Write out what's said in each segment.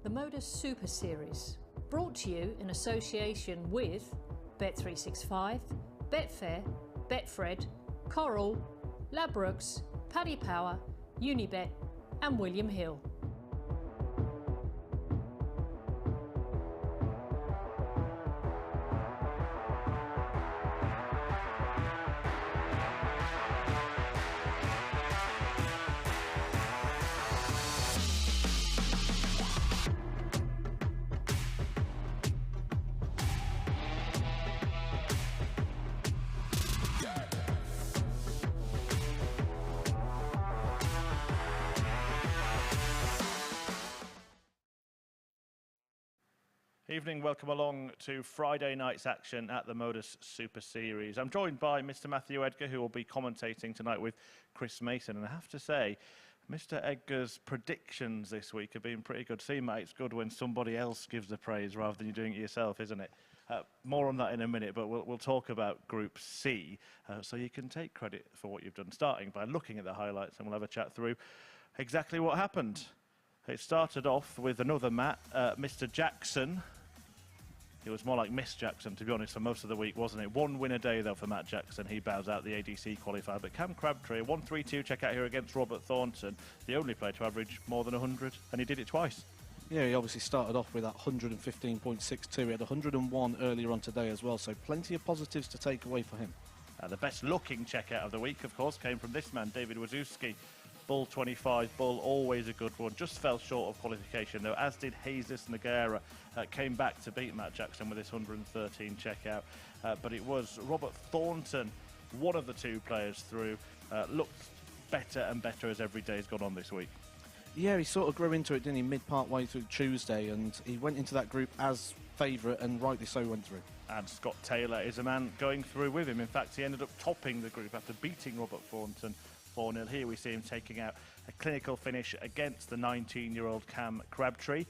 the MODUS Super Series, brought to you in association with Bet365, Betfair, Betfred, Coral, Ladbrokes, Paddy Power, Unibet and William Hill. Evening, welcome along to Friday night's action at the MODUS Super Series. I'm joined by Mr. Matthew Edgar, who will be commentating tonight with Chris Mason. And I have to say, Mr. Edgar's predictions this week have been pretty good. See, mate, it's good when somebody else gives the praise rather than you doing it yourself, isn't it? More on that in a minute, but we'll talk about Group C, so you can take credit for what you've done, starting by looking at the highlights, and we'll have a chat through exactly what happened. It started off with another Matt, Mr. Jackson. It was more like Miss Jackson, to be honest, for most of the week, wasn't it? One win a day, though, for Matt Jackson. He bows out the ADC qualifier. But Cam Crabtree, 1-3-2 check out here against Robert Thornton, the only player to average more than 100, and he did it twice. Yeah, he obviously started off with that 115.62. He had 101 earlier on today as well, so plenty of positives to take away for him. The best-looking checkout of the week, of course, came from this man, David Wazowski. Bull 25, Bull, always a good one. Just fell short of qualification, though, as did Jesus Nogueira. Came back to beat Matt Jackson with this 113 checkout. But it was Robert Thornton, one of the two players through, looked better and better as every day's gone on this week. Yeah, he sort of grew into it, didn't he, mid-part way through Tuesday, and he went into that group as favourite, and rightly so went through. And Scott Taylor is a man going through with him. In fact, he ended up topping the group after beating Robert Thornton 4-0. Here we see him taking out a clinical finish against the 19-year-old Cam Crabtree.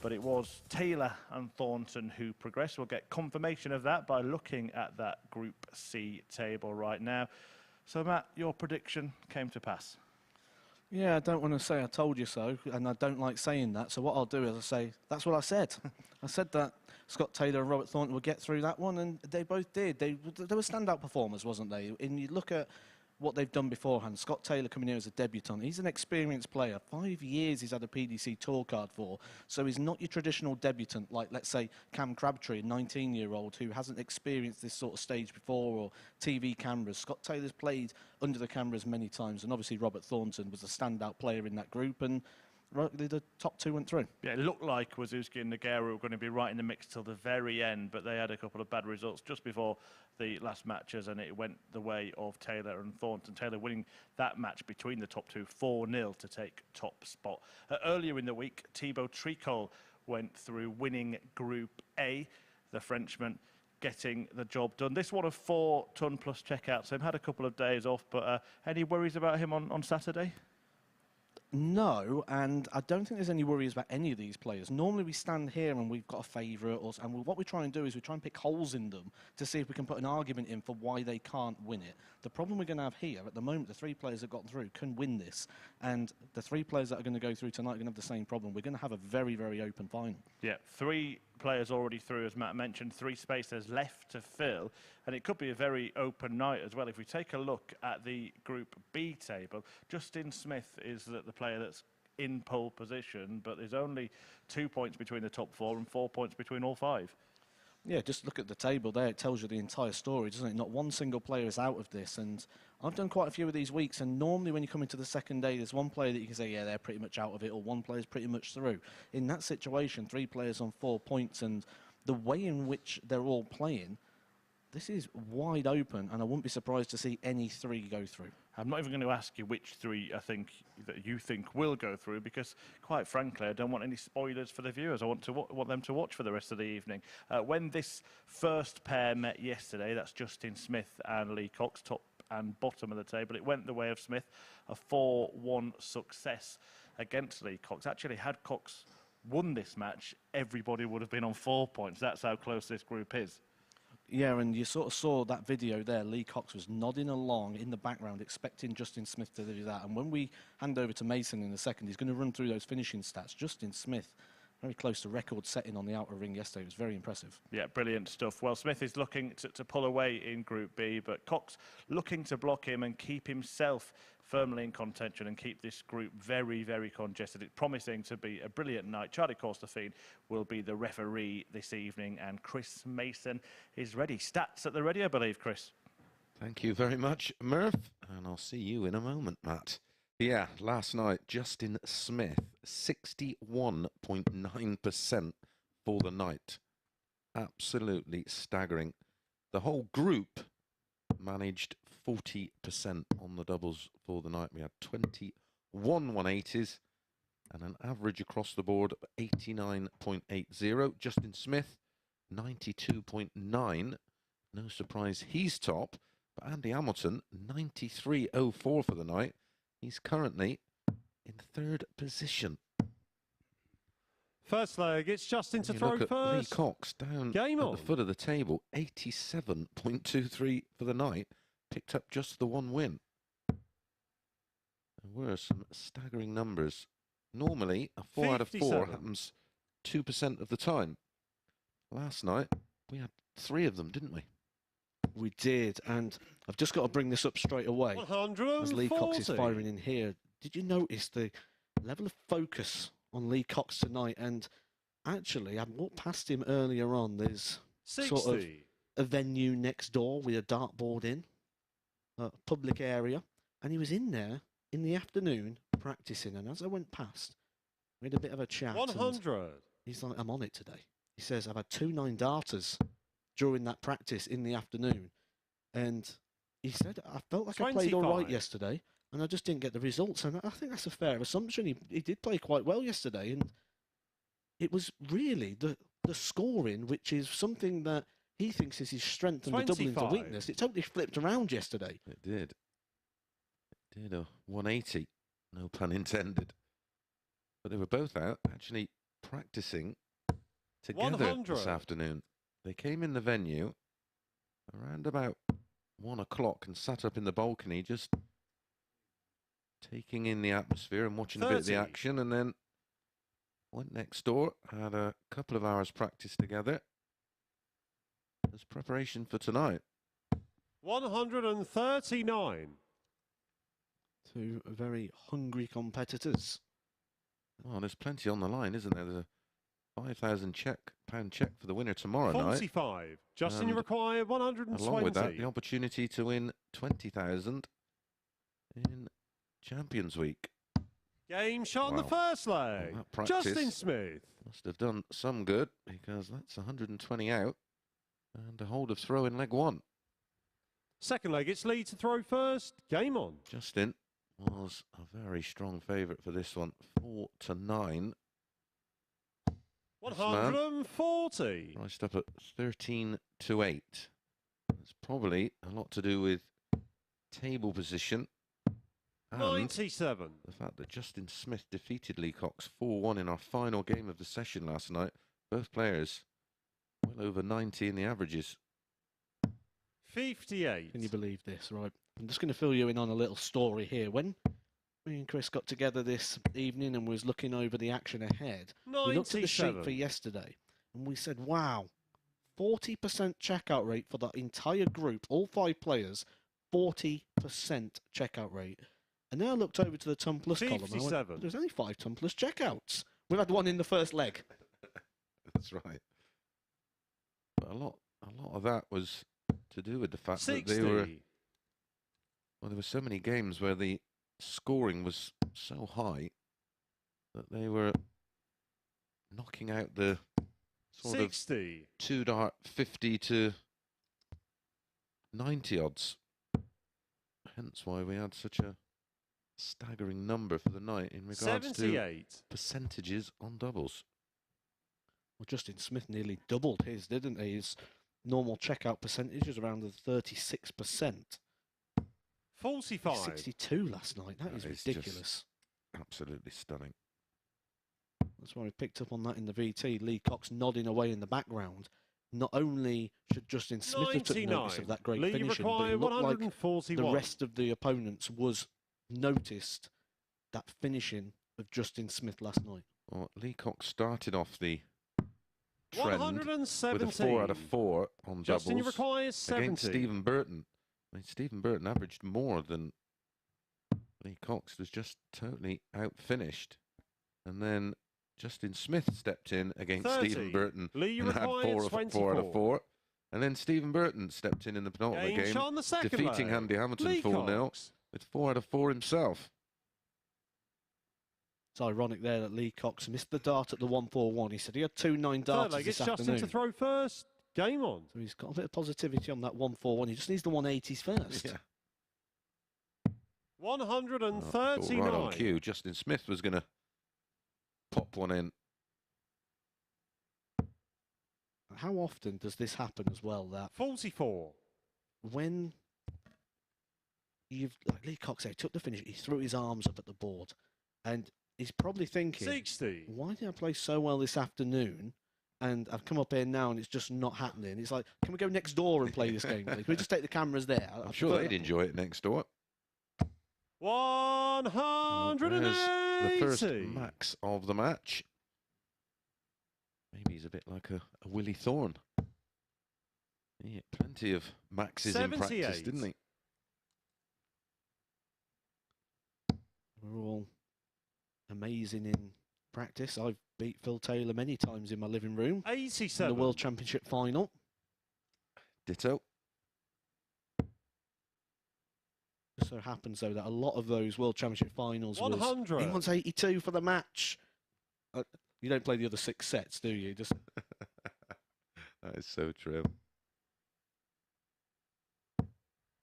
But it was Taylor and Thornton who progressed. We'll get confirmation of that by looking at that Group C table right now. So, Matt, your prediction came to pass. Yeah, I don't want to say I told you so, and I don't like saying that. So what I'll do is I'll say, that's what I said. I said that Scott Taylor and Robert Thornton would get through that one, and they both did. They were standout performers, wasn't they? And you look at what they've done beforehand. Scott Taylor coming here as a debutant. He's an experienced player. 5 years he's had a PDC tour card for. So he's not your traditional debutant like, let's say, Cam Crabtree, a 19-year-old who hasn't experienced this sort of stage before, or TV cameras. Scott Taylor's played under the cameras many times, and obviously Robert Thornton was a standout player in that group, and the top two went through. Yeah, it looked like Wazowski and Nogueira were going to be right in the mix till the very end, but they had a couple of bad results just before the last matches, and it went the way of Taylor and Thornton. Taylor winning that match between the top two 4-0 to take top spot. Earlier in the week, Thibaut Tricol went through, winning Group A. The Frenchman getting the job done. This one of 4-ton plus checkouts. So he had a couple of days off, but any worries about him on Saturday? No, and I don't think there's any worries about any of these players. Normally we stand here and we've got a favourite, and what we try and do is we try and pick holes in them to see if we can put an argument in for why they can't win it. The problem we're going to have here, at the moment, the three players that got through can win this, and the three players that are going to go through tonight are going to have the same problem. We're going to have a very, very open final. Yeah, 3 players already through, as Matt mentioned, 3 spaces left to fill, and it could be a very open night as well. If we take a look at the Group B table, Justin Smith is the player that's in pole position, but there's only 2 points between the top 4 and 4 points between all 5. Yeah, just look at the table there. It tells you the entire story, doesn't it? Not one single player is out of this. And I've done quite a few of these weeks, and normally when you come into the second day, there's one player that you can say, yeah, they're pretty much out of it, or one player's pretty much through. In that situation, 3 players on 4 points, and the way in which they're all playing, this is wide open, and I wouldn't be surprised to see any 3 go through. I'm not even going to ask you which 3 I think that you think will go through, because quite frankly, I don't want any spoilers for the viewers. I want them to watch for the rest of the evening. When this first pair met yesterday, that's Justin Smith and Lee Cox, top and bottom of the table, it went the way of Smith, a 4-1 success against Lee Cox. Actually, had Cox won this match, everybody would have been on 4 points. That's how close this group is. Yeah, and you sort of saw that video there. Lee Cox was nodding along in the background, expecting Justin Smith to do that. And when we hand over to Mason in a second, he's going to run through those finishing stats. Justin Smith, very close to record setting on the outer ring yesterday. It was very impressive. Yeah, brilliant stuff. Well, Smith is looking to pull away in Group B, but Cox looking to block him and keep himself firmly in contention and keep this group very, very congested. It's promising to be a brilliant night. Charlie Corstorphine will be the referee this evening, and Chris Mason is ready. Stats at the ready, I believe, Chris. Thank you very much, Murph, and I'll see you in a moment, Matt. Yeah, last night, Justin Smith, 61.9% for the night. Absolutely staggering. The whole group managed 40% on the doubles for the night. We had 21 180s and an average across the board of 89.80. Justin Smith, 92.9. No surprise he's top. But Andy Hamilton, 93.04 for the night. He's currently in third position. First leg, it's Justin to throw Look at first. Lee Cox down Game at on. the foot of the table, 87.23 for the night. Picked up just the one win. There were some staggering numbers. Normally, a 4 out of 4 57. happens 2% of the time. Last night, we had 3 of them, didn't we? We did, and I've just got to bring this up straight away. 140. As Lee Cox is firing in here, did you notice the level of focus on Lee Cox tonight? And actually, I walked past him earlier on. There's 60. sort of a venue next door with a dartboard in, a public area, and he was in there in the afternoon practicing. And as I went past, we had a bit of a chat. 100. He's like, I'm on it today. He says, I've had 2 9-darters during that practice in the afternoon. And he said, I felt like I played all right 25. yesterday, and I just didn't get the results. And I think that's a fair assumption. He did play quite well yesterday, and it was really the scoring, which is something that he thinks is his strength and the doubling to 25. weakness. It totally flipped around yesterday. It did. It did a 180, no pun intended. But they were both out actually practicing together 100. this afternoon. They came in the venue around about 1 o'clock and sat up in the balcony just taking in the atmosphere and watching a bit of the 30. action, and then went next door, had a couple of hours practice together as preparation for tonight. 139. 2 very hungry competitors. Oh, there's plenty on the line, isn't there? There's a £5,000 pound check for the winner tomorrow night. 45. Justin, you And require 120. Along with that, the opportunity to win 20,000 in Champions Week. Game shot in the Wow. first leg. Well, that practice Justin Smith. must have done some good, because that's 120 out and a hold of throw in leg 1. Second leg, it's Lee to throw first. Game on. Justin was a very strong favourite for this one, 4-9. This man 140. priced up at 13-8. It's probably a lot to do with table position and 97. the fact that Justin Smith defeated Lee Cox 4-1 in our final game of the session last night. Both players well over 90 in the averages. 58. Can you believe this? Right. I'm just going to fill you in on a little story here. When me and Chris got together this evening and was looking over the action ahead, we looked at the sheet 97. for yesterday and we said, wow, 40% checkout rate for the entire group, all 5 players, 40% checkout rate. And then I looked over to the Ton Plus column and I 57. went, there's only 5 Ton Plus checkouts. We've had 1 in the first leg. That's right. But a lot of that was to do with the fact 60. that they were, well, there were so many games where the scoring was so high that they were knocking out the sort 60. of 2-dart 50 to 90 odds. Hence why we had such a staggering number for the night in regards to 78. percentages on doubles. Well, Justin Smith nearly doubled his, didn't he? His normal checkout percentage is around the 36%. 45. 62 last night. That is That is ridiculous. just absolutely stunning. That's why we picked up on that in the VT. Lee Cox nodding away in the background. Not only should Justin Smith have took notice of that great Lee finishing, but require it looked like 141. the rest of the opponents was noticed that finishing of Justin Smith last night. Well, Leacock started off the trend 117. with a 4 out of 4 on Justin, you doubles require 70. against Stephen Burton. I mean, Stephen Burton averaged more than Lee Cox, was just totally outfinished. And then Justin Smith stepped in against 30. Stephen Burton Lee, you and had require 4 out of 4. And then Stephen Burton stepped in the penultimate Game game, shot on the second defeating leg. Andy Hamilton Lee 4-0 Cox. with 4 out of 4 himself. It's ironic there that Lee Cox missed the dart at the 141. He said he had 2 9 Third darts leg, this it's Justin afternoon. to throw first. Game on. So he's got a bit of positivity on that 141. He just needs the 180s first. Yeah. 139. Right on cue. Justin Smith was going to pop one in. How often does this happen as well, that 44. when you've, like Lee Cox said, took the finish, he threw his arms up at the board, and he's probably thinking, 60. why did I play so well this afternoon? And I've come up here now and it's just not happening. It's like, can we go next door and play this game? Can we just take the cameras there? I'm sure they'd enjoy it next door. 180. There's the first max of the match. Maybe he's a bit like a Willie Thorne. He had plenty of maxes in practice, 78. didn't he? We're all amazing in practice. I've beat Phil Taylor many times in my living room in 87. the World Championship final. Ditto. Just so happens, though, that a lot of those World Championship finals 100. was, he wants 82 for the match. You don't play the other 6 sets, do you? Just That is so true.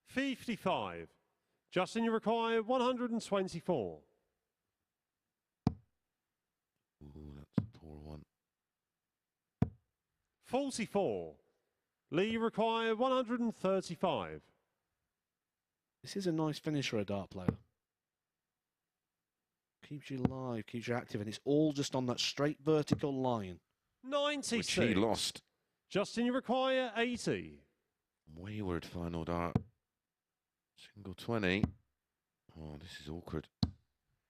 55. Justin, you require 124. Ooh, that's a poor one. 44. Lee, you require 135. this is a nice finish for a dart player. Keeps you live, keeps you active, and it's all just on that straight vertical line. 96. Which he lost. Justin, you require 80. Wayward final dart. Single 20. Oh, this is awkward.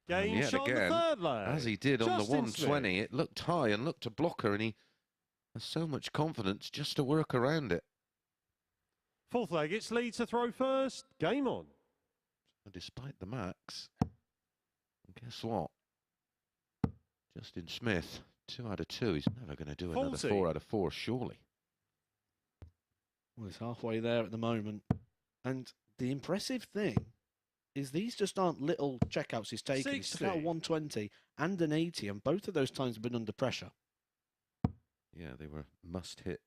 Game yet shot on again, the third leg. As he did on the Justin 120, Smith. it looked high and looked a blocker, and he has so much confidence just to work around it. Fourth leg, it's Lee to throw first. Game on. Despite the max, guess what? Justin Smith, 2 out of 2. He's never going to do another 40. 4 out of 4, surely. Well, it's halfway there at the moment. And the impressive thing is these just aren't little checkouts he's taken. He's took out a 60. 120 and an 80, and both of those times have been under pressure. Yeah, they were must-hit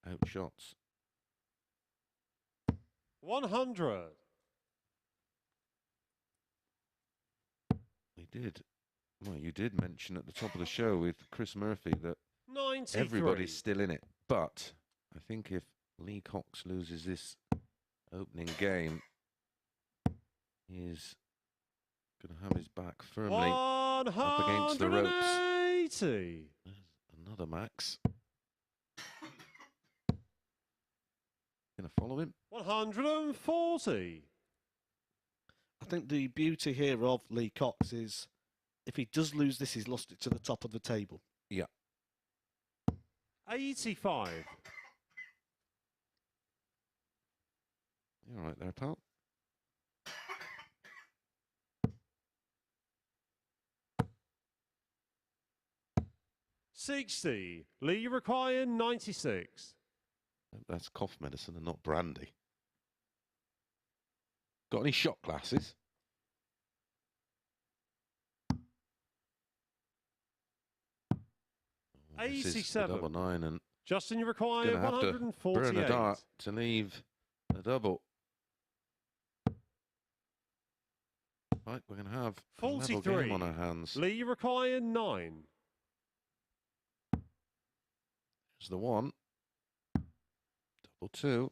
out shots. 100. We did. Well, you did mention at the top of the show with Chris Murphy that 93. everybody's still in it. But I think if Lee Cox loses this opening game, he is going to have his back firmly up against the ropes. 180. There's another max. Going to follow him. 140. I think the beauty here of Lee Cox is if he does lose this, he's lost it to the top of the table. Yeah. 85. You all right there, pal? $60. Lee, you require 96. That's cough medicine and not brandy. Got any shot glasses? Oh, this is the 87. double 9 and Justin, you require going to have to 148. burn a dart to leave a double. Right, we're going to have a level 43. game on our hands. Lee, you require 9. There's the 1. Double 2.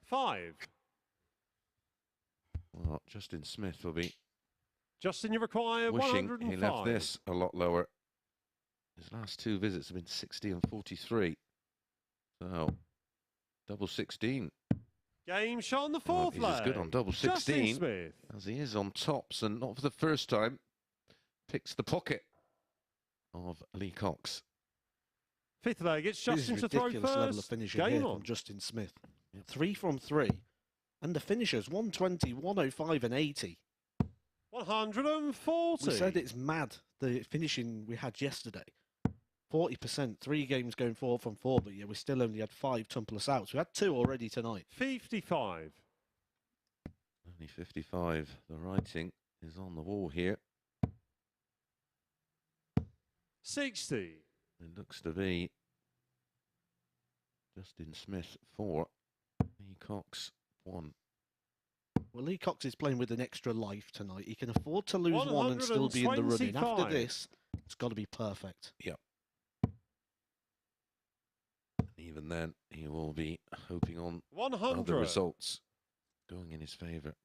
5. Well, Justin Smith will be Justin, you require wishing 105. he left this a lot lower. His last 2 visits have been 60 and 43. So, double 16. Game shot on the Well, fourth he's leg. as good on double Justin 16 Smith. as he is on tops, and not for the first time, picks the pocket. of Lee Cox. Fifth leg, it's This is Justin to throw ridiculous level of first. finishing Game here on. from Justin Smith. 3 from 3. And the finishers, 120, 105 and 80. 140. We said it's mad, the finishing we had yesterday. 40%, 3 games going 4 from 4, but yeah, we still only had 5 tumpless outs. We had 2 already tonight. 55. Only 55. The writing is on the wall here. 60. It looks to be Justin Smith 4, Lee Cox 1. Well, Lee Cox is playing with an extra life tonight. He can afford to lose 1 and still be in the running. After 125. this, it's got to be perfect. Yep. Even then, he will be hoping on 100. other results going in his favour.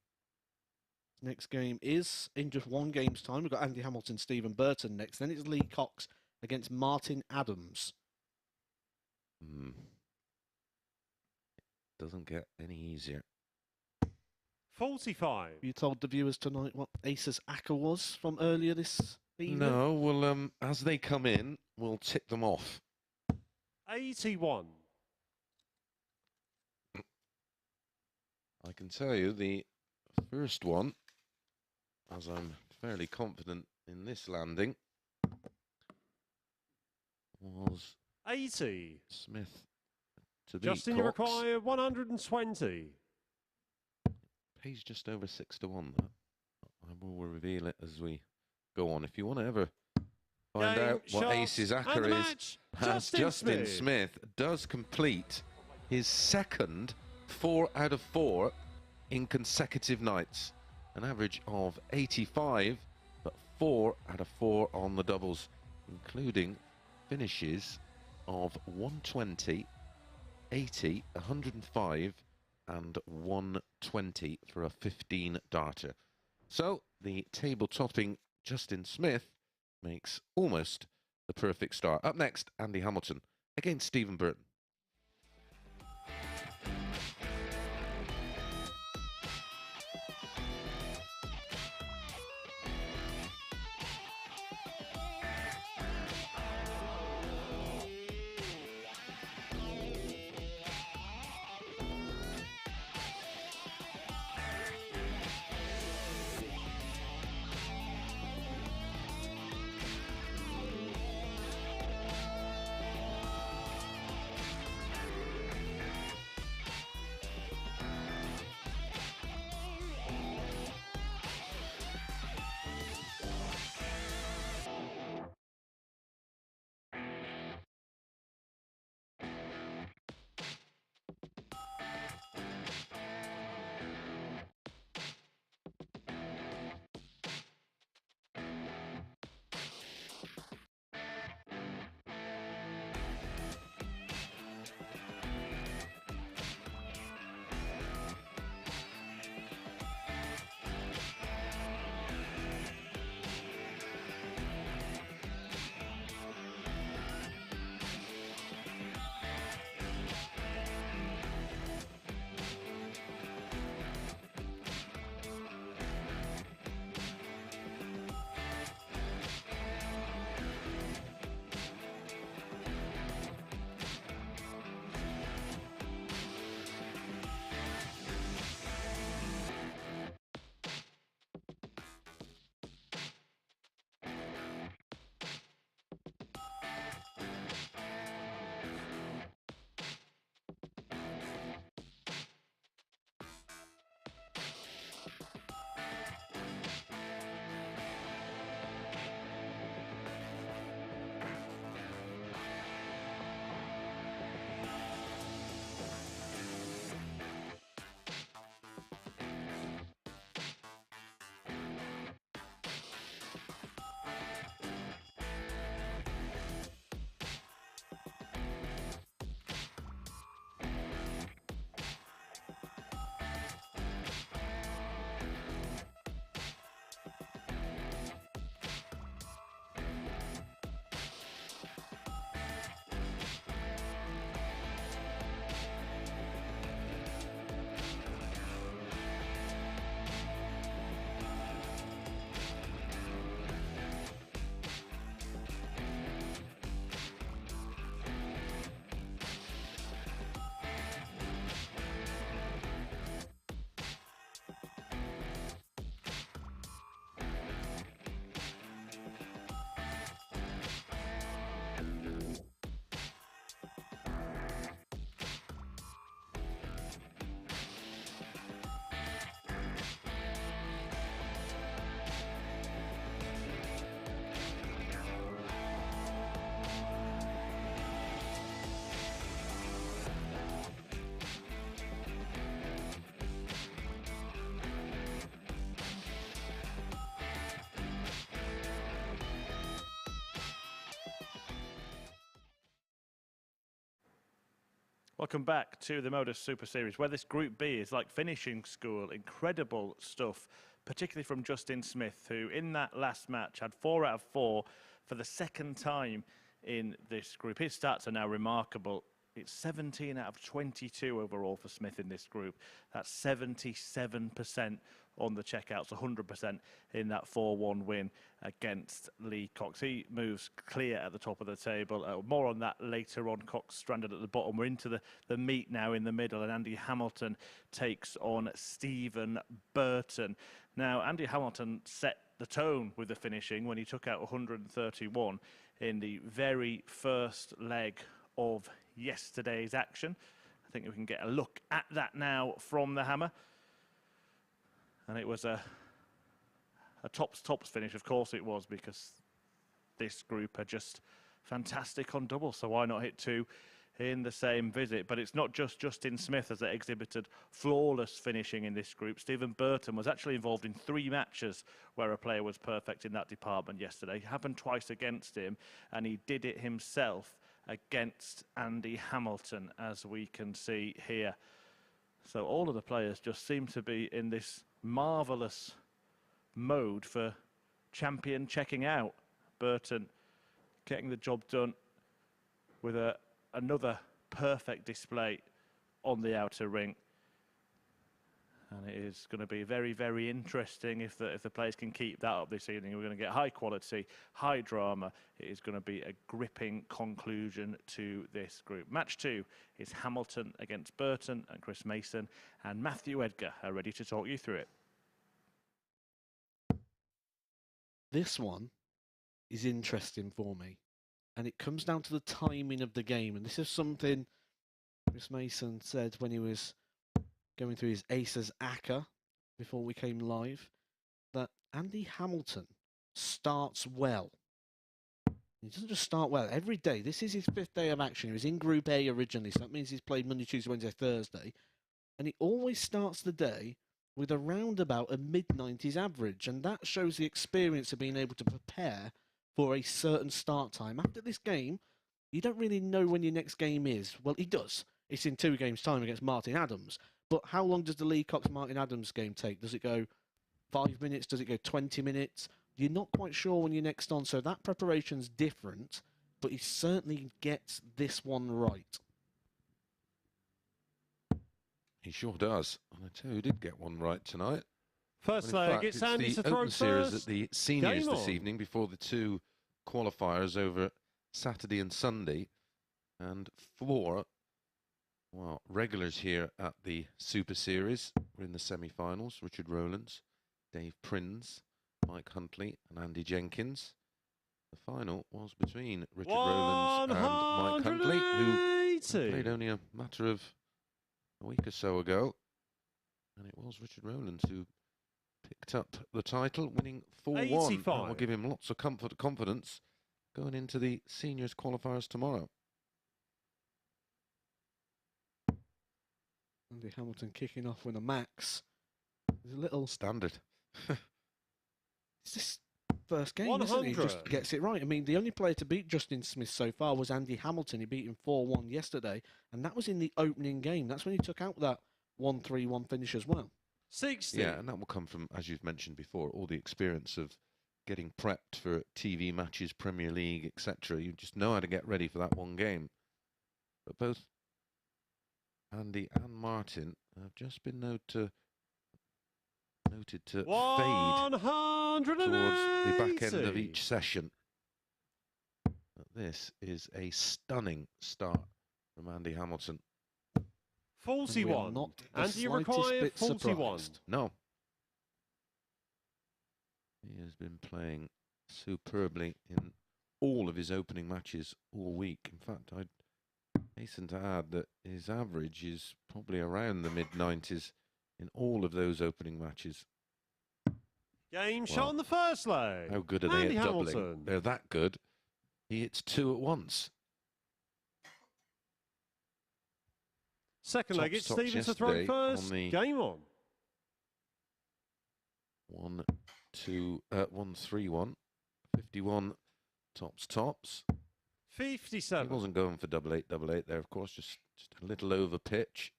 Next game is in just 1 game's time. We've got Andy Hamilton, Stephen Burton next. Then it's Lee Cox against Martin Adams. Doesn't get any easier. 45. You told the viewers tonight what Aces Acker was from earlier this evening? No, well, as they come in, we'll tick them off. 81. I can tell you the first one, as I'm fairly confident in this landing, was 80. Smith to beat Justin, you Cox. require 120. Pays just over 6 to 1. Though. I will reveal it as we go on. If you want to ever find Game, out what shots, Aces and Acker the is, match, as Justin Smith does complete his second 4 out of 4 in consecutive nights. An average of 85, but 4 out of 4 on the doubles, including finishes of 120, 80, 105 and 120 for a 15 darter. So the table topping Justin Smith makes almost the perfect start. Up next, Andy Hamilton against Stephen Burton. Welcome back to the MODUS Super Series, where this Group B is like finishing school. Incredible stuff, particularly from Justin Smith, who in that last match had 4 out of 4 for the second time in this group. His stats are now remarkable. It's 17 out of 22 overall for Smith in this group. That's 77% on the checkouts, 100% in that 4-1 win against Lee Cox. He moves clear at the top of the table. More on that later on. Cox stranded at the bottom. We're into the meet now in the middle, and Andy Hamilton takes on Stephen Burton. Now, Andy Hamilton set the tone with the finishing when he took out 131 in the very first leg of yesterday's action. I think we can get a look at that now from the hammer. And it was a tops finish, of course it was, because this group are just fantastic on double, so why not hit 2 in the same visit? But it's not just Justin Smith as they exhibited flawless finishing in this group. Stephen Burton was actually involved in 3 matches where a player was perfect in that department yesterday. It happened twice against him, and he did it himself against Andy Hamilton, as we can see here. So all of the players just seem to be in this marvellous mode for champion checking out. Burton getting the job done with another perfect display on the outer ring. And it is going to be very, very interesting if the players can keep that up this evening. We're going to get high quality, high drama. It is going to be a gripping conclusion to this group. Match 2 is Hamilton against Burton, and Chris Mason and Matthew Edgar are ready to talk you through it. This one is interesting for me, and it comes down to the timing of the game. And this is something Chris Mason said when he was going through his Aces ACCA before we came live, that Andy Hamilton starts well. He doesn't just start well. Every day, this is his 5th day of action. He was in Group A originally, so that means he's played Monday, Tuesday, Wednesday, Thursday. And he always starts the day with around about a mid-90s average. And that shows the experience of being able to prepare for a certain start time. After this game, you don't really know when your next game is. Well, he does. It's in 2 games' time against Martin Adams. But how long does the Lee Cox-Martin Adams game take? Does it go 5 minutes? Does it go 20 minutes? You're not quite sure when you're next on, so that preparation's different, but he certainly gets this one right. He sure does. And I tell you, he did get one right tonight. First Well, in leg, fact, it's Andy to the throw Open Series first. at the seniors Game this on. evening before the 2 qualifiers over Saturday and Sunday. And 4 regulars here at the Super Series. We're in the semi-finals. Richard Rowlands, Dave Prinz, Mike Huntley and Andy Jenkins. The final was between Richard Rowlands and Mike Huntley, who played only a matter of a week or so ago. And it was Richard Rowlands who picked up the title, winning 4-1. That will give him lots of confidence going into the seniors qualifiers tomorrow. Andy Hamilton kicking off with a max. There's a little standard. It's this first game, isn't it? He just gets it right. I mean, the only player to beat Justin Smith so far was Andy Hamilton. He beat him 4-1 yesterday, and that was in the opening game. That's when he took out that 1-3-1 finish as well. 60. Yeah, and that will come from, as you've mentioned before, all the experience of getting prepped for TV matches, Premier League, etc. You just know how to get ready for that one game. But both Andy and Martin have just been noted to fade towards the back end of each session. But this is a stunning start from Andy Hamilton. 41. And you require 41. No. He has been playing superbly in all of his opening matches all week. In fact, I'd hasten to add that his average is probably around the mid-90s in all of those opening matches. Game shot on the first leg. How good are they at doubling? They're that good. He hits 2 at once. Second leg, it's Stephen to throw first. Game on. 1-2, 1-3-1. 51 tops. He 57. wasn't going for double eight there, of course, just a little over pitch.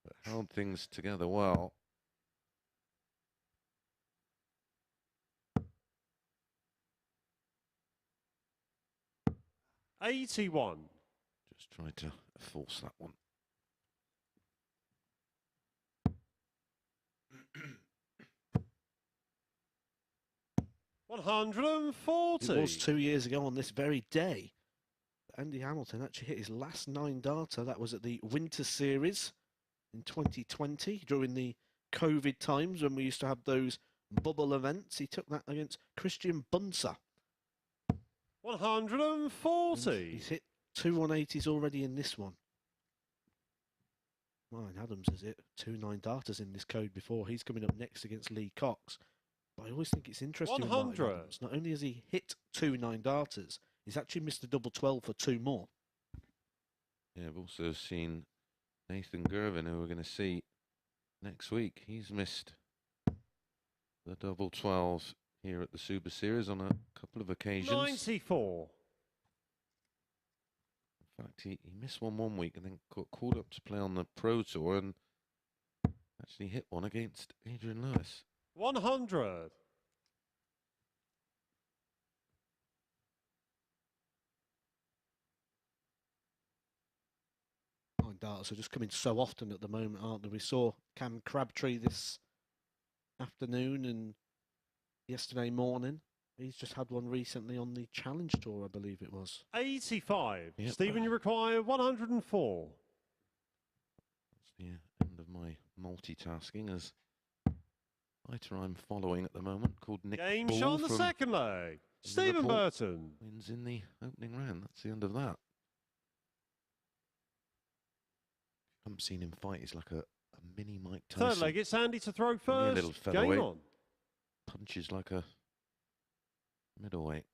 But held things together well. $81. Just tried to force that one. $140. It was 2 years ago on this very day. Andy Hamilton actually hit his last 9-darter. That was at the Winter Series in 2020 during the COVID times when we used to have those bubble events. He took that against Christian Bunser. 140. He's hit 2 180s already in this one. Ryan Adams has hit 2 9-darters in this code before. He's coming up next against Lee Cox. But I always think it's interesting with Ryan 100. Adams. Not only has he hit 2 9-darters, he's actually missed a double 12 for 2 more. Yeah, I've also seen Nathan Gervin, who we're going to see next week. He's missed the double 12 here at the Super Series on a couple of occasions. 94. In fact, he missed one week and then got called up to play on the Pro Tour and actually hit one against Adrian Lewis. 100. Darts are just coming so often at the moment, aren't they? We saw Cam Crabtree this afternoon and yesterday morning. He's just had one recently on the Challenge Tour, I believe it was. 85. Yep. Stephen, you require 104. That's the end of my multitasking as fighter I'm following at the moment called Nick Game Bull shot on the from second leg. Stephen Liverpool Burton. wins in the opening round. That's the end of that. I haven't seen him fight. He's like a mini Mike Tyson. Third leg, it's Andy to throw Only a first. little Game featherweight. on. Punches like a middleweight.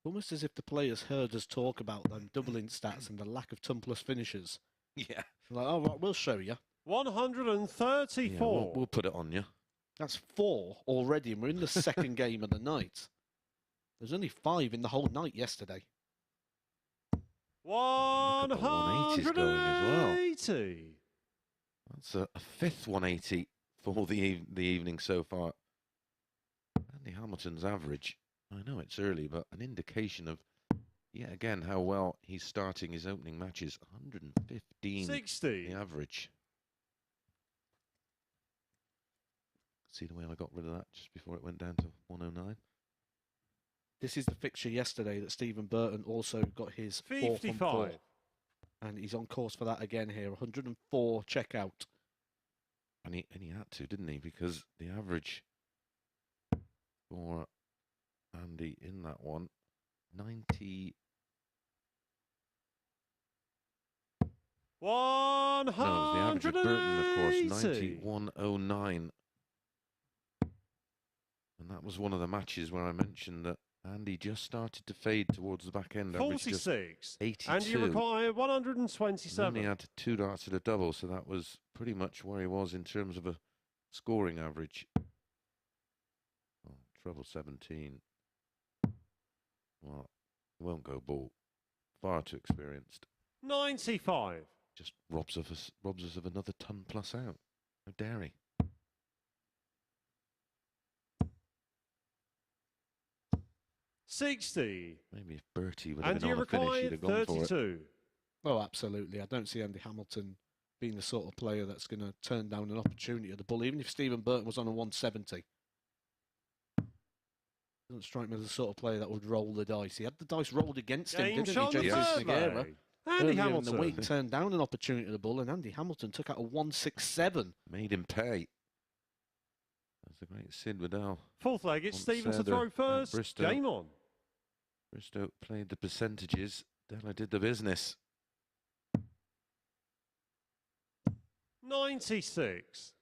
Almost as if the players heard us talk about them doubling stats and the lack of ton plus finishers. Yeah. Like, oh, right, we'll show you. 134. Yeah, we'll put it on you. That's 4 already, and we're in the second game of the night. There's only 5 in the whole night yesterday. 180's going as well. 180. That's a fifth 180 for the evening so far. Andy Hamilton's average, I know it's early, but an indication of, yet again, how well he's starting his opening matches. 115 60. the average. See the way I got rid of that just before it went down to 109. This is the fixture yesterday that Stephen Burton also got his 4 from 4. 55. And he's on course for that again here. 104 checkout. And he had to, didn't he? Because the average for Andy in that one, 90. 180. No, it was the average of Burton, of course, 91.09. And that was one of the matches where I mentioned that Andy just started to fade towards the back end. Average just 46. 82. And you require And 127. then he had 2 darts at a double, so that was pretty much where he was in terms of a scoring average. Oh, treble 17. Well, he won't go ball. Far too experienced. 95. Just robs us of another ton plus out. How dare he? $60. Maybe if Bertie would have And been you on a finish, he'd require have gone for it. 32. Oh, absolutely. I don't see Andy Hamilton being the sort of player that's going to turn down an opportunity at the bull, even if Stephen Burton was on a 170. Doesn't strike me as the sort of player that would roll the dice. He had the dice rolled against him, Game didn't shot he, on the Jason third Segura? leg. Andy Earlier in the Hamilton. week turned down an opportunity at the bull, and Andy Hamilton took out a 167. Made him pay. That's the great Sid Waddell. Fourth leg, it's Once Stephen to said, throw at first. Bristol. Game on. Bristow played the percentages. Della did the business. 96.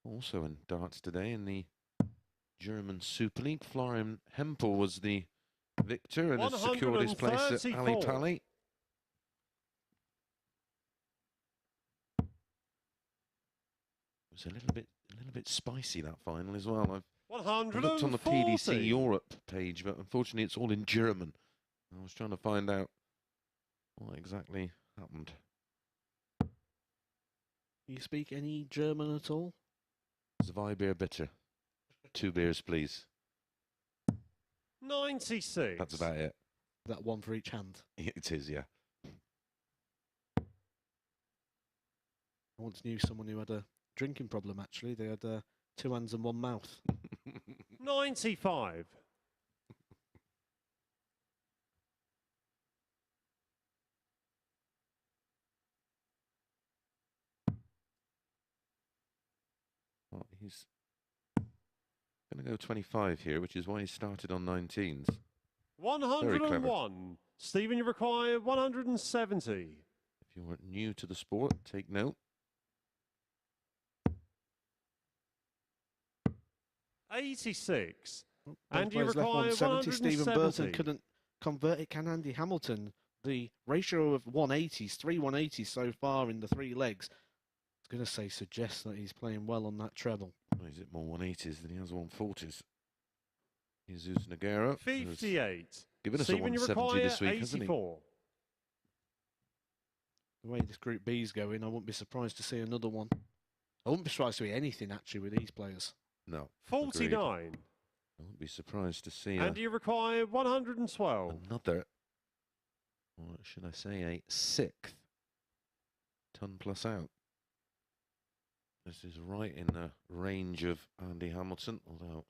Also in darts today in the German Super League, Florian Hempel was the victor and has secured his place at Ali 134. Pali. was a little bit spicy, that final as well. I've 140. looked on the PDC Europe page, but unfortunately it's all in German. I was trying to find out what exactly happened. You speak any German at all? Zwei Bier bitte. 2 beers, please. 96. That's about it. That one for each hand. It is, yeah. I once knew someone who had a drinking problem, actually. They had 2 hands and 1 mouth. 95. Well, he's going to go 25 here, which is why he started on 19s. 101. Stephen, you require 170. If you are new to the sport, take note. 86. Both And you players left require 170. Stephen Burton 170. couldn't convert it. Can Andy Hamilton? The ratio of 180s, 3 180s so far in the 3 legs. I was going to say suggests that he's playing well on that treble. Well, he's at more 180s than he has 140s. Jesus Nogueira. 58. Given us Stephen, a you 170 require this week, hasn't he? 84. The way this Group B's going, I wouldn't be surprised to see another one. I wouldn't be surprised to see anything, actually, with these players. No. 49. Agreed. I wouldn't be surprised to see And you require 112. another, or should I say, a 6th ton plus out. This is right in the range of Andy Hamilton, although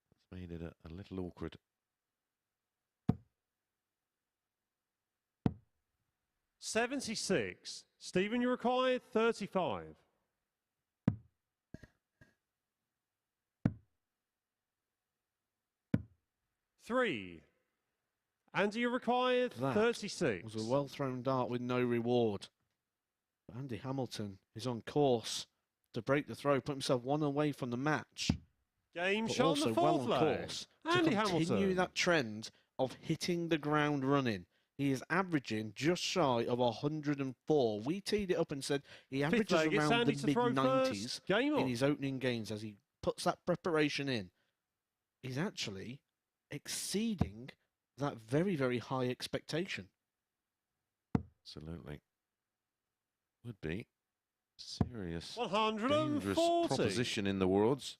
it's made it a little awkward. 76. Stephen, you require 35. Three. And you require That 36. was a well-thrown dart with no reward. But Andy Hamilton is on course to break the throw, put himself 1 away from the match. Game But shot on also the well fourth on leg. course Andy to continue Hamilton. that trend of hitting the ground running. He is averaging just shy of 104. We teed it up and said he Fifth averages leg, it's around Andy the to throw mid-90s first. Game in on. his opening games as he puts that preparation in. He's actually exceeding that very, very high expectation. Absolutely. Would be serious, 140. dangerous proposition in the Worlds.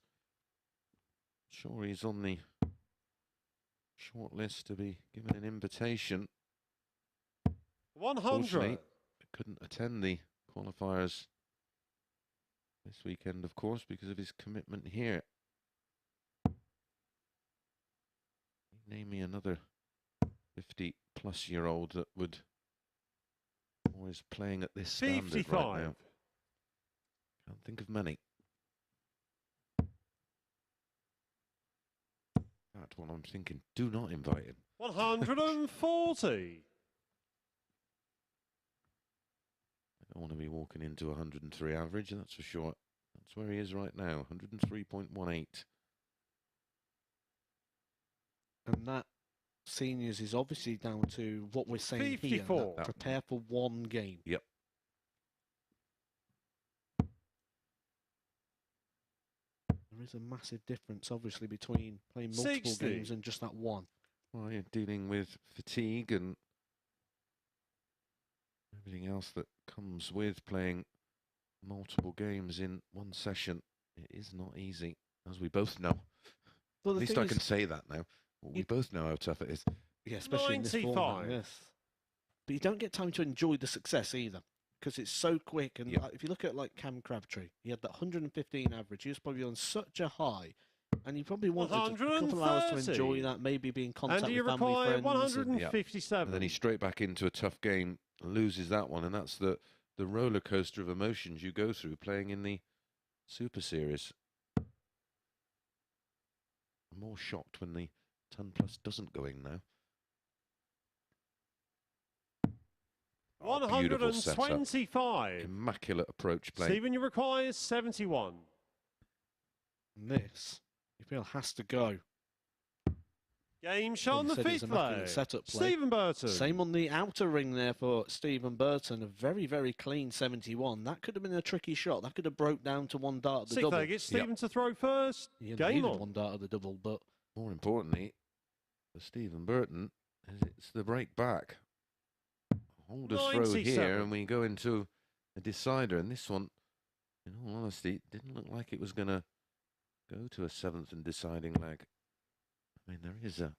Sure, he's on the short list to be given an invitation. 100. Unfortunately, couldn't attend the qualifiers this weekend, of course, because of his commitment here. Name me another 50-plus-year-old that would or is playing at this standard 55. right now. Can't think of many. That's what I'm thinking. Do not invite him. 140. I don't want to be walking into 103 average, that's for sure. That's where he is right now, 103.18. And that, seniors, is obviously down to what we're saying 54. here. That prepare for one game. Yep. There is a massive difference, obviously, between playing multiple 60. games and just that one. Well, you're dealing with fatigue and everything else that comes with playing multiple games in one session. It is not easy, as we both know. Well, At the least thing I can is- say that now. Well, we both know how tough it is. Yeah, especially in this format, 95. yes. But you don't get time to enjoy the success either, because it's so quick. And Yep. if you look at like Cam Crabtree, he had that 115 average. He was probably on such a high, and he probably wanted a couple of hours to 130. enjoy that, maybe be in contact And you with family, require friends. and- 157. And then he's straight back into a tough game, loses that one, and that's the roller coaster of emotions you go through playing in the Super Series. I'm more shocked when the ton plus doesn't go in now. Oh, beautiful setup. 125. Immaculate approach play. Stephen, you require 71. And this, you feel, has to go. Game shot on Well, the you said it's fifth immaculate leg. setup play. Stephen Burton. Same on the outer ring there for Stephen Burton. A very, very clean 71. That could have been a tricky shot. That could have broke down to one dart of the Sixth double. leg, it's Stephen to throw first. He only Game needed on. one dart of the double, but More importantly, for Stephen Burton, it's the break back. Hold us throw 97. here, and we go into a decider. And this one, in all honesty, didn't look like it was going to go to a seventh and deciding leg. I mean, there is a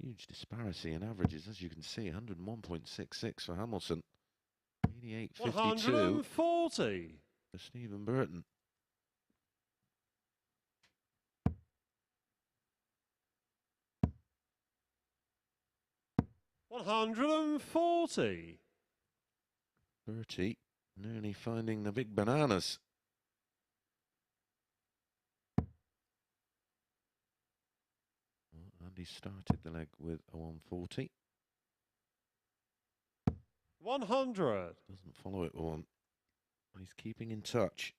huge disparity in averages, as you can see. 101.66 for Hamilton, 88.52 140. for Stephen Burton. $140. Bertie nearly finding the big bananas. Well, Andy started the leg with a 140. 100. Doesn't follow it one. He's keeping in touch.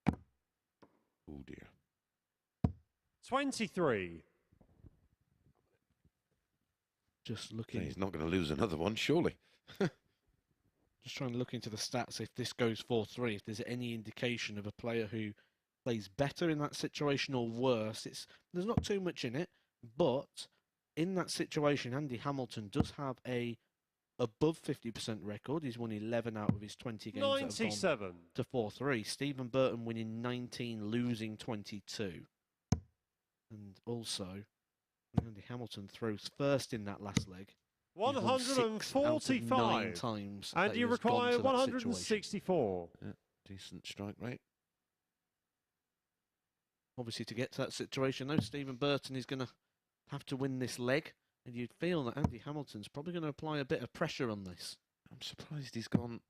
Oh dear. 23. just looking. He's not going to lose another one, surely. Just trying to look into the stats. If this goes 4-3, if there's any indication of a player who plays better in that situation or worse, there's not too much in it. But in that situation, Andy Hamilton does have a above 50% record. He's won 11 out of his 20 games. 97 to 4-3. Stephen Burton winning 19, losing 22. And also, Andy Hamilton throws first in that last leg. 145 times. and you require 164. Yeah, decent strike rate. Obviously, to get to that situation, though, Stephen Burton is going to have to win this leg. And you'd feel that Andy Hamilton's probably going to apply a bit of pressure on this. I'm surprised he's gone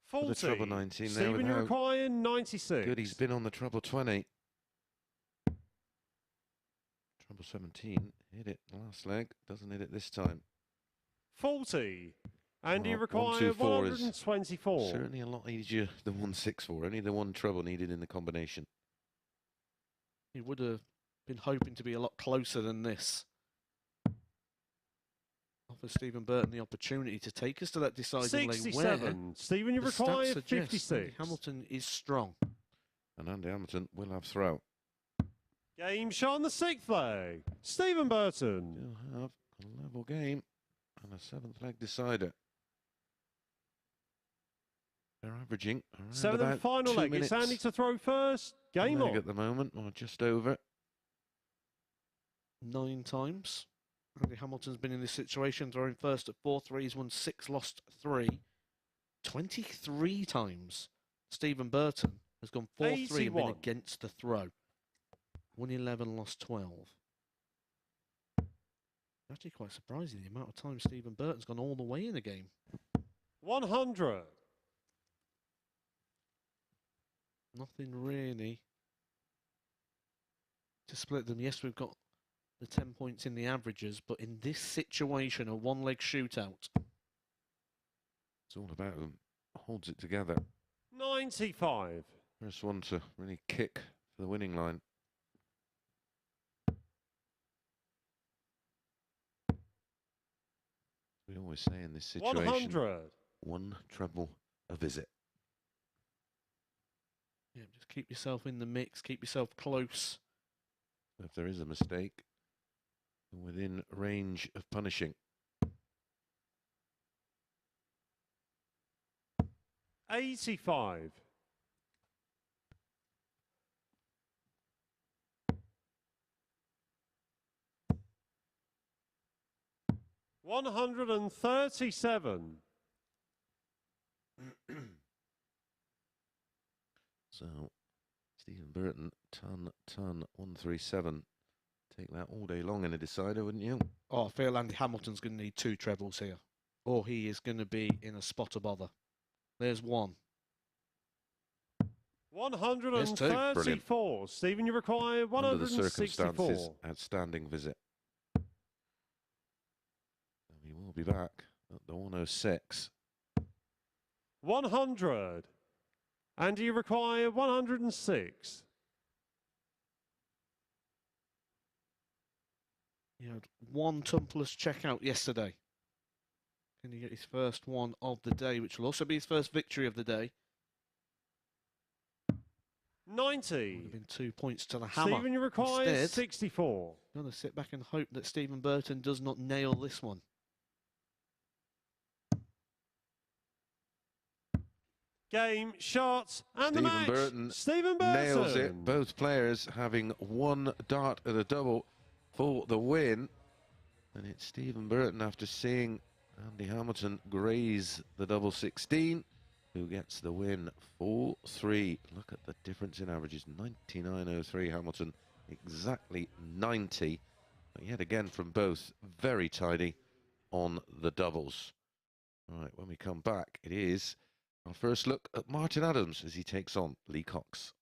40. for the treble 19 there. Stephen, With you how require 96. good he's been on the treble 20. Treble 17, hit it last leg, doesn't hit it this time. 40. And you Well, require 124 is 124. Certainly a lot easier than 164, only the one treble needed in the combination. He would have been hoping to be a lot closer than this. Offers Stephen Burton the opportunity to take us to that deciding leg. 67. Stephen, you the require stats suggest 56. Andy Hamilton is strong. And Andy Hamilton will have throw. Game shot on the 6th leg. Stephen Burton. Still have a level game and a 7th leg decider. They're averaging around 7th about and final 2 leg. minutes It's Andy to throw first. Game leg on. at the moment, or just over. 9 times. Andy Hamilton's been in this situation, throwing first at 4-3. He's won 6, lost 3. 23 times. Stephen Burton has gone 4-3 and been 81. against the throw. Won 11, lost 12. Actually quite surprising the amount of time Stephen Burton's gone all the way in a game. 100. Nothing really to split them. Yes, we've got the 10 points in the averages, but in this situation, a one-leg shootout. It's all about who holds it together. 95. First one to really kick for the winning line. We always say in this situation, 100. one treble a visit. Yeah, just keep yourself in the mix, keep yourself close. If there is a mistake, within range of punishing. 85. 137. So, Stephen Burton, ton, 137. Take that all day long in a decider, wouldn't you? Oh, I feel Andy Hamilton's going to need 2 trebles here, or he is going to be in a spot of bother. There's 1. 134. Stephen, you require Under the 164. circumstances, outstanding visit. And we will be back at the 106. 100. And you require 106. He had one tumpless checkout yesterday. Can he get his first one of the day, which will also be his first victory of the day? 90. Would have been 2 points to the hammer. Stephen, you require Instead, 64. going to sit back and hope that Stephen Burton does not nail this one. Game, shots, and the Stephen match. Burton Stephen Burton nails it. Both players having one dart at a double for the win. And it's Stephen Burton, after seeing Andy Hamilton graze the double 16, who gets the win 4-3. Look at the difference in averages. 99.03 Hamilton, exactly 90. But yet again from both, very tidy on the doubles. All right, when we come back, it is our first look at Martin Adams as he takes on Lee Cox.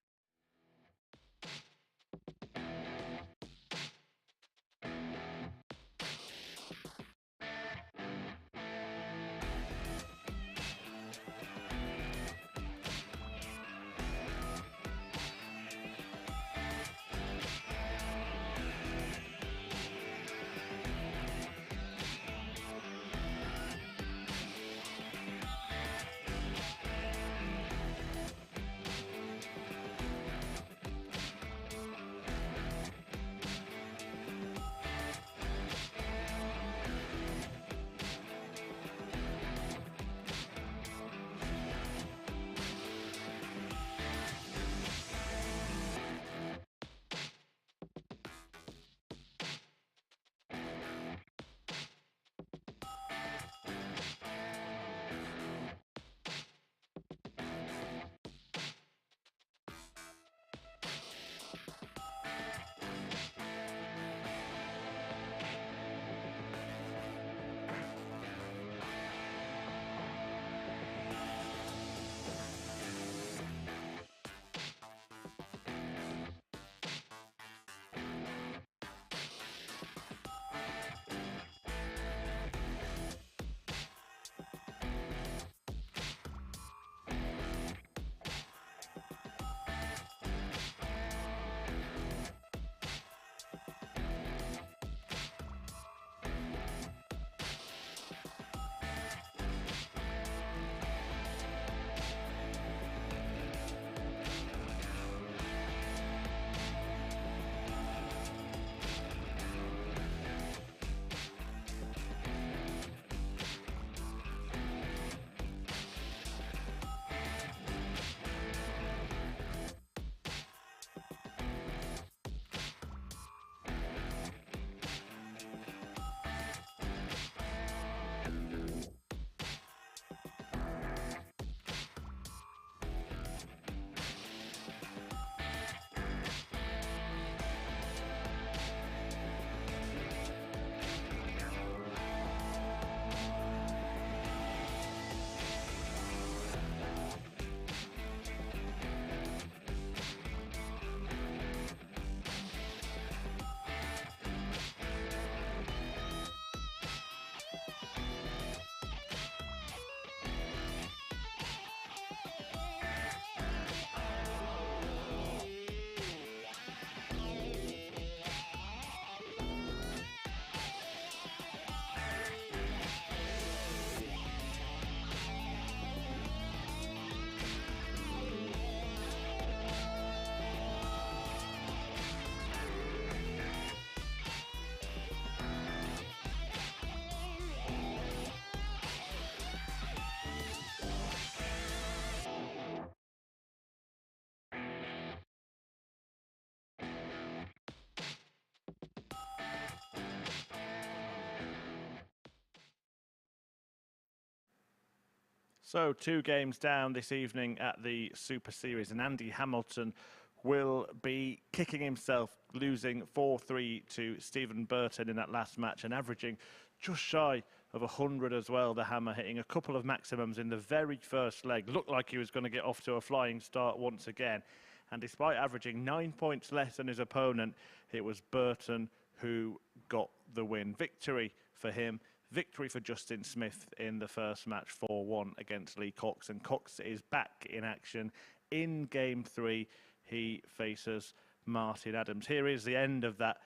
So 2 games down this evening at the Super Series, and Andy Hamilton will be kicking himself, losing 4-3 to Stephen Burton in that last match and averaging just shy of 100 as well. The hammer hitting a couple of maximums in the very first leg. Looked like he was going to get off to a flying start once again. And despite averaging 9 points less than his opponent, it was Burton who got the win. Victory for him. Victory for Justin Smith in the first match, 4-1 against Lee Cox. And Cox is back in action in Game 3. He faces Martin Adams. Here is the end of that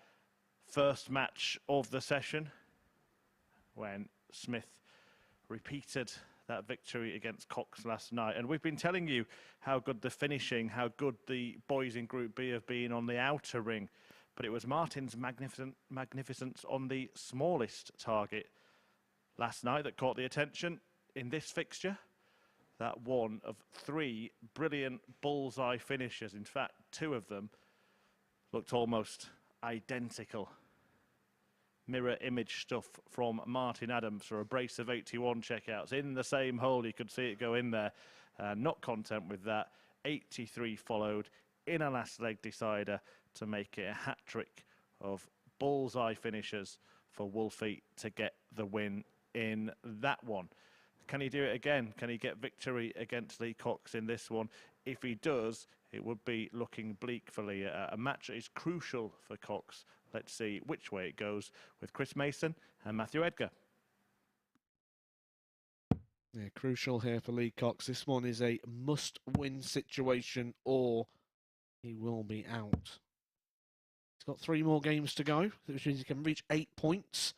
first match of the session when Smith repeated that victory against Cox last night. And we've been telling you how good the finishing, how good the boys in Group B have been on the outer ring. But it was Martin's magnificence on the smallest target last night that caught the attention in this fixture. That one of 3 brilliant bullseye finishes. In fact, 2 of them looked almost identical. Mirror image stuff from Martin Adams for a brace of 81 checkouts in the same hole. You could see it go in there. Not content with that. 83 followed in a last leg decider to make it a hat-trick of bullseye finishes for Wolfie to get the win in that one. Can he do it again? Can he get victory against Lee Cox in this one? If he does, it would be looking bleak for Lee. A match that is crucial for Cox. Let's see which way it goes with Chris Mason and Matthew Edgar. Yeah, crucial here for Lee Cox. This one is a must-win situation or he will be out. He's got 3 more games to go, which means he can reach 8 points.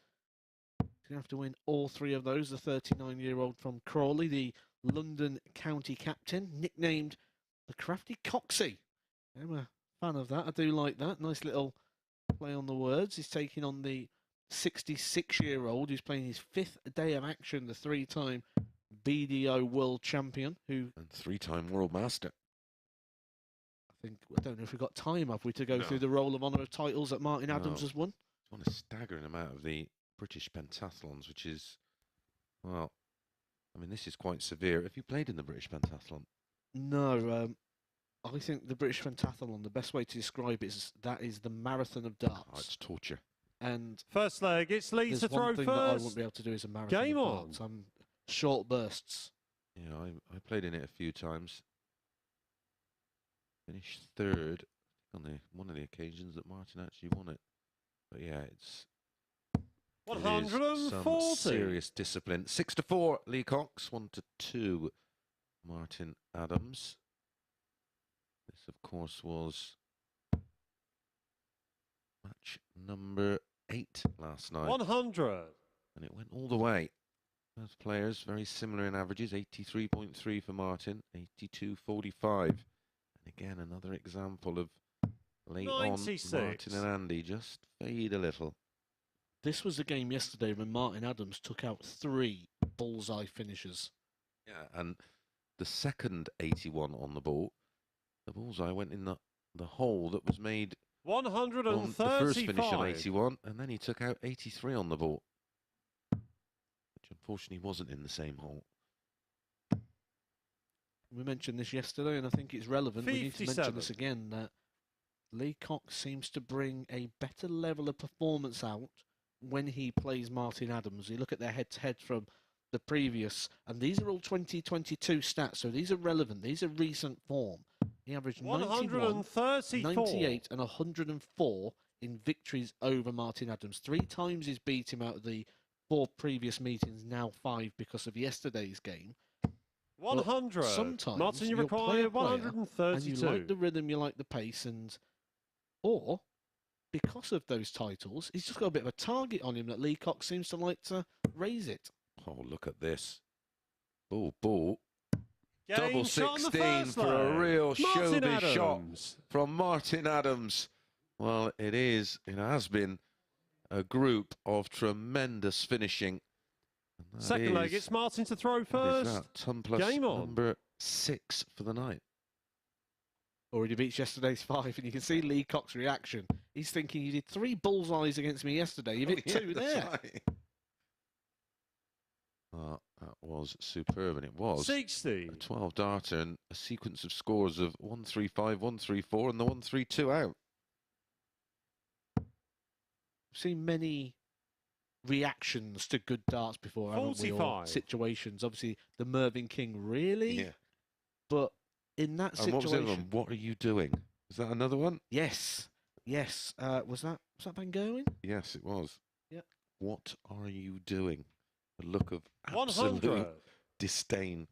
He's going to have to win all 3 of those. The 39-year-old from Crawley, the London County captain, nicknamed the Crafty Coxie. I'm a fan of that. I do like that. Nice little play on the words. He's taking on the 66-year-old who's playing his 5th day of action, the 3-time BDO world champion, who And 3-time world master. I don't know if we've got time, have we, to go through the roll of honour of titles that Martin Adams has won? It's won a staggering amount of the British pentathlons, which is, well, I mean, this is quite severe. Have you played in the British pentathlon? No, I think the British pentathlon, the best way to describe it is that is the marathon of darts. Oh, it's torture. And First leg, it's Lee there's to throw one thing first. that I won't be able to do is a marathon Game of on. darts. I'm short bursts. Yeah, I played in it a few times. Finished 3rd on one of the occasions that Martin actually won it. But yeah, it is some 140. serious discipline. 6-4, Lee Cox. 1-2, Martin Adams. This, of course, was match number 8 last night. 100. And it went all the way. Both players very similar in averages. 83.3 for Martin, 82.45. And again, another example of late 96. on Martin and Andy just fade a little. This was a game yesterday when Martin Adams took out 3 bullseye finishes. Yeah, and the second 81 on the ball, the bullseye went in the hole that was made on the 135. first finish on 81, and then he took out 83 on the ball, which unfortunately wasn't in the same hole. We mentioned this yesterday, and I think it's relevant. We need to 57. mention this again, that Lee Cox seems to bring a better level of performance out when he plays Martin Adams. You look at their head-to-head from the previous, and these are all 2022 stats, so these are relevant. These are recent form. He averaged 91, 134. 98 and 104 in victories over Martin Adams. 3 times he's beat him out of the 4 previous meetings, now 5 because of yesterday's game. 100. Sometimes Martin, you you'll play require a player 132. and you like the rhythm, you like the pace, or because of those titles, he's just got a bit of a target on him that Lee Cox seems to like to raise it. Oh, look at this. Ball. Game Double shot on the 16 first for a leg. real Martin showbiz shot Adams. from Martin Adams. Well, it has been a group of tremendous finishing. And that Second leg, is- it's Martin to throw what is first. that? Ton plus Game on. number 6 for the night. Already beats yesterday's 5, and you can see Lee Cox's reaction. He's thinking, you did 3 bullseyes against me yesterday. You hit 2 that's there. right. That was superb, and it was 60. a 12-darter and a sequence of scores of 135, 134, and the 132 out. I've seen many reactions to good darts before, haven't we? Or 45. situations. Obviously, the Mervyn King, really? Yeah. But in that And what was the other situation... one? What are you doing? Is that another one? Yes. Was that Van Gerwen? Yes, it was. Yep. What are you doing? A look of 100. absolute disdain.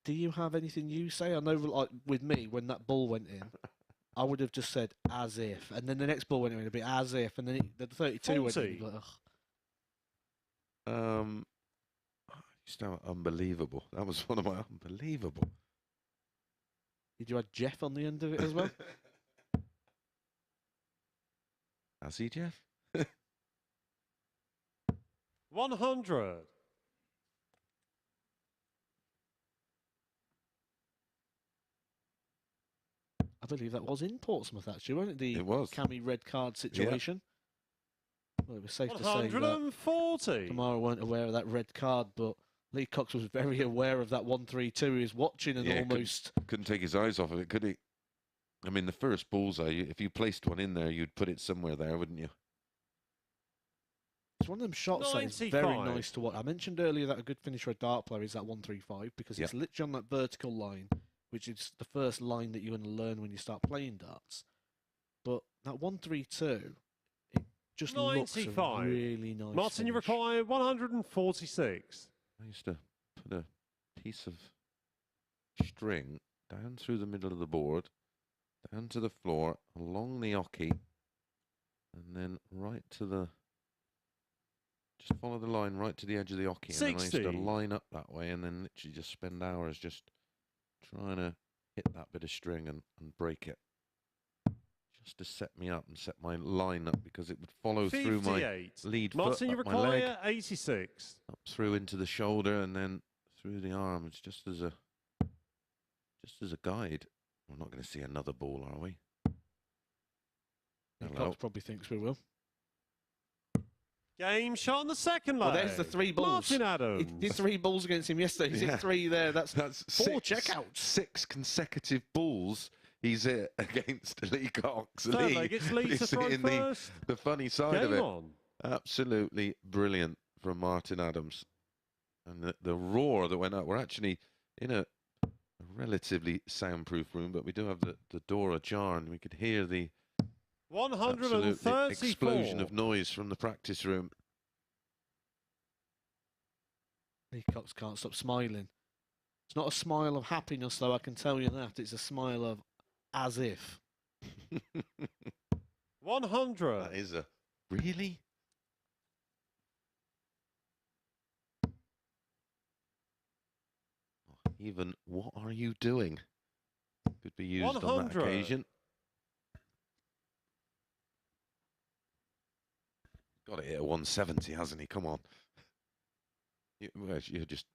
Do you have anything you say? I know, like with me, when that ball went in, I would have just said as if, and then the next ball went in a bit as if, and then the 32 went in. 40. Like, ugh. Used to have unbelievable. That was one of my unbelievable. Did you add Jeff on the end of it as well? Has he, Jeff? 100. I believe that was in Portsmouth, actually, wasn't it? The It was. Cammy red card situation. Well, it was safe to say that 140. Kamara weren't aware of that red card, but Lee Cox was very aware of that 132. He was watching and almost... Couldn't take his eyes off of it, could he? I mean, the first bullseye, if you placed one in there, you'd put it somewhere there, wouldn't you? It's one of them shots that is very nice to watch. I mentioned earlier that a good finish for a dart player is that 135 because it's literally on that vertical line, which is the first line that you're going to learn when you start playing darts. But that 132, it just looks a really nice Martin, finish. you require 146. I used to put a piece of string down through the middle of the board, down to the floor, along the oche, and then right to the... Just follow the line right to the edge of the oche. And then I used to line up that way and then literally just spend hours just trying to hit that bit of string and break it. Just to set me up and set my line up because it would follow through my lead Martin, foot, you up my leg, require 86. up through into the shoulder and then through the arm. It's just as a guide. We're not going to see another ball, are we? Cox probably thinks we will. Game shot on the second leg. Well, there's the 3 balls. Martin Adams. He did 3 balls against him yesterday. He's hit 3 there. That's 4 checkouts. 6 consecutive balls he's hit against Lee Cox. Third leg, it's Lee to throw first. The funny side of Game it. on. Absolutely brilliant from Martin Adams. And the roar that went up. We're actually in a relatively soundproof room, but we do have the door ajar and we could hear the 134. explosion of noise from the practice room. Lee Cox can't stop smiling. It's not a smile of happiness, though, I can tell you that. It's a smile of as if. 100. That is a... Really? Even what are you doing? Could be used 100. on that occasion. Got it at 170, hasn't he? Come on. You just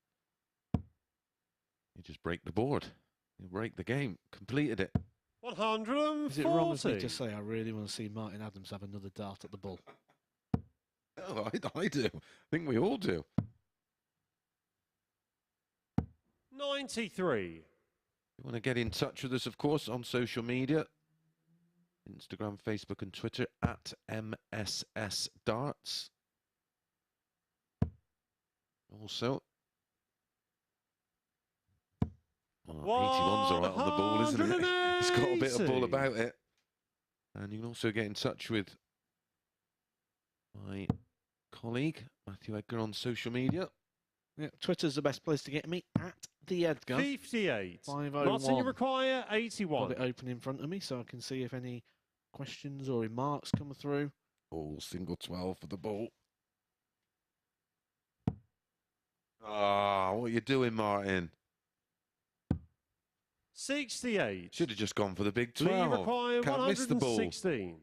break the board. You break the game. Completed it. 140. Is it wrong of me to say I really want to see Martin Adams have another dart at the ball? No, I do. I think we all do. 93. You want to get in touch with us, of course, on social media. Instagram, Facebook and Twitter at MSS Darts. Also, 81's all right on the ball, isn't it? It's got a bit of ball about it. And you can also get in touch with my colleague, Matthew Edgar, on social media. Yeah, Twitter's the best place to get me, at the Edgar. 58. 501. Martin, you require 81. Got it open in front of me so I can see if any questions or remarks come through. Oh, single 12 for the ball. Ah, what are you doing, Martin? 68. Should have just gone for the big Lee 12. require Can't miss the ball. 116.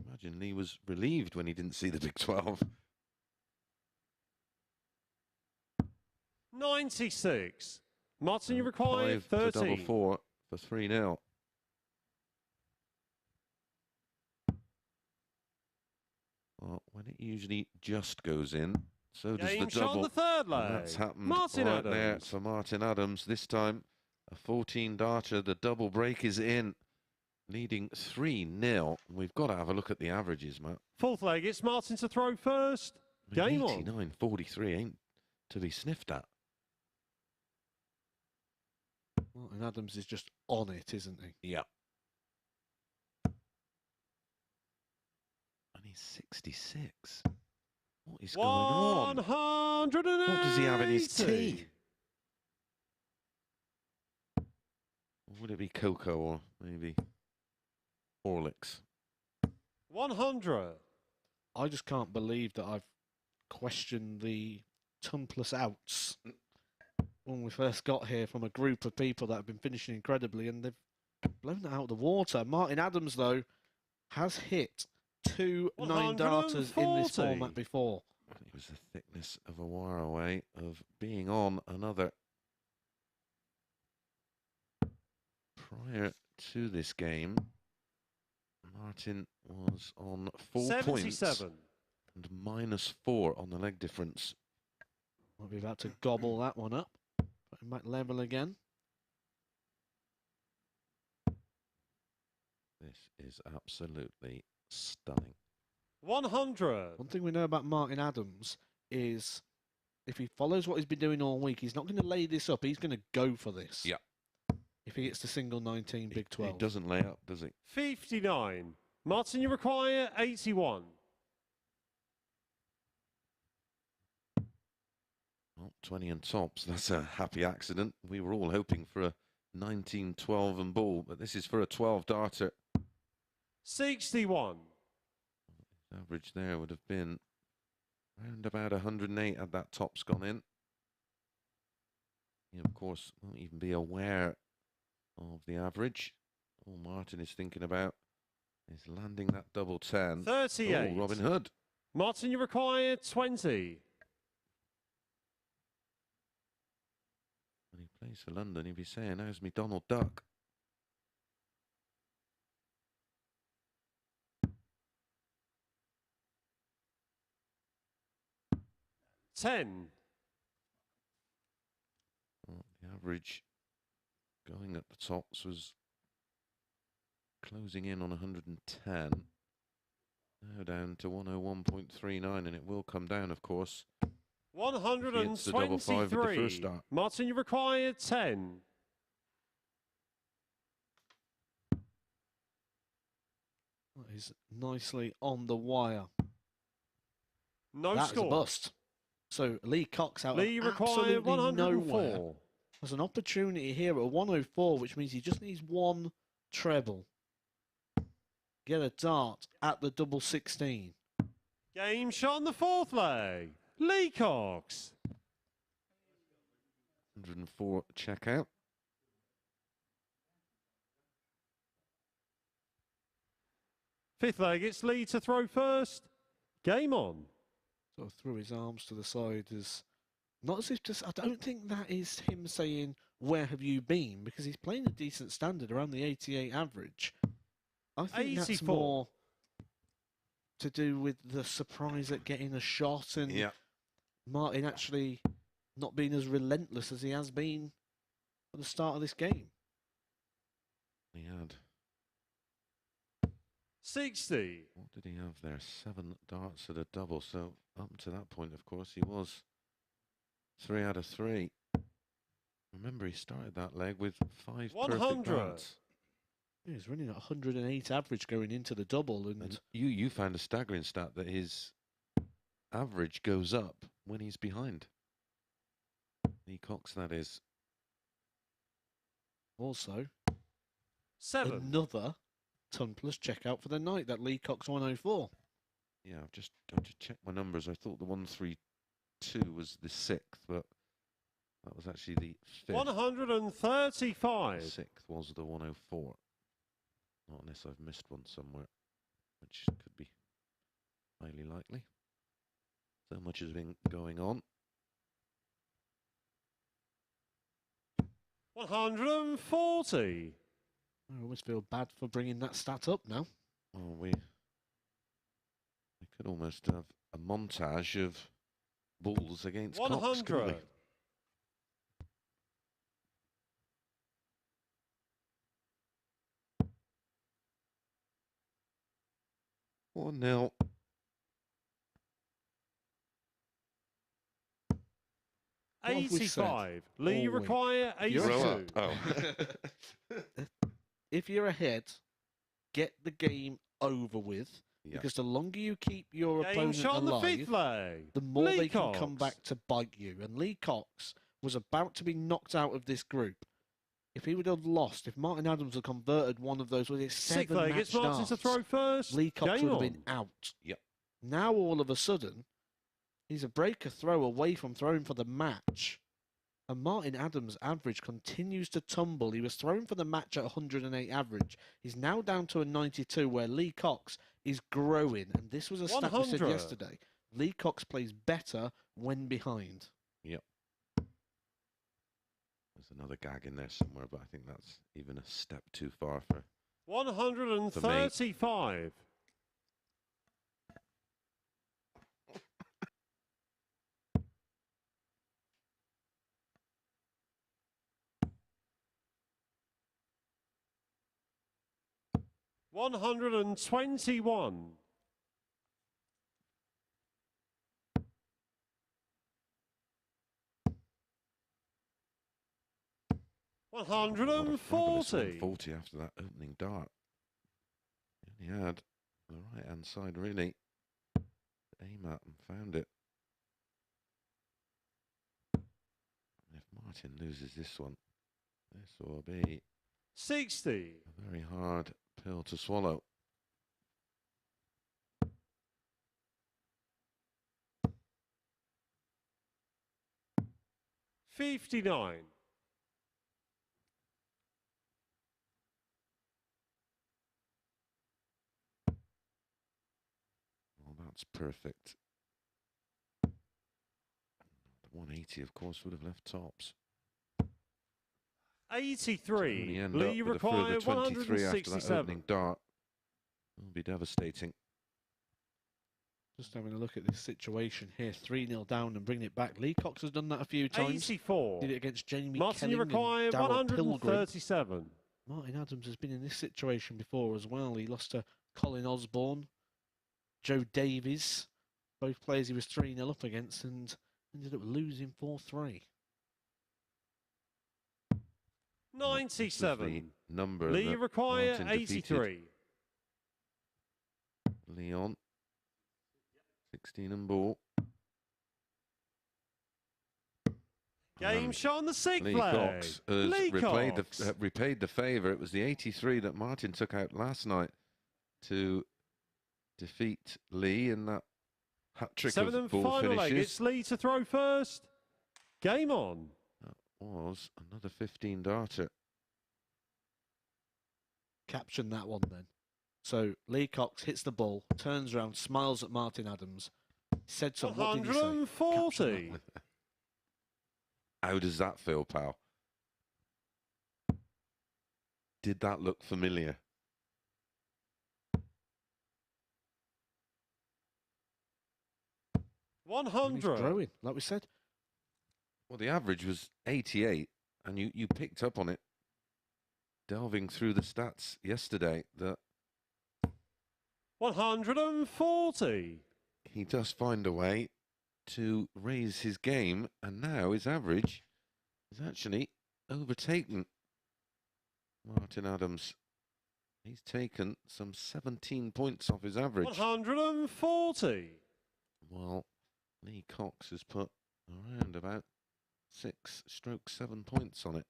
Imagine Lee was relieved when he didn't see the big 12. 96. Martin, you require 5 for 13. double 4 for 3-0. Well, when it usually just goes in, so does the Game shot on double. the third And leg. that's happened Martin right there Adams. for Martin Adams. This time, a 14-darter. The double break is in, leading 3-0. We've got to have a look at the averages, Matt. Fourth leg, it's Martin to throw first. Game on. 89-43 ain't to be sniffed at. Martin Adams is just on it, isn't he? Yeah. And he's 66. What is going on? 180. What does he have in his tea? Would it be Cocoa or maybe Horlicks? 100. I just can't believe that I've questioned the tumpless outs when we first got here from a group of people that have been finishing incredibly, and they've blown that out of the water. Martin Adams, though, has hit 2 9-darters in this 140. format before. It was the thickness of a wire away of being on another. Prior to this game, Martin was on 4 points 77. and -4 on the leg difference. Might be about to gobble that one up. Put him back level again. This is absolutely stunning. 100. One thing we know about Martin Adams is if he follows what he's been doing all week, he's not going to lay this up. He's going to go for this. Yeah. If he gets to single 19, Big 12. He doesn't lay up, does he? 59. Martin, you require 81. Well, 20 and tops. That's a happy accident. We were all hoping for a 19, 12 and ball, but this is for a 12 darter. 61. Average there would have been around about 108 had that top's gone in. He, of course, won't even be aware of the average. All Martin is thinking about is landing that double 10. 38. Oh, Robin Hood. Martin, you require 20. When he plays for London, he'd be saying, how's me Donald Duck? $10. Well, the average going at the tops was closing in on 110. Now down to 101.39, and it will come down, of course. 123. Martin, you require 10. That is nicely on the wire. No That's score. a bust. So Lee Cox out Lee of require absolutely 104. nowhere. There's an opportunity here at 104, which means he just needs one treble. Get a dart at the double 16. Game shot on the fourth leg. Lee Cox. 104 checkout. Fifth leg, it's Lee to throw first. Game on. Sort of threw his arms to the side as not as if just. I don't think that is him saying, "Where have you been?" Because he's playing a decent standard around the 88 average. I think that's 84. more to do with the surprise at getting a shot and Yeah. Martin actually not being as relentless as he has been at the start of this game. He had, 60. what did he have there? 7 darts at a double. So up to that point, of course, he was 3 out of 3. Remember, he started that leg with 5 perfect 100. darts. Yeah, he's running at 108 average going into the double, and And you found a staggering stat that his average goes up when he's behind. Lee Cox, that is. also 7. another ton plus checkout for the night. That Lee Cox 104. Yeah, I've just checked my numbers. I thought the 132 was the 6th, but that was actually the 5th. 135. 6th was the 104. Not unless I've missed one somewhere, which could be highly likely. So much has been going on. 140. I almost feel bad for bringing that stat up now. Well, we could almost have a montage of balls against Cox, couldn't we? 100. One nil. What have we said 85. Lee, you all week? require You're 82. Oh. If you're ahead, get the game over with. Yeah. Because the longer you keep your Game opponent shot on the fifth alive, leg. the more Lee they can Cox. come back to bite you. And Lee Cox was about to be knocked out of this group. if he would have lost, if Martin Adams had converted one of those, was it Sixth 7 leg, match it's Martin to darts, throw first. Lee Cox Game would have on. been out. Yep. Now all of a sudden, he's a breaker throw away from throwing for the match. And Martin Adams' average continues to tumble. He was throwing for the match at 108 average. He's now down to a 92, where Lee Cox is growing. And this was a stat we said 100. yesterday. Lee Cox plays better when behind. Yep. There's another gag in there somewhere, but I think that's even a step too far for 135. $121. 140. 140 after that opening dart. He only had the right hand side really to aim at and found it. And if Martin loses this one, this will be 60. a very hard pill to swallow. $59. Well, that's perfect. The 180, of course, would have left tops. 83. End Lee up with a further required 23 after that 167. opening dart. It will be devastating. Just having a look at this situation here. 3-0 down and bringing it back. Lee Cox has done that a few times. 84. Did it against Jamie Martin, you Kelling require and Darryl Pilgrim. 137. Martin Adams has been in this situation before as well. He lost to Colin Osborne, Joe Davies, both players he was 3-0 up against, and ended up losing 4-3. 97. The number Lee that require Martin defeated 83. Leon, 16 and ball. Game And shot on the sixth Lee leg. Cox has Lee Cox. repaid the favour. It was the 83 that Martin took out last night to defeat Lee in that hat trick 7 of and ball final leg. finishes. It's Lee to throw first. Game on. That was another 15 darter. Caption that one then. So Lee Cox hits the ball, turns around, smiles at Martin Adams, said something. What did he say? 140. Caption that one. How does that feel, pal? Did that look familiar? And he's 100. growing, like we said. Well, the average was 88, and you picked up on it delving through the stats yesterday that 140. he does find a way to raise his game, and now his average is actually overtaken Martin Adams. He's taken some 17 points off his average. 140. While Lee Cox has put around about 6/7 points on it.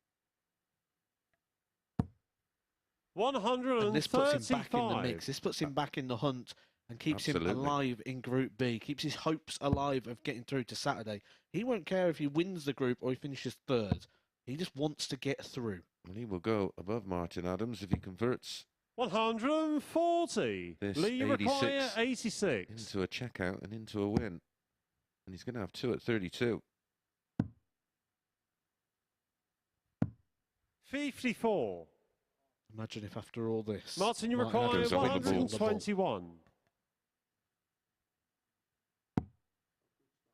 135. And this puts him back in the mix. This puts him back in the hunt and keeps him Absolutely. alive in Group B. Keeps his hopes alive of getting through to Saturday. He won't care if he wins the group or he finishes third. He just wants to get through. Well, he will go above Martin Adams if he converts 140. This Lee 86 require 86. into a checkout and into a win. And he's going to have 2 at 32. 54. Imagine if after all this... Martin, you Martin require Adams won the ball. 121.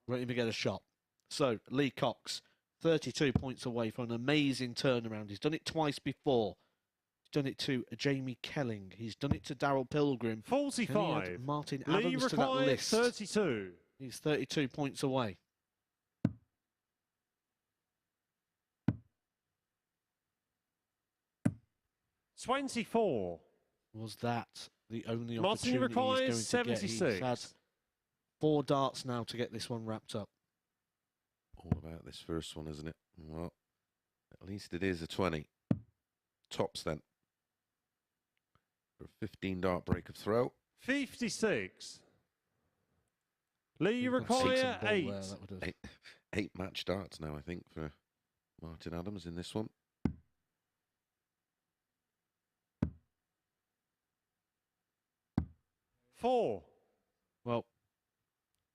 Won't even get a shot. So, Lee Cox, 32 points away from an amazing turnaround. He's done it twice before. He's done it to Jamie Kelling. He's done it to Darryl Pilgrim. Can he add 45. Martin Lee Adams to that require list. 32. He's 32 points away. $24. Was that the only Martin, you opportunity require he's going to get? 76. He's had 4 darts now to get this one wrapped up. All about this first one, isn't it? Well, at least it is a 20. tops then. For a 15 dart break of throw. 56. Lee, you We've got 6 require on ball 8. there, that would have- Eight match darts now, I think, for Martin Adams in this one. Four. Well,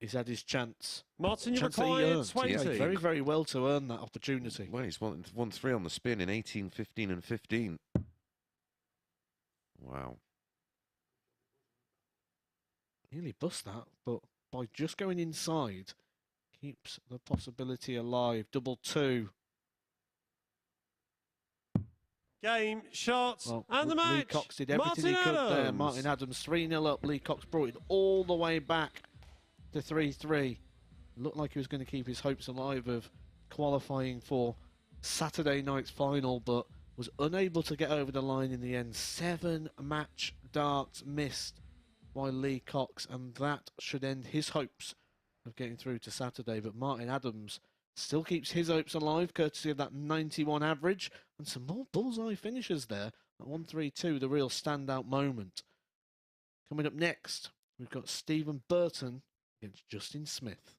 he's had his chance. Martin, you Chance that he require earned. He 20. played very, very well to earn that opportunity. Well, he's won 3 on the spin in 18, 15 and 15. Wow. Nearly bust that, but by just going inside, keeps the possibility alive. Double 2. Game, shots, Well, and the match. Lee Cox did everything Martin he could there. Adams. Martin Adams 3-0 up. Lee Cox brought it all the way back to 3-3. Looked like he was going to keep his hopes alive of qualifying for Saturday night's final, but was unable to get over the line in the end. 7 match darts missed by Lee Cox, and that should end his hopes of getting through to Saturday. But Martin Adams still keeps his hopes alive, courtesy of that 91 average, and some more bullseye finishes there. At 1-3-2, the real standout moment. Coming up next, we've got Stephen Burton against Justin Smith.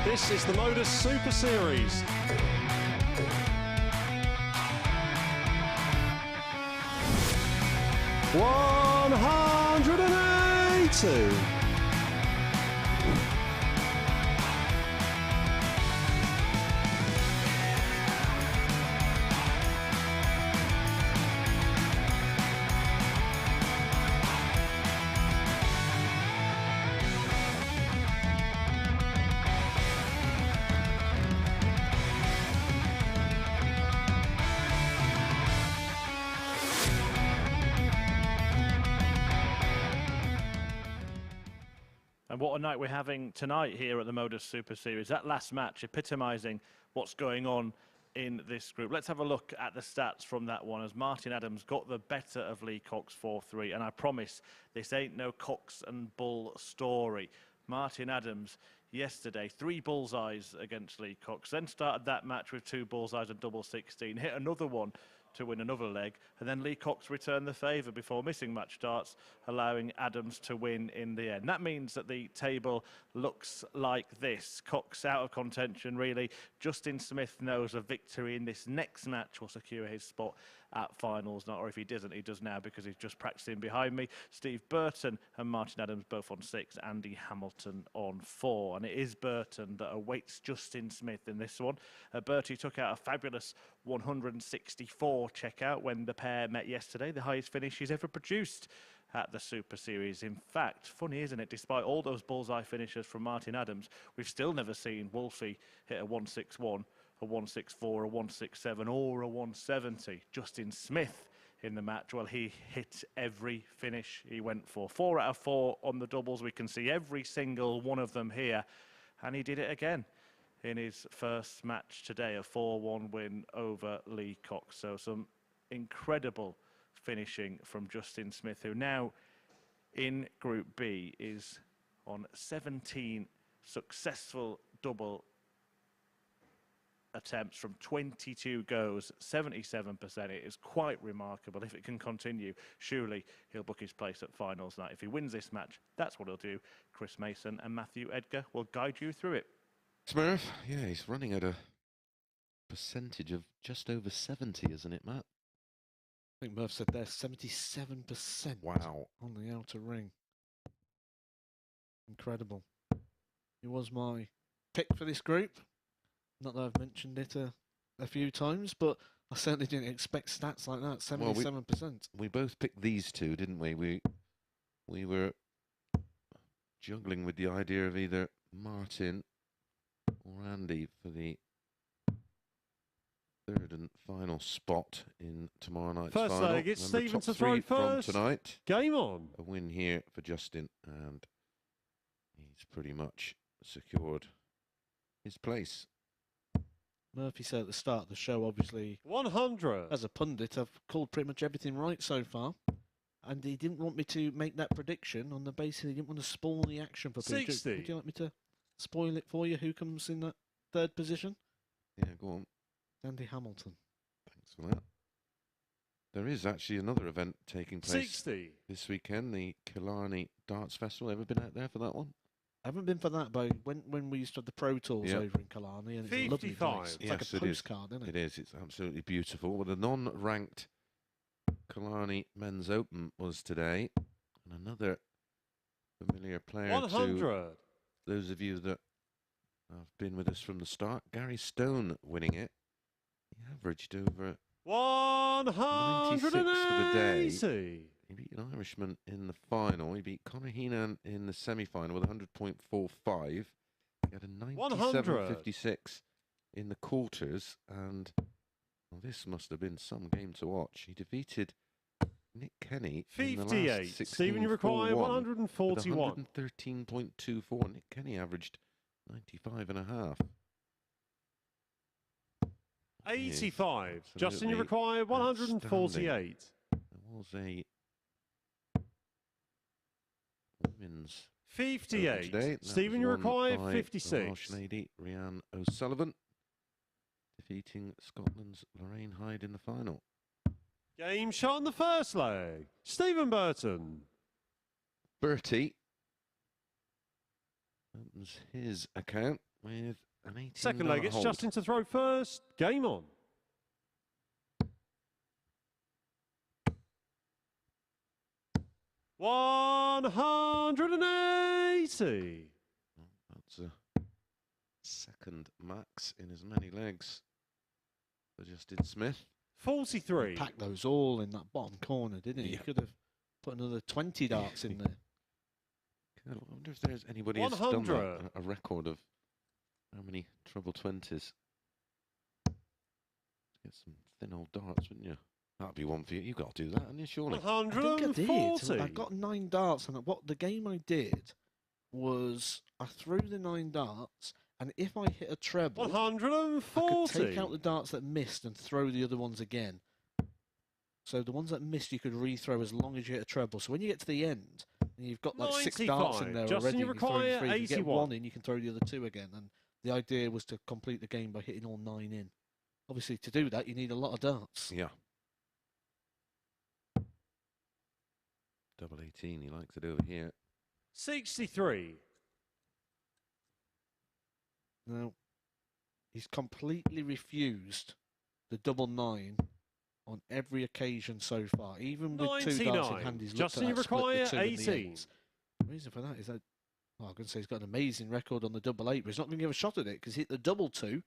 This is the MODUS Super Series. 180. And what a night we're having tonight here at the MODUS Super Series. That last match epitomising what's going on in this group. Let's have a look at the stats from that one as Martin Adams got the better of Lee Cox 4-3. And I promise this ain't no Cox and Bull story. Martin Adams yesterday, 3 bullseyes against Lee Cox, then started that match with 2 bullseyes and double 16, hit another one to win another leg, and then Lee Cox returned the favour before missing match starts, allowing Adams to win in the end. That means that the table looks like this. Cox out of contention, really. Justin Smith knows a victory in this next match will secure his spot at finals. Or if he doesn't, he does now because he's just practicing behind me. Steve Burton and Martin Adams both on 6, Andy Hamilton on 4. And it is Burton that awaits Justin Smith in this one. Bertie took out a fabulous 164 checkout when the pair met yesterday, the highest finish he's ever produced at the Super Series. In fact, funny isn't it, despite all those bullseye finishes from Martin Adams, we've still never seen Wolfie hit a 161, a 164, a 167 or a 170. Justin Smith in the match, well, he hit every finish he went for. 4 out of 4 on the doubles. We can see every single one of them here, and he did it again in his first match today, a 4-1 win over Lee Cox. So some incredible finishing from Justin Smith, who now in Group B is on 17 successful double attempts from 22 goes, 77%. It is quite remarkable. If it can continue, surely he'll book his place at finals night. If he wins this match, that's what he'll do. Chris Mason and Matthew Edgar will guide you through it. Smurf, yeah, he's running at a percentage of just over 70, isn't it, Matt? I think Murph said there 77%. Wow. On the outer ring. Incredible. He was my pick for this group. Not that I've mentioned it a few times, but I certainly didn't expect stats like that. 77%. Well, we both picked these two, didn't we? We were juggling with the idea of either Martin or Andy for the third and final spot in tomorrow night's First final. leg, it's Remember, Stephen top to throw 3 first. from tonight. Game on. A win here for Justin, and he's pretty much secured his place. Murphy said at the start of the show, obviously, 100. as a pundit, I've called pretty much everything right so far. And he didn't want me to make that prediction on the basis he didn't want to spoil the action for people. 60. Would you like me to spoil it for you? Who comes in that third position? Yeah, go on. Andy Hamilton. Thanks for that. There is actually another event taking place 60. this weekend, the Killarney Darts Festival. Ever been out there for that one? I haven't been for that, but when we used to have the Pro Tours Yep. over in Killarney, and it's a lovely 55. place. It's Yes, like a it is. postcard, isn't it? It is. It's absolutely beautiful. Well, the non-ranked Killarney Men's Open was today, and another familiar player 100. to those of you that have been with us from the start. Gary Stone winning it. He averaged over 96 for the day. 180. He beat an Irishman in the final. He beat Conor Heenan in the semi-final with 100.45. He had a 97.56 in the quarters, and well, this must have been some game to watch. He defeated Nick Kenny in the 58. last 16 Stephen, you require 4-1 with 141. 113.24. Nick Kenny averaged 95.5. 85. Justin, you absolutely require 148. There was a women's 58. today. That Stephen, was you won require by the 56. Welsh lady Rhiann O'Sullivan, defeating Scotland's Lorraine Hyde in the final. Game shot in the first leg. Stephen Burton. Bertie opens his account with an 18 Second leg, it's hold. Justin to throw first. Game on. 180. That's a second max in as many legs for Justin Smith. 43. Packed those all in that bottom corner, didn't he? Yeah. He could have put another 20 darts in there. I wonder if there's anybody who's done 100. that, a record of how many treble 20s. Get some thin old darts, wouldn't you? That'd be one for you. You've got to do that, haven't you, surely? 140. I did. I got 9 darts, and what the game I did was I threw the 9 darts, and if I hit a treble, I 140. could take out the darts that missed and throw the other ones again. So the ones that missed, you could rethrow as long as you hit a treble. So when you get to the end, and you've got like 6 darts in there 95. already, Justin, you and you've thrown require 3, if you get 81. 1 in, you can throw the other 2 again. And the idea was to complete the game by hitting all 9 in. Obviously, to do that, you need a lot of darts. Yeah. Double 18, he likes it over here. 63. Now, he's completely refused the double 9 on every occasion so far. Even with 2 darts in 99. hand, he's looked Justin, at you that split require the 2 and the 18. 8s. The reason for that is that, well, I'm going to say he's got an amazing record on the double 8, but he's not going to give a shot at it because he hit the double 2.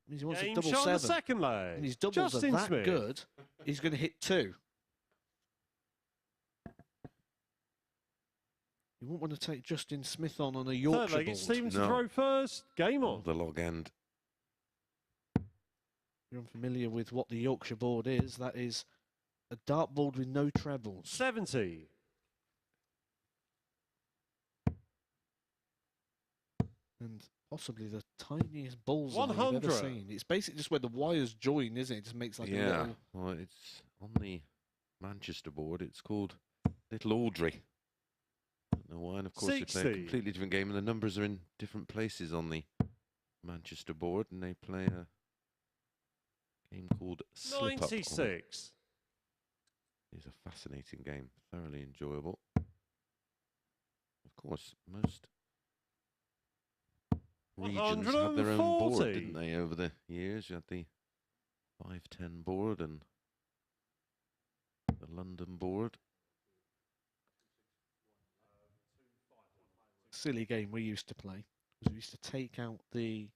Means he wants a Game double shot on the 7. second leg. And his doubles Justin are that Smith. good, he's going to hit 2. You won't want to take Justin Smith on a Third Yorkshire leg, board. it's Stephen to No. throw first. Game on. The log end. If you're unfamiliar with what the Yorkshire board is, that is a dartboard with no trebles. 70. And possibly the tiniest bullseye you've ever 100. seen. It's basically just where the wires join, isn't it? It just makes like a Yeah, little... well, it's on the Manchester board. It's called Little Audrey. Don't know why, and of course they play a 60. completely different game, and the numbers are in different places on the Manchester board, and they play a game called Slip Up. on it. 96. It's a fascinating game, thoroughly enjoyable. Of course, most regions had their own board, 140. didn't they, over the years? You had the 510 board and the London board. silly game we used to play was we used to take out the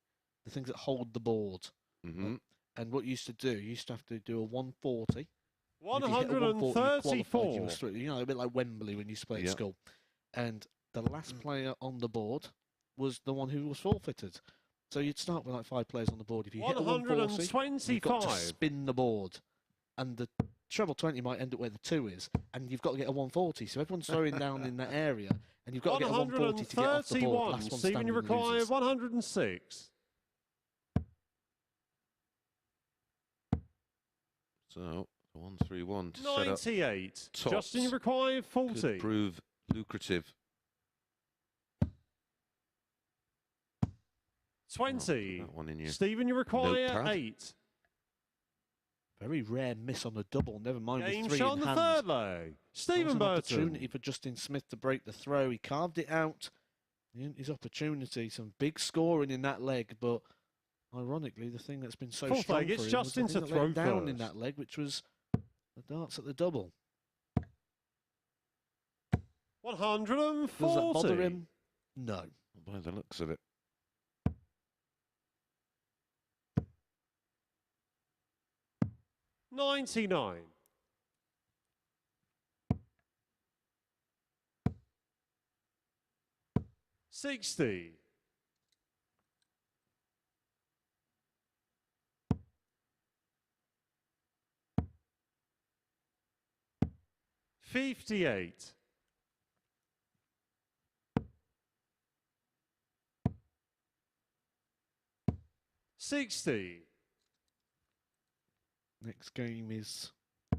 things that hold the board. Mm-hmm. And what you used to do, you used to have to do a 140. And if you hit a 140, you qualified, 134. you was through. You know, a bit like Wembley when you used to play at Yeah. school. And the last player on the board was the one who was forfeited. So you'd start with like 5 players on the board. If you hit a 140, you've got to 125. spin the board. And the treble 20 might end up where the 2 is. And you've got to get a 140. So everyone's throwing down in that area. And you've got to get a 140 to get off the board. 131. Last one Stephen, you standing require loses. 106. So 131 to set up 98. tops. Justin, you require 40. could prove lucrative. 20. That one in your Stephen, you require notepad. 8. Very rare miss on the double. Never mind Game with 3 shot in on the hand. third leg. That Stephen was an Burton. opportunity for Justin Smith to break the throw. He carved it out. His opportunity. Some big scoring in that leg, but ironically, the thing that's been so Fourth strong leg, for it's him was Justin the thing to that let him throw down in first. that leg, which was the darts at the double. 140. Does that bother him? No. by the looks of it. $99. 60. 58. 60. Next game is a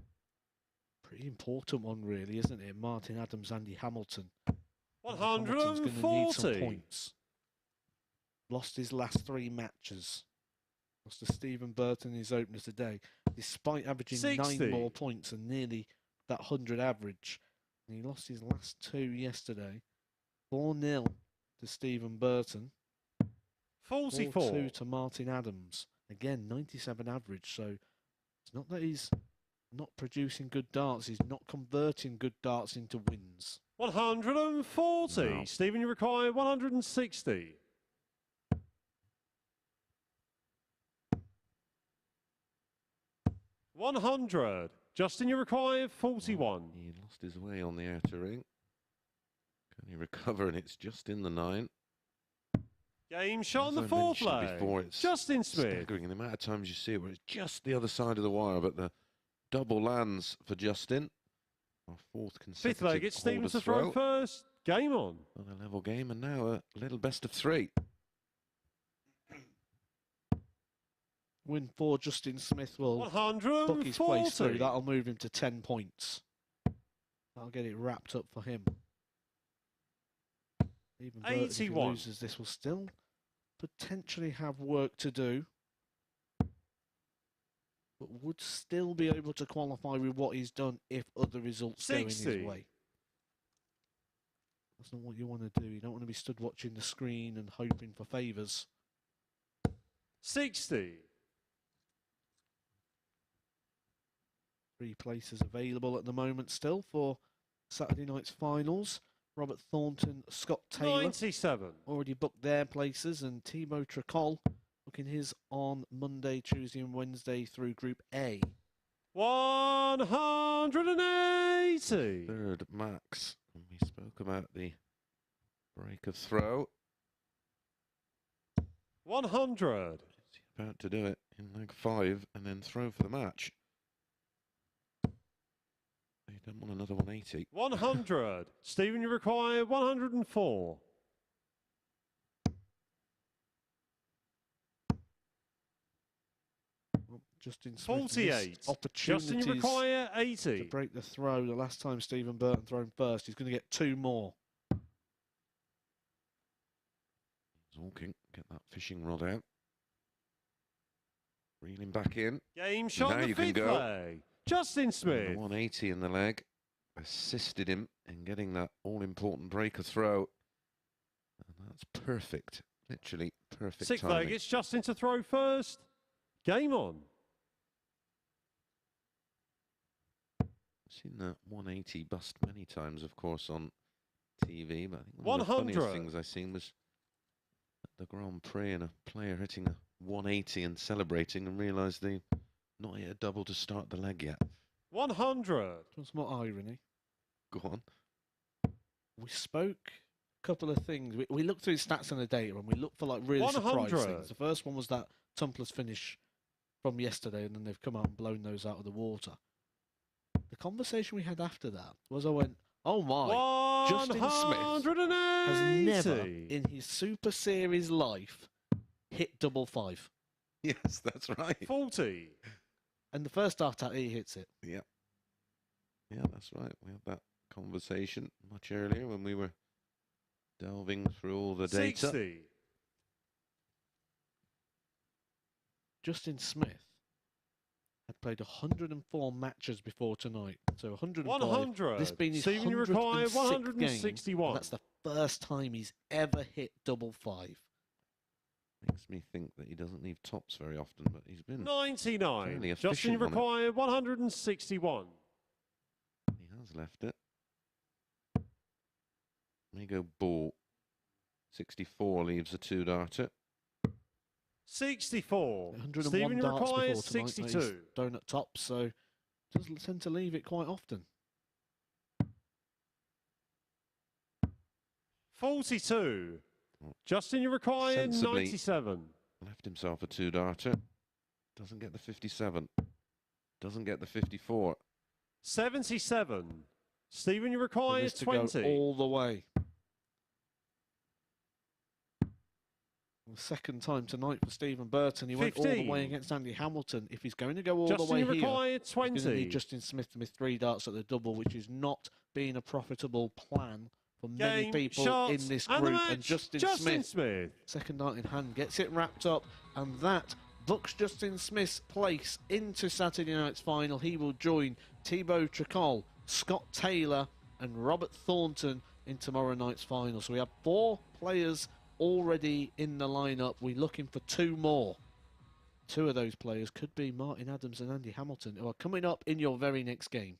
pretty important one, really, isn't it? Martin Adams, Andy Hamilton. Hamilton's going to need some 140. points. Lost his last 3 matches. Lost to Stephen Burton in his opener today, despite averaging 60. 9 more points and nearly that 100 average. And he lost his last 2 yesterday. 4-0 to Stephen Burton. 44. 4-2 to Martin Adams. Again, 97 average. So it's not that he's not producing good darts. He's not converting good darts into wins. 140. No. Stephen, you require 160. 100. Justin, you require 41. He lost his way on the outer ring. Can he recover? And it's just in the 9. Game shot on As the I 4th mentioned leg. before, it's Justin Smith. staggering the amount of times you see it where it's just the other side of the wire, but the double lands for Justin. Our 4th consecutive 5th leg, it's Stephen quarter to throw first. Game on. On a level game, and now a little best of 3. Win 4, Justin Smith will book his place through. 140. That'll move him to 10 points. That'll get it wrapped up for him. Even Burton, if he 81. loses, this will still potentially have work to do, but would still be able to qualify with what he's done if other results go in his 60. way. That's not what you want to do. You don't want to be stood watching the screen and hoping for favours. 60. 3 places available at the moment still for Saturday night's finals. Robert Thornton, Scott Taylor 97. already booked their places, and Thibaut Tricol booking his on Monday, Tuesday and Wednesday through Group A. 180. 3rd max. And we spoke about the break of throw. 100. Is he about to do it in leg 5 and then throw for the match? He doesn't want another 180. 100. Stephen, you require 104. Justin Smith 48. missed opportunities Justin, you require to 80. break the throw. The last time Stephen Burton thrown first, he's going to get 2 more. Zorking, get that fishing rod out. Reeling back in. Game shot Now on the you can 5th go. leg. Justin And Smith. the 180 in the leg assisted him in getting that all-important breaker throw. And that's perfect. Literally perfect 6th timing. leg, it's Justin to throw first. Game on. Seen that 180 bust many times, of course, on TV, but I think one of the 100. funniest things I seen was at the Grand Prix and a player hitting a 180 and celebrating and realised they not hit a double to start the leg yet. 100. Just more irony. Go on. We spoke a couple of things. We looked through stats and the data, and we looked for like really surprise 100. things. The first one was that Tumplers finish from yesterday, and then they've come out and blown those out of the water. The conversation we had after that was, I went, oh my, Justin Smith has never in his Super Series life hit double 5. Yes, that's right. 40. And the first start at he hits it. Yeah. Yeah, that's right. We had that conversation much earlier when we were delving through all the data. 60. Justin Smith had played 104 matches before tonight. So 105. 100. This being his Stephen, you require 106th game, 161. and that's the first time he's ever hit double 5. Makes me think that he doesn't leave tops very often, but he's been 99. fairly Justin, you efficient on it. require 161. He has left it. There you go, ball. 64 leaves a 2-darter. 64. 101 Stephen, you darts require before tonight. 62. He's thrown at top, so doesn't tend to leave it quite often. 42. Oh. Justin, you require Sensibly 97. Left himself a 2-darter. Doesn't get the 57. Doesn't get the 54. 77. Stephen, you For require this to go 20. all the way. The second time tonight for Stephen Burton. He went all the 15. way against Andy Hamilton. If he's going to go all Justin, the way you here, require he's going to 20. need Justin Smith to miss 3 darts at the double, which is not being a profitable plan for many Game, people shot, in this and the group. match. And Justin Smith, second dart in hand, gets it wrapped up, and that books Justin Smith's place into Saturday night's final. He will join Thibaut Tricol, Scott Taylor, and Robert Thornton in tomorrow night's final. So we have 4 players already in the lineup. We're looking for 2 more. 2 of those players could be Martin Adams and Andy Hamilton, who are coming up in your very next game.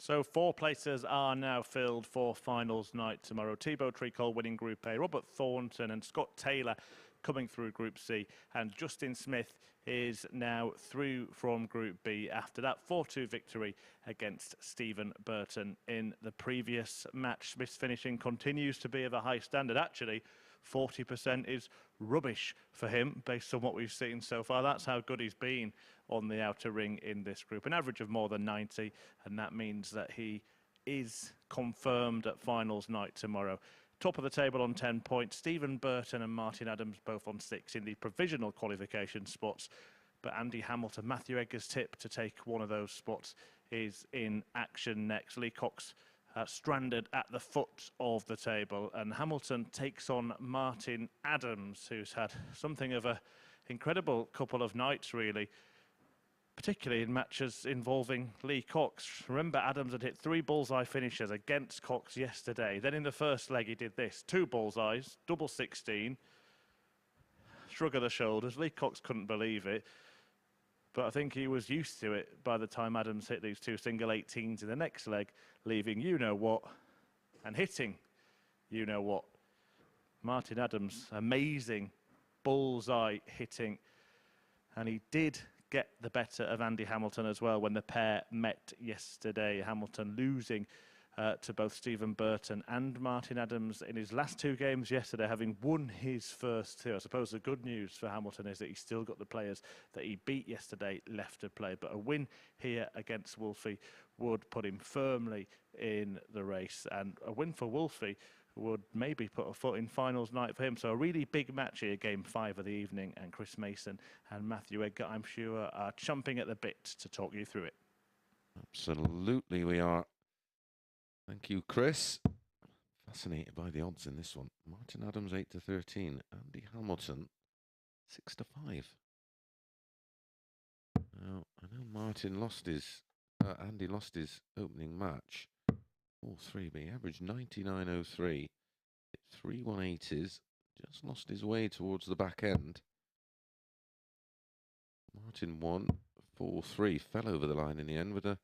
So 4 places are now filled for finals night tomorrow. Thibaut Tricol winning Group A, Robert Thornton and Scott Taylor coming through Group C, and Justin Smith is now through from Group B after that 4-2 victory against Stephen Burton in the previous match. Smith's finishing continues to be of a high standard. Actually, 40% is rubbish for him based on what we've seen so far. That's how good he's been on the outer ring in this group. An average of more than 90, and that means that he is confirmed at finals night tomorrow. Top of the table on 10 points. Stephen Burton and Martin Adams both on 6 in the provisional qualification spots. But Andy Hamilton, Matthew Edgar's tip to take one of those spots, is in action next. Lee Cox stranded at the foot of the table, and Hamilton takes on Martin Adams, who's had something of an incredible couple of nights, really, particularly in matches involving Lee Cox. Remember, Adams had hit 3 bullseye finishes against Cox yesterday. Then in the first leg, he did this: 2 bullseyes, double 16, shrug of the shoulders. Lee Cox couldn't believe it, but I think he was used to it by the time Adams hit these 2 single 18s in the next leg, leaving you-know-what and hitting you-know-what. Martin Adams, amazing bullseye hitting, and he did get the better of Andy Hamilton as well when the pair met yesterday. Hamilton losing to both Stephen Burton and Martin Adams in his last 2 games yesterday, having won his first 2. I suppose the good news for Hamilton is that he's still got the players that he beat yesterday left to play, but a win here against Wolfie would put him firmly in the race, and a win for Wolfie would maybe put a foot in finals night for him. So a really big match here, game 5 of the evening, and Chris Mason and Matthew Edgar, I'm sure, are chomping at the bit to talk you through it. Absolutely, we are. Thank you, Chris. Fascinated by the odds in this one. Martin Adams 8-13, Andy Hamilton 6-5. Now, I know Martin lost his, Andy lost his opening match. 4-3, but he averaged 99.03. Hit 3 180s. Just lost his way towards the back end. Martin won 4-3, fell over the line in the end with a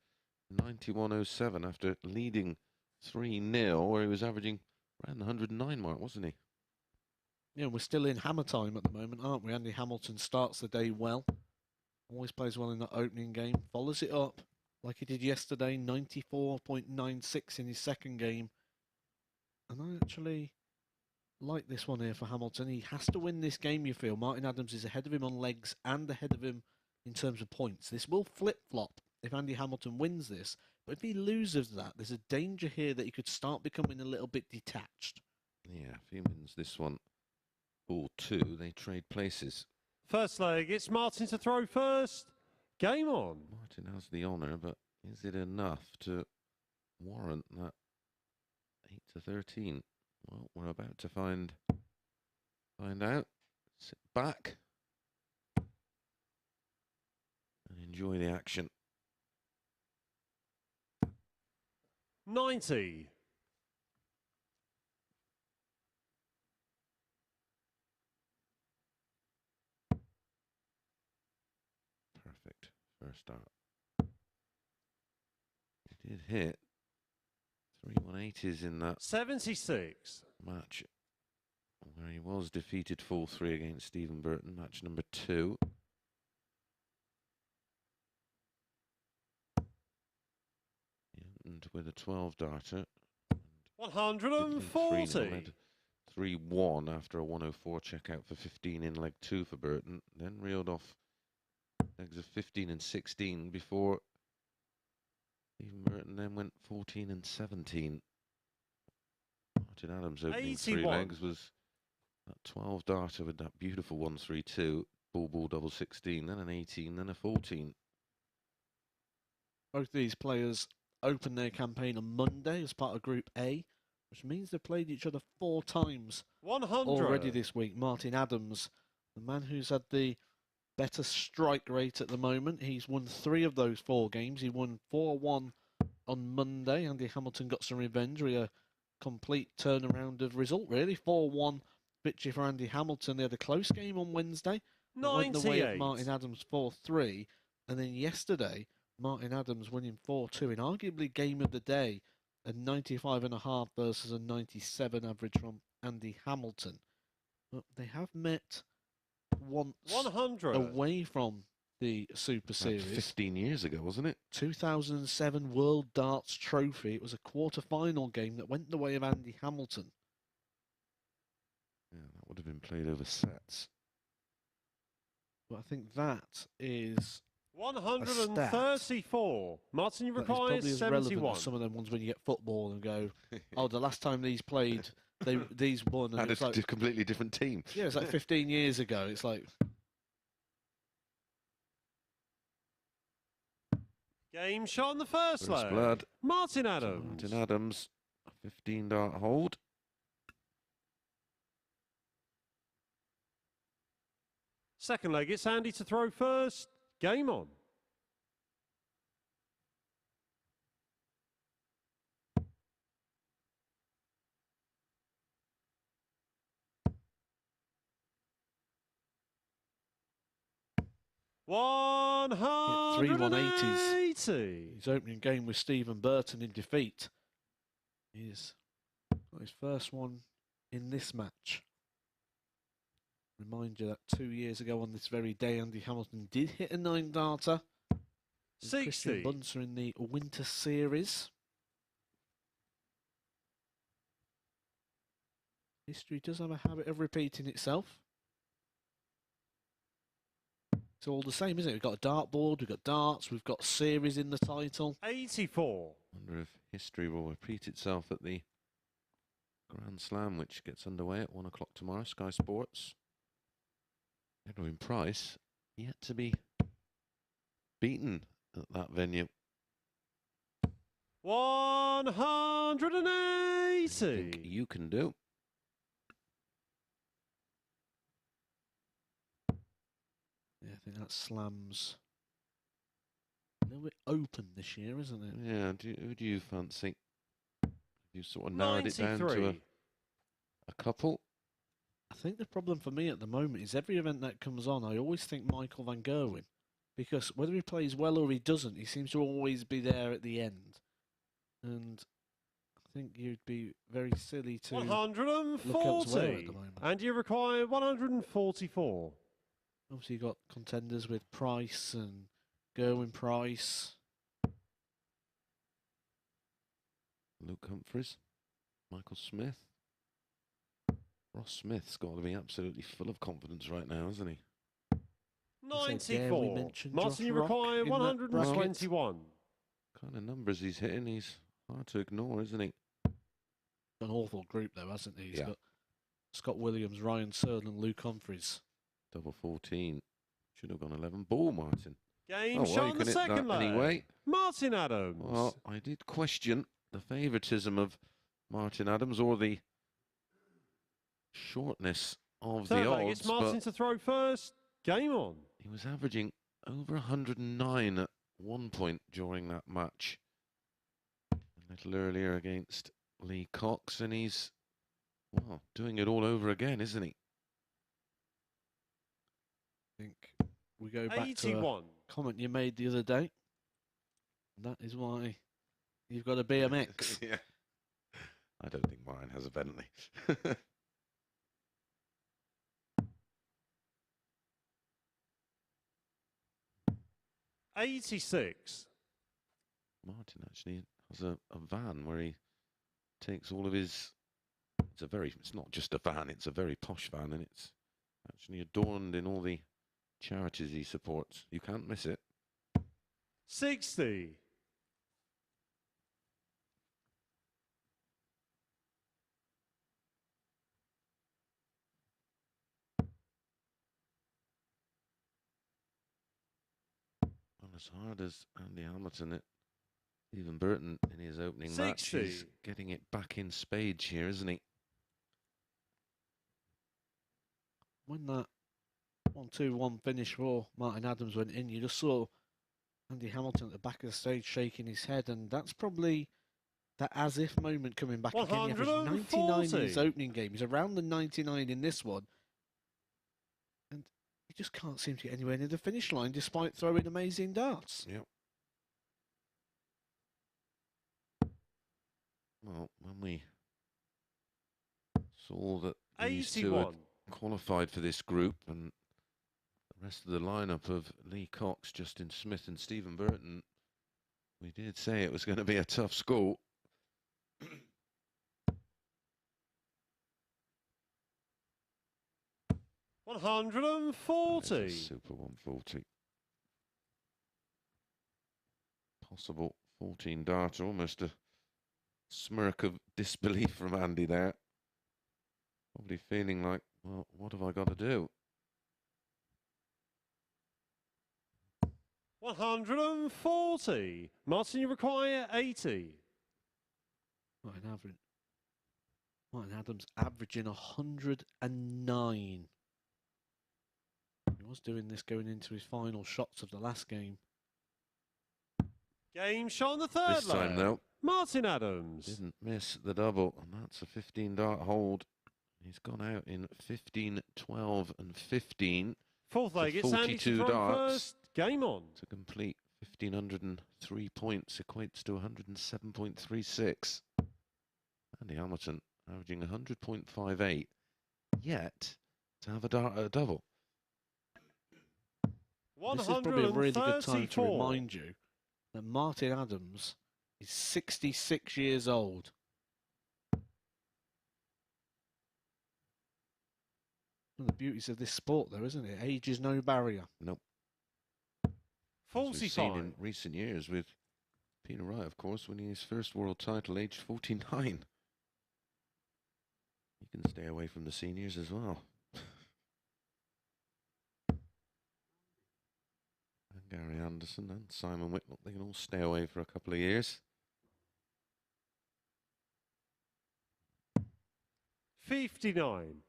91.07 after leading 3-0, where he was averaging around the 109 mark, wasn't he? Yeah, we're still in hammer time at the moment, aren't we? Andy Hamilton starts the day well. Always plays well in that opening game. Follows it up like he did yesterday, 94.96 in his second game. And I actually like this one here for Hamilton. He has to win this game, you feel. Martin Adams is ahead of him on legs and ahead of him in terms of points. This will flip-flop if Andy Hamilton wins this. But if he loses that, there's a danger here that he could start becoming a little bit detached. Yeah, if he wins this one 4-2, they trade places. First leg, it's Martin to throw first. Game on. Martin has the honour, but is it enough to warrant that 8-13? Well, we're about to find out. Sit back and enjoy the action. 90. Perfect first start. He did hit 3 180s in that 76. match where he was defeated 4-3 against Stephen Burton, match number 2. And with a 12 darter. 140. 3-1 after a 104 checkout for 15 in leg 2 for Burton. Then reeled off legs of 15 and 16 before Stephen Burton then went 14 and 17. Martin Adams opening 3 legs was that 12 darter with that beautiful 132, ball double 16, then an 18, then a 14. Both these players open their campaign on Monday as part of Group A, which means they've played each other 4 times 100. already this week. Martin Adams, the man who's had the better strike rate at the moment, he's won 3 of those 4 games. He won 4-1 on Monday. Andy Hamilton got some revenge, really a complete turnaround of result, really. 4-1 victory for Andy Hamilton. They had a close game on Wednesday. Went the way of Martin Adams 4-3. And then yesterday, Martin Adams winning 4-2 in arguably game of the day. A 95.5 versus a 97 average from Andy Hamilton. But they have met once 100. away from the Super About Series. 15 years ago, wasn't it? 2007 World Darts Trophy. It was a quarter-final game that went the way of Andy Hamilton. Yeah, that would have been played over sets. But I think that is 134. Martin, you that is require probably as relevant 71. as some of them ones when you get football and go, oh, the last time these played, these won. And Had it's a like, completely different team. yeah, it's like 15 years ago. It's like, Game shot on the first First leg. blood. Martin Adams. Martin Adams, a 15-dart hold. Second leg, it's Andy to throw first. Game on. hit 3 180s. 180. His opening game with Stephen Burton in defeat. He's got his first one in this match. Remind you that 2 years ago on this very day, Andy Hamilton did hit a 9-darter. 60. Christian Bunser in the Winter Series. History does have a habit of repeating itself. It's all the same, isn't it? We've got a dartboard, we've got darts, we've got series in the title. 84. Wonder if history will repeat itself at the Grand Slam, which gets underway at 1 o'clock tomorrow. Sky Sports. Edwin Price yet to be beaten at that venue. 180. Think you can do. Yeah, I think that Slam's a little bit open this year, isn't it? Yeah, who do you fancy? You sort of narrowed it down to 93. a couple. I think the problem for me at the moment is every event that comes on, I always think Michael van Gerwen. Because whether he plays well or he doesn't, he seems to always be there at the end. And I think you'd be very silly to look elsewhere at 140. the moment. And you require 144. Obviously, you've got contenders with Price and Gerwin Price. Luke Humphries, Michael Smith. Ross Smith's got to be absolutely full of confidence right now, isn't he? So dare we 94. mention Martin, Josh you Rock require in that bracket? 121. Kind of numbers he's hitting, he's hard to ignore, isn't he? An awful group, though, hasn't he? He's Yeah. got Scott Williams, Ryan Searle, and Luke Humphries. Double 14. Should have gone 11. Ball, Martin. Game Oh, shot well, on you the can hit second that leg. anyway. Martin Adams. Well, I did question the favouritism of Martin Adams or the shortness of Third the leg, odds, it's Martin but to throw first. Game on. he was averaging over 109 at one point during that match. A little earlier against Lee Cox, and he's, well, doing it all over again, isn't he? I think we go back to a 81. comment you made the other day. That is why you've got a BMX. Yeah. I don't think mine has a Bentley. 86. Martin actually has a van where he takes all of his. It's not just a van, it's a very posh van, and it's actually adorned in all the charities he supports. You can't miss it. 60. Well, as hard as Andy Hamilton, Stephen Burton in his opening match, 60. he's getting it back in spades here, isn't he? When that 1-2-1 finish for Martin Adams went in, you just saw Andy Hamilton at the back of the stage shaking his head, and that's probably that as-if moment coming back again. He averaged 99 in his opening game. He's around the 99 in this one. And he just can't seem to get anywhere near the finish line despite throwing amazing darts. Yep. well, when we saw that these two had 81. qualified for this group and the rest of the lineup of Lee Cox, Justin Smith and Stephen Burton, we did say it was going to be a tough school. $140. Super 140. Possible 14 darter, almost a smirk of disbelief from Andy there. Probably feeling like, well, what have I got to do? 140. Martin, you require 80. Martin Adams averaging 109. He was doing this going into his final shots of the last game. Game shot on the third This time, leg. though, Martin Adams. didn't miss the double, and that's a 15 dart hold. He's gone out in 15, 12 and 15 Fourth leg, to it's Andy 42 to throw darts. first. Game on. to complete. 1,503 points equates to 107.36. Andy Hamilton averaging 100.58, yet to have a double. This is probably a really good time to 134. remind you that Martin Adams is 66 years old. One of the beauties of this sport, though, isn't it? Age is no barrier. Nope. As we've seen 45. in recent years with Peter Wright, of course, winning his first world title aged 49. You can stay away from the seniors as well. And Gary Anderson and Simon Whitlock, they can all stay away for a couple of years. 59.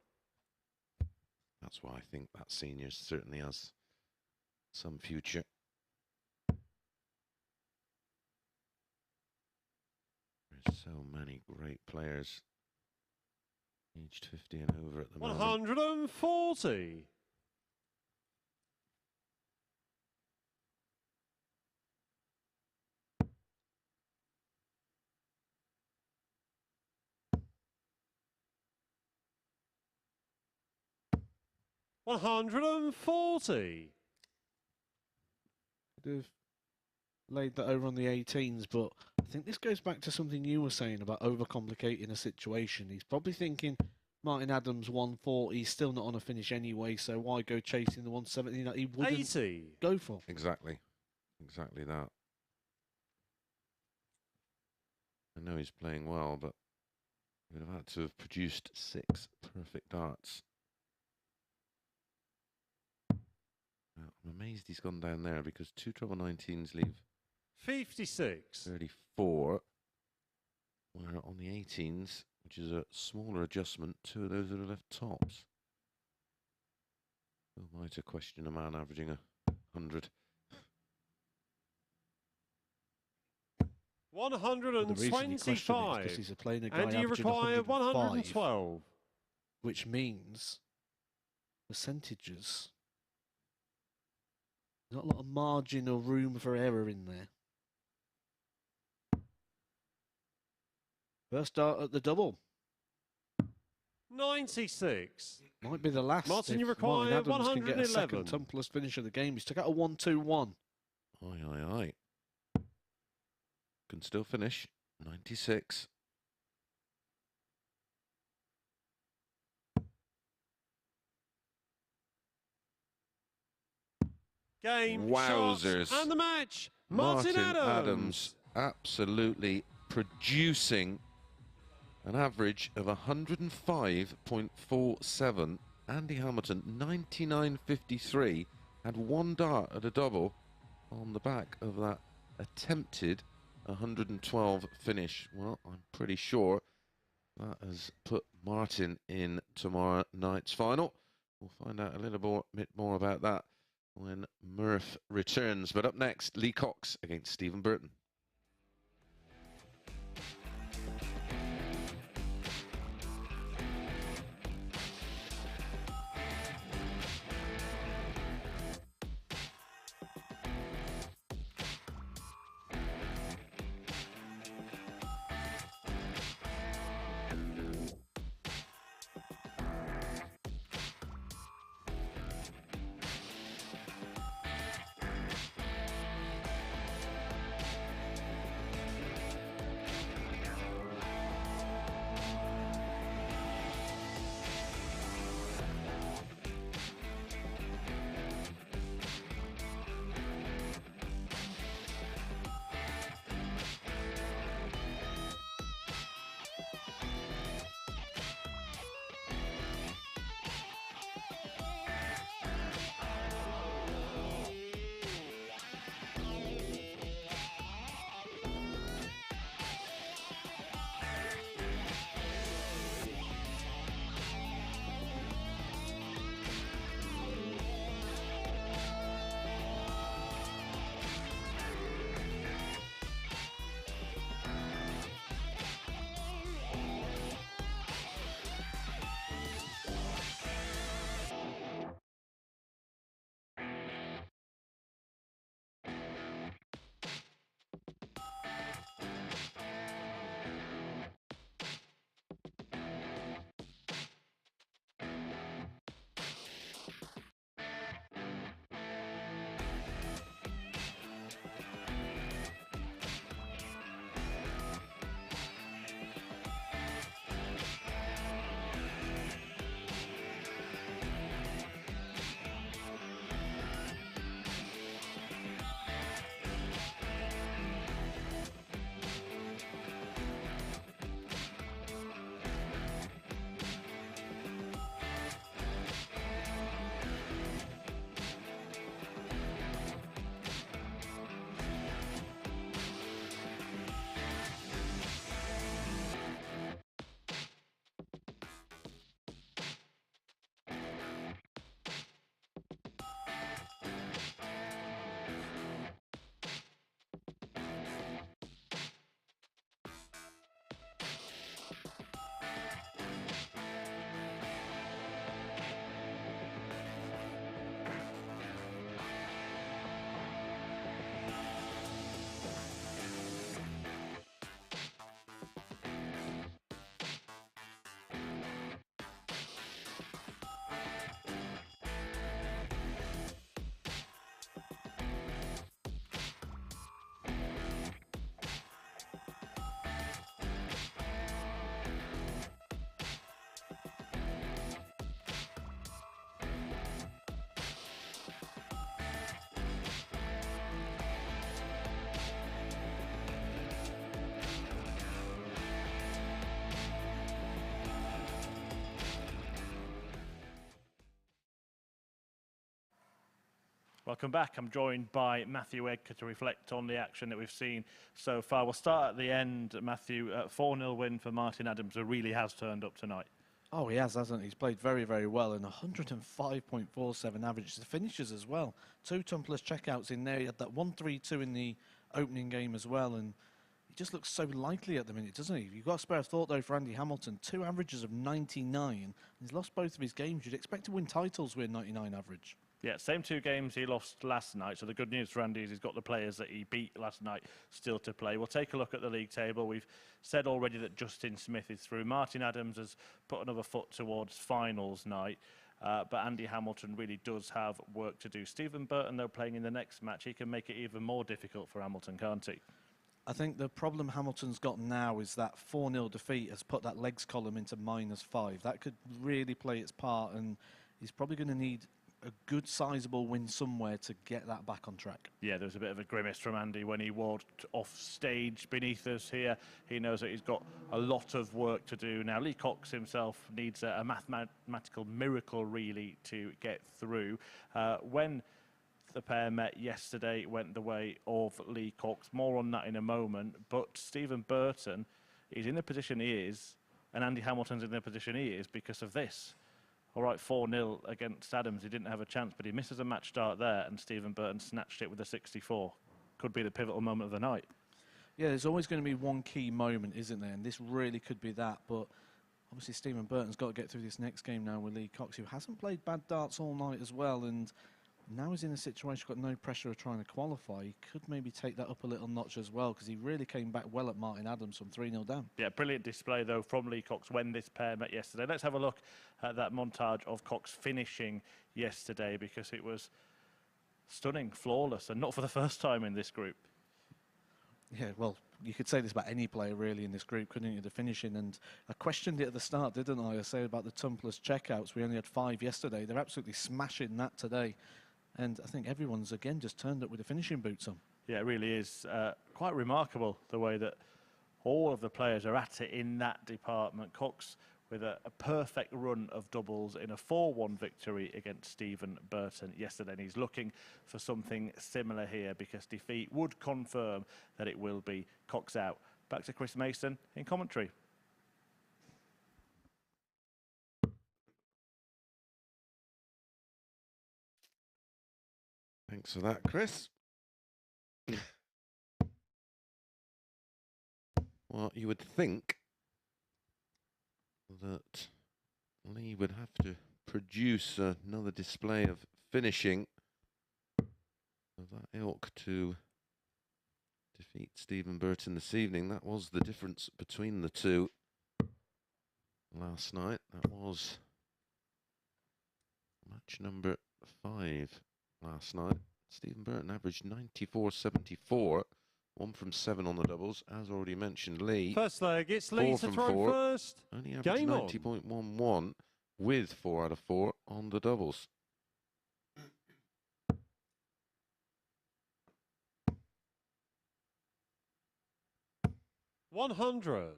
That's why I think that seniors certainly has some future. There's so many great players aged 50 and over at the moment. 140. $140. Could have laid that over on the 18s, but I think this goes back to something you were saying about overcomplicating a situation. He's probably thinking Martin Adams 140, he's still not on a finish anyway, so why go chasing the 170 that he wouldn't 80. go for? Exactly. Exactly that. I know he's playing well, but he would have had to have produced 6 perfect darts. Now, I'm amazed he's gone down there because 2 treble 19s leave 56. 34. Where on the 18s, which is a smaller adjustment, 2 of those are left tops. Who am I to question a man averaging 100? The reason he questioned it is 125. because he's playing a guy And you averaging require 105, 112. which means percentages. Not a lot of margin or room for error in there. First dart at the double. 96. Might be the last. Martin, if you require Martin Adams can get a 111. second tumpless finish of the game. He's took out a 1-2-1. Aye, aye, aye. Can still finish. 96. Game, Wowzers. shots, and the match. Martin Adams. Absolutely producing an average of 105.47. Andy Hamilton, 99.53, had 1 dart at a double on the back of that attempted 112 finish. Well, I'm pretty sure that has put Martin in tomorrow night's final. We'll find out a little bit more about that when Murph returns. But up next, Lee Cox against Stephen Burton. Welcome back. I'm joined by Matthew Edgar to reflect on the action that we've seen so far. We'll start at the end, Matthew. 4-0 win for Martin Adams, who really has turned up tonight. Oh, he has, hasn't he? He's played very, very well, and 105.47 average. The finishes as well. 2 tumpless checkouts in there. He had that 1-3-2 in the opening game as well, and he just looks so likely at the minute, doesn't he? You've got a spare of thought, though, for Andy Hamilton. 2 averages of 99. He's lost both of his games. You'd expect to win titles with 99 average. Yeah, same 2 games he lost last night. So the good news for Andy is he's got the players that he beat last night still to play. We'll take a look at the league table. We've said already that Justin Smith is through. Martin Adams has put another foot towards finals night. But Andy Hamilton really does have work to do. Stephen Burton, though, playing in the next match, he can make it even more difficult for Hamilton, can't he? I think the problem Hamilton's got now is that 4-0 defeat has put that legs column into -5. That could really play its part, and he's probably going to need a good sizable win somewhere to get that back on track. Yeah, there was a bit of a grimace from Andy when he walked off stage beneath us here. He knows that he's got a lot of work to do. Now, Lee Cox himself needs a mathematical miracle, really, to get through. When the pair met yesterday, it went the way of Lee Cox. More on that in a moment. But Stephen Burton is in the position he is, and Andy Hamilton's in the position he is because of this. All right, 4-0 against Adams. He didn't have a chance, but he misses a match start there, and Stephen Burton snatched it with a 64. Could be the pivotal moment of the night. Yeah, there's always going to be one key moment, isn't there? And this really could be that. But obviously, Stephen Burton's got to get through this next game now with Lee Cox, who hasn't played bad darts all night as well. And now he's in a situation, got no pressure of trying to qualify. He could maybe take that up a little notch as well, because he really came back well at Martin Adams from 3-0 down. Yeah, brilliant display, though, from Lee Cox when this pair met yesterday. Let's have a look at that montage of Cox finishing yesterday, because it was stunning, flawless, and not for the first time in this group. Yeah, well, you could say this about any player, really, in this group, couldn't you, the finishing? And I questioned it at the start, didn't I? I said about the tumpless checkouts. We only had 5 yesterday. They're absolutely smashing that today. And I think everyone's, again, just turned up with the finishing boots on. Yeah, it really is quite remarkable the way that all of the players are at it in that department. Cox with a perfect run of doubles in a 4-1 victory against Stephen Burton yesterday. And he's looking for something similar here, because defeat would confirm that it will be Cox out. Back to Chris Mason in commentary. Thanks for that, Chris. Well, you would think that Lee would have to produce another display of finishing of that ilk to defeat Stephen Burton this evening. That was the difference between the two last night. That was match number 5 last night. Stephen Burton averaged 94.74, 1 from 7 on the doubles. As already mentioned, Lee. First leg, it's Lee to throw 4 first. Only averaged 90.11 with 4 out of 4 on the doubles. $100.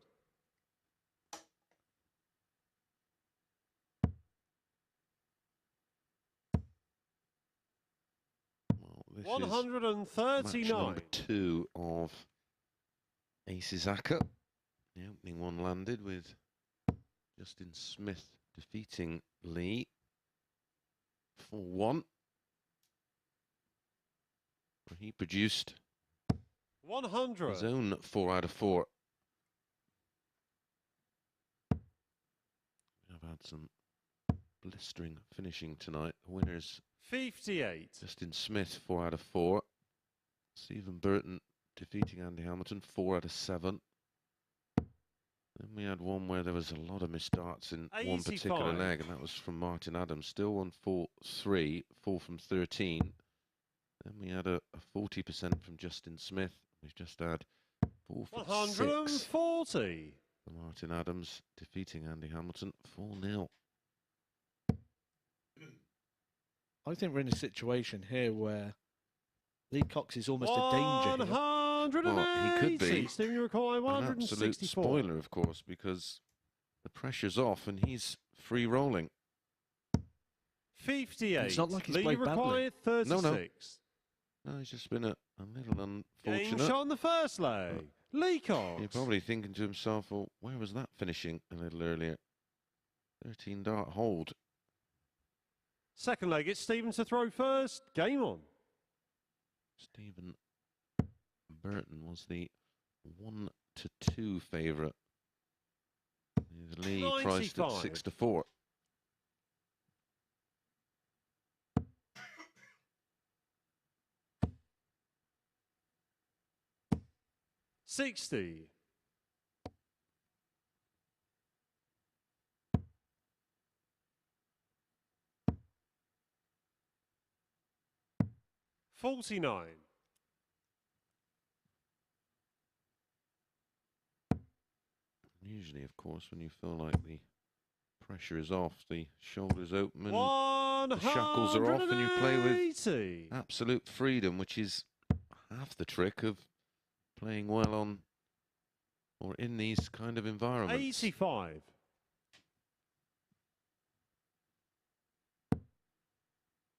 This 139. Match number 2 of Aces-Aka. The opening one landed with Justin Smith defeating Lee 4-1. He produced 100. his own 4 out of 4. I've had some blistering finishing tonight. The winners 58. Justin Smith 4 out of 4. Stephen Burton defeating Andy Hamilton 4 out of 7. Then we had one where there was a lot of missed darts in 85. one particular leg, and that was from Martin Adams. Still won 4-3, 4 from 13. Then we had a 40% from Justin Smith. We've just had 4 from 6 140. for Martin Adams defeating Andy Hamilton 4-0. I think we're in a situation here where Lee Cox is almost a danger here. 180. Well, he could be Stephen, you recall an absolute 164. spoiler, of course, because the pressure's off and he's free rolling. 58. It's not like he's Lee played badly. required 36. No, he's just been a little Game unfortunate. shot on the first leg. Lee Cox. You're probably thinking to himself, well, where was that finishing a little earlier? 13 dart hold. Second leg, it's Stephen to throw first. Game on. Stephen Burton was the 1-2 favourite. Lee priced at 95. 6-4. $60. 49. Usually, of course, when you feel like the pressure is off, the shoulders open, and the 180. shackles are off, and you play with absolute freedom, which is half the trick of playing well on or in these kind of environments. 85.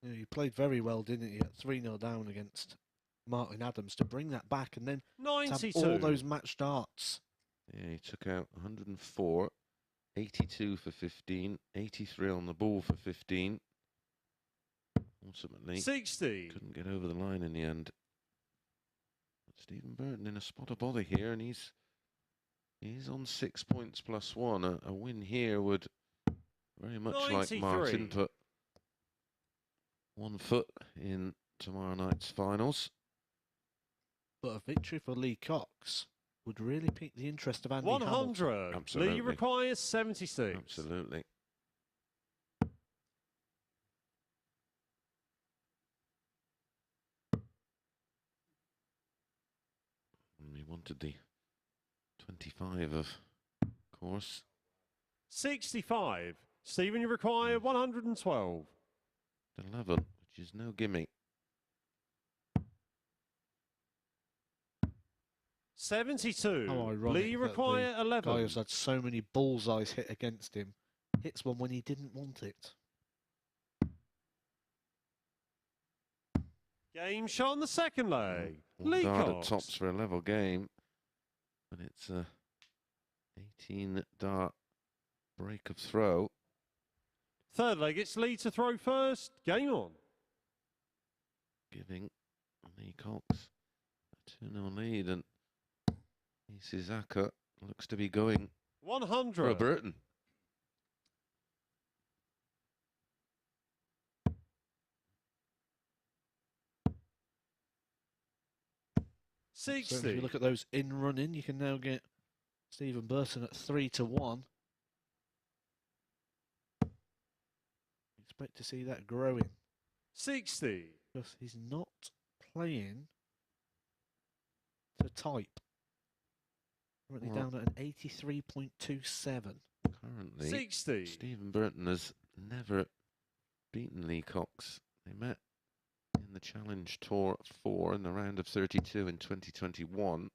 Yeah, he played very well, didn't he? At 3-0 down against Martin Adams to bring that back and then to 92. have all those match darts. Yeah, he took out 104, 82 for 15, 83 on the ball for 15. Ultimately, 60. couldn't get over the line in the end. But Stephen Burton in a spot of bother here, and he's on 6 points plus 1. A win here would very much 93. like Martin put 1 foot in tomorrow night's finals. But a victory for Lee Cox would really pique the interest of Andy Hamilton. 100. Absolutely. Lee requires 76. Absolutely. And he wanted the 25 of course. 65. Stephen, you require 112. 11, which is no gimme. 72. How ironic Lee that require the 11. guy who's had so many bullseyes hit against him hits one when he didn't want it. Game shot on the second leg. One Lee dart Cox. at tops for a level game, but it's a 18 dart break of throw. Third leg, it's Lee to throw first. Game on. Giving Lee Cox a 2-0 lead, and Isizaka looks to be going 100. for Burton. So 60. if you look at those in running, you can now get Stephen Burton at 3-1. Expect to see that growing 60. because he's not playing to type. Currently Well, down at an 83.27. Currently, 60. Stephen Burton has never beaten Lee Cox. They met in the Challenge Tour 4 in the round of 32 in 2021.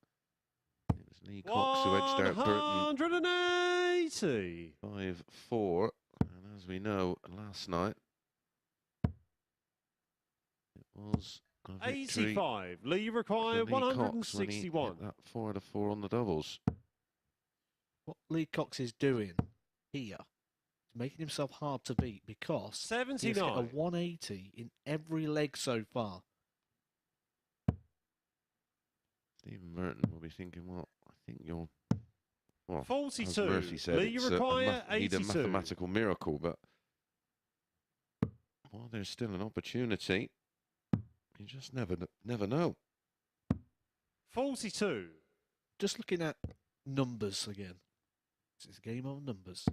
It was Lee Cox who edged out Burton 180. 5-4. And as we know, last night it was a victory 85. Lee for require Lee Cox when he hit 161. that 4 out of 4 on the doubles. What Lee Cox is doing here is making himself hard to beat because he's hit a 79. 180 in every leg so far. Stephen Burton will be thinking, well, I think you're... Well, as 42. Murphy said, Lee it's require need a 82. mathematical miracle, but while there's still an opportunity, you just never know. 42. Just looking at numbers again. This is a game of numbers.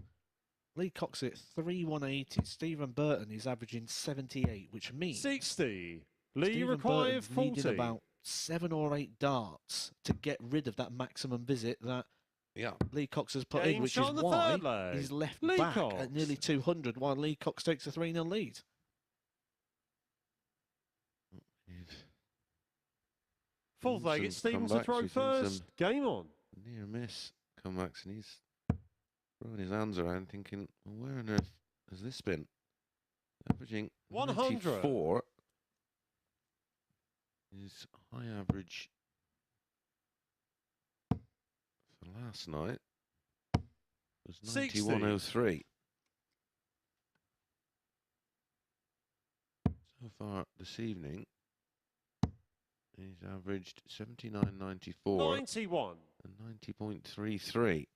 Lee Cox at 180. Stephen Burton is averaging 78, which means 60. Lee Stephen require Burton's 40. needed about 7 or 8 darts to get rid of that maximum visit that Yeah. Lee Cox has put Game in, which shot is on the why third leg. he's left Lee back Cox. at nearly 200, while Lee Cox takes a 3-0 lead. Fourth leg, Some it's Stephen to comebacks, throw we've seen first. some Game on. near miss comebacks, and he's throwing his hands around thinking, well, where on earth has this been? averaging 100. 94. His high average for last night was 91.03. So far this evening, he's averaged 79.94 91. and 90.33.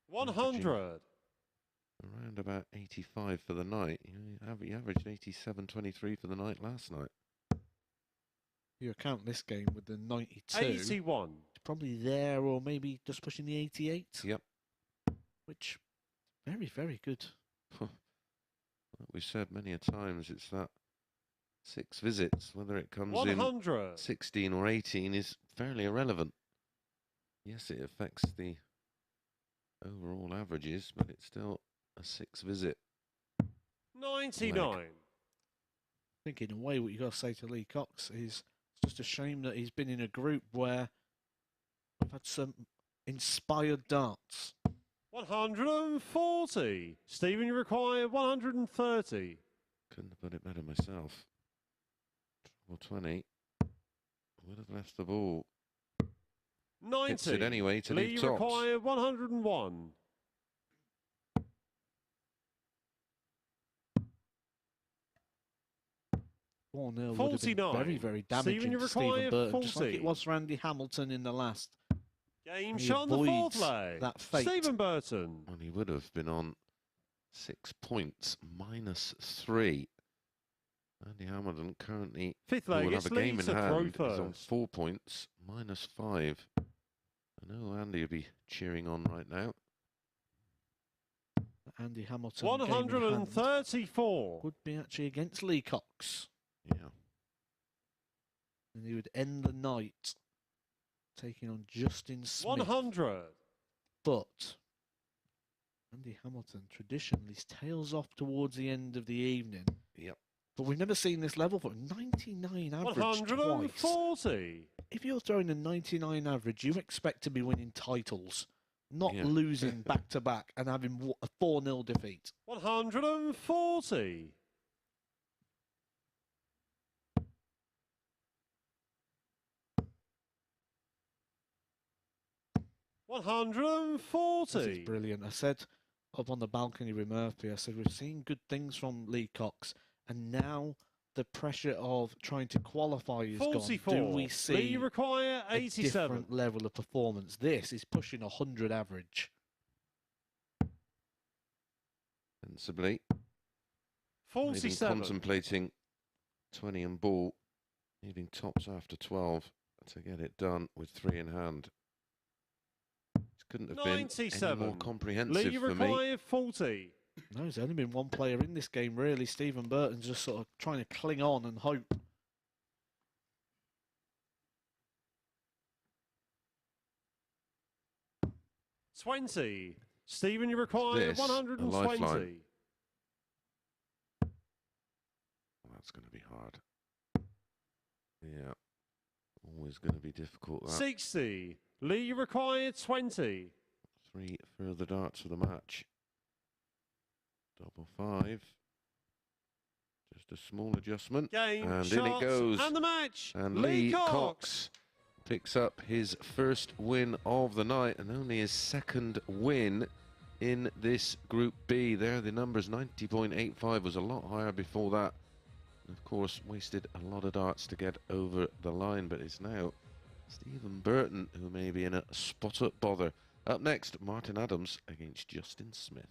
100. Around about 85 for the night. He averaged 87.23 for the night last night. You account this game with the 92. 81. Probably there, or maybe just pushing the 88. Yep. Which, very, very good. Like we've said many a times, it's that 6 visits, whether it comes 100. in 16 or 18 is fairly irrelevant. Yes, it affects the overall averages, but it's still a 6 visit. 99. I think in a way what you've got to say to Lee Cox is it's just a shame that he's been in a group where we've had some inspired darts. 140. Stephen, you require 130. Couldn't have put it better myself. Well, 20. Would have left the ball. 90. Hits it anyway to Lee, leave you tops. require 101. 4-0 would have been 49. very, very damaging Stephen, you to Stephen require Burton, just like 40. it was for Andy Hamilton in the last. Game He shot on the fourth avoids leg. that fate. Stephen Burton. And he would have been on 6 points, -3. Andy Hamilton currently Fifth will leg, have it's a Lee game in to throw hand. He's on first. 4 points, -5. I know Andy will be cheering on right now. Andy Hamilton game in hand 134. would be actually against Lee Cox. Yeah. And he would end the night taking on Justin Smith. 100. But Andy Hamilton traditionally tails off towards the end of the evening. Yep. But we've never seen this level for 99 average twice. 140. If you're throwing a 99 average, you expect to be winning titles, not Yeah. losing back-to-back and having a 4-0 defeat. 140. 140. This is brilliant. I said up on the balcony with Murphy, I said, we've seen good things from Lee Cox, and now the pressure of trying to qualify is 44. gone. Do we Lee, see you require a 87. different level of performance? This is pushing 100 average. Sensibly. Even 47. contemplating 20 and ball, needing tops after 12 to get it done with 3 in hand. It couldn't have been any 97. more Lee, comprehensive you for me. require 40. No, there's only been one player in this game, really. Stephen Burton's just sort of trying to cling on and hope. $20. Stephen, you require This, a 120. lifeline. That's going to be hard. Yeah. Always going to be difficult. That. 60. Lee, you require 20. 3 further darts for the match. Double 5. Just a small adjustment. Game, and shots, in it goes. and the match. And Lee Cox picks up his first win of the night and only his second win in this Group B. There, the numbers 90.85 was a lot higher before that. And of course, wasted a lot of darts to get over the line, but it's now Stephen Burton who may be in a spot-up bother. Up next, Martin Adams against Justin Smith.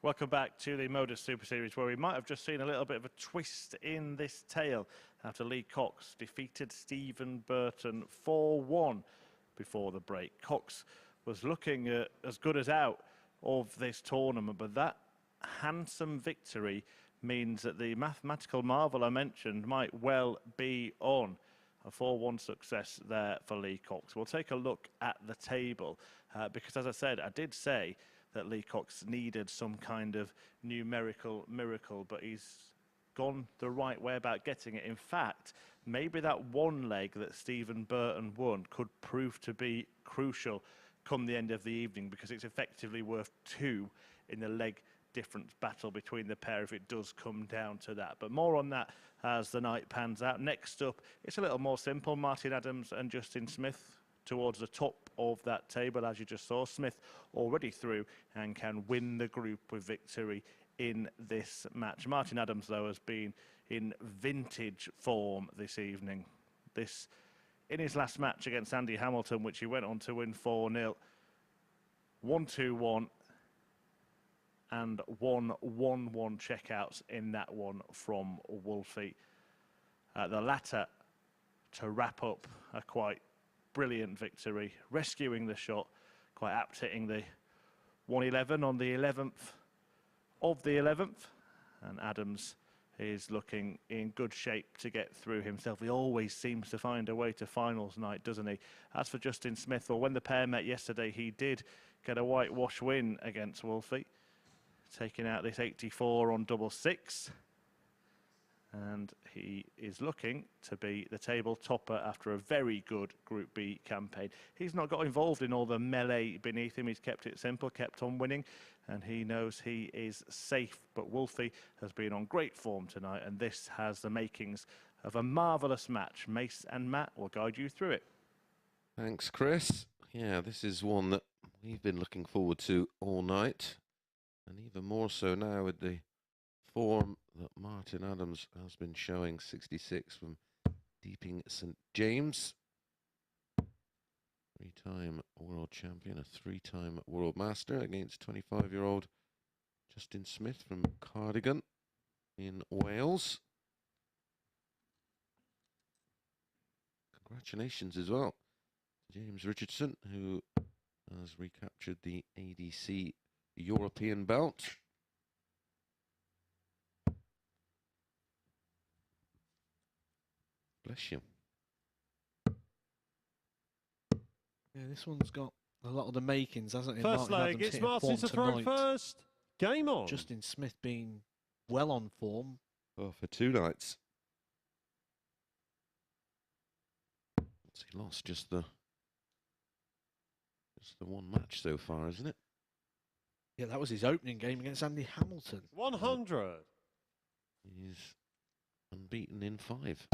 Welcome back to the MODUS Super Series, where we might have just seen a little bit of a twist in this tale after Lee Cox defeated Stephen Burton 4-1 before the break. Cox was looking as good as out of this tournament, but that handsome victory means that the mathematical marvel I mentioned might well be on. A 4-1 success there for Lee Cox. We'll take a look at the table because, as I said, I did say that Lee Cox needed some kind of numerical miracle, but he's gone the right way about getting it. In fact, maybe that one leg that Stephen Burton won could prove to be crucial come the end of the evening, because it's effectively worth 2 in the leg difference battle between the pair if it does come down to that. But more on that as the night pans out. Next up, it's a little more simple. Martin Adams and Justin Smith towards the top of that table, as you just saw. Smith already through and can win the group with victory in this match. Martin Adams, though, has been in vintage form this evening. This, in his last match against Andy Hamilton, which he went on to win 4-0, 1-2-1, and 1-1-1 checkouts in that one from Wolfie. The latter to wrap up a quite brilliant victory, rescuing the shot, quite apt, hitting the 111 on the 11th of the 11th. And Adams is looking in good shape to get through himself. He always seems to find a way to finals night, doesn't he? As for Justin Smith, well, when the pair met yesterday, he did get a whitewash win against Wolfie, taking out this 84 on double 6. And he is looking to be the table topper after a very good Group B campaign. He's not got involved in all the melee beneath him. He's kept it simple, kept on winning, and he knows he is safe. But Wolfie has been on great form tonight, and this has the makings of a marvellous match. Mace and Matt will guide you through it. Thanks, Chris. Yeah, this is one that we've been looking forward to all night, and even more so now with the form that Martin Adams has been showing. 66 from Deeping St James, 3-time world champion, a 3-time world master, against 25-year-old Justin Smith from Cardigan in Wales. Congratulations as well to James Richardson, who has recaptured the ADC European belt. Bless you. Yeah, this one's got a lot of the makings, hasn't it? First Martin leg, Adams it's hitting Martin form to throw tonight. first. Game on. Justin Smith being well on form. Oh, for 2 nights. He lost just the one match so far, isn't it? Yeah, that was his opening game against Andy Hamilton. 100. He's unbeaten in 5.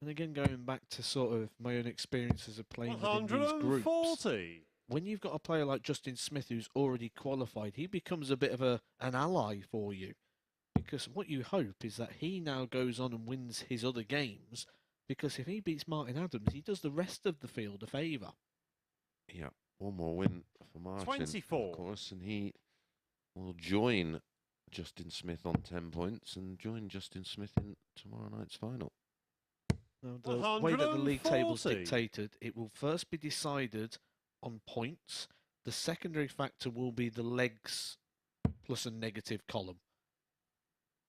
And again, going back to sort of my own experiences of playing within these groups, 140. when you've got a player like Justin Smith who's already qualified, he becomes a bit of an ally for you. Because what you hope is that he now goes on and wins his other games, because if he beats Martin Adams, he does the rest of the field a favour. Yeah, one more win for Martin, 24. of course, and he will join Justin Smith on 10 points and join Justin Smith in tomorrow night's final. Now, the way that the league table's dictated, it will first be decided on points. The secondary factor will be the legs plus a negative column.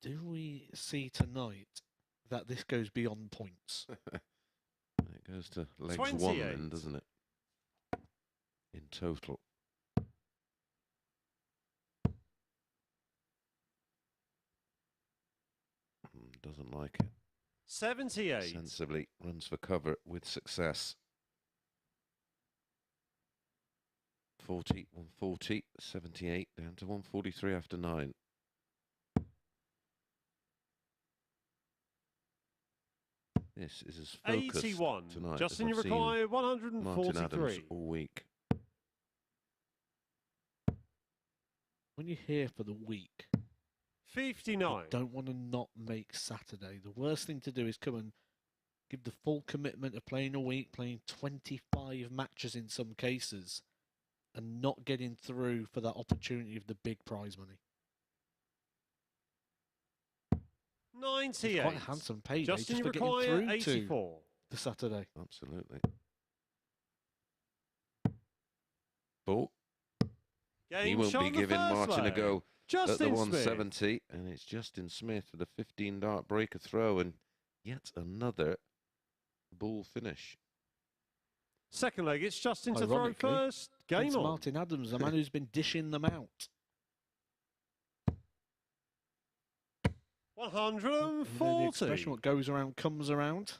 Do we see tonight that this goes beyond points? It goes to legs 28. 1 then, doesn't it? In total. Doesn't like it. 78. Sensibly runs for cover with success. 40, 140, 78, down to 143 after 9. This is as focused 81. tonight Justin, you as I've seen require Martin Adams 143. all week. When you're here for the week, 59. you don't want to not make Saturday. The worst thing to do is come and give the full commitment of playing a week, playing 25 matches in some cases, and not getting through for that opportunity of the big prize money. 98. It's quite a handsome payday Justin, just you for getting require through 84. to the Saturday. Absolutely. But Game he won't shot be on the giving first Martin a leg. go Justin at the Smith. 170, and it's Justin Smith with a 15-dart breaker throw and yet another bull finish. Second leg, it's Justin to throw Ironically, first. Game It's on. Martin Adams, the man who's been dishing them out. 140. The expression, what goes around comes around.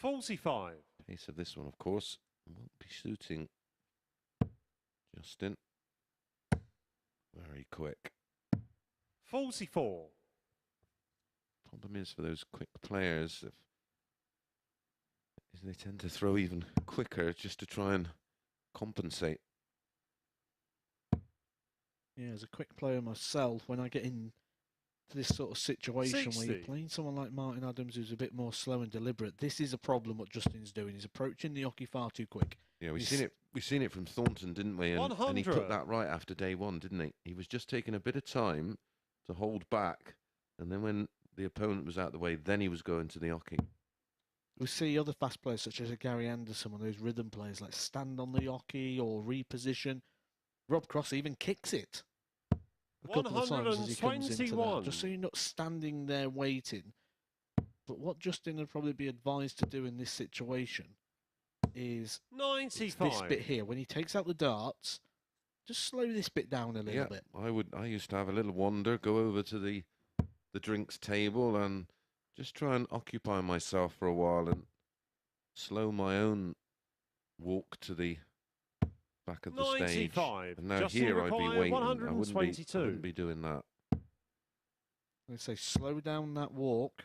$45. Pace of this one, of course, won't be suiting Justin. Very quick. 44. Problem is for those quick players, is they tend to throw even quicker just to try and compensate. Yeah, as a quick player myself, when I get into this sort of situation where you're 60. playing someone like Martin Adams who's a bit more slow and deliberate, this is a problem what Justin's doing. He's approaching the hockey far too quick. Yeah, we've seen it from Thornton, didn't we? And he put that right after day one, didn't he? He was just taking a bit of time to hold back, and then when the opponent was out of the way, then he was going to the hockey. We see other fast players such as a Gary Anderson, one of those rhythm players, like stand on the hockey or reposition. Rob Cross even kicks it a couple of times as he comes into that, just so you're not standing there waiting. But what Justin would probably be advised to do in this situation is 95. this bit here. When he takes out the darts, just slow this bit down a little bit. I used to have a little wander, go over to the drinks table and just try and occupy myself for a while and slow my own walk to the back of the stage. 95. And now Justin here I'd be waiting. I wouldn't 122. be doing that. They say slow down that walk,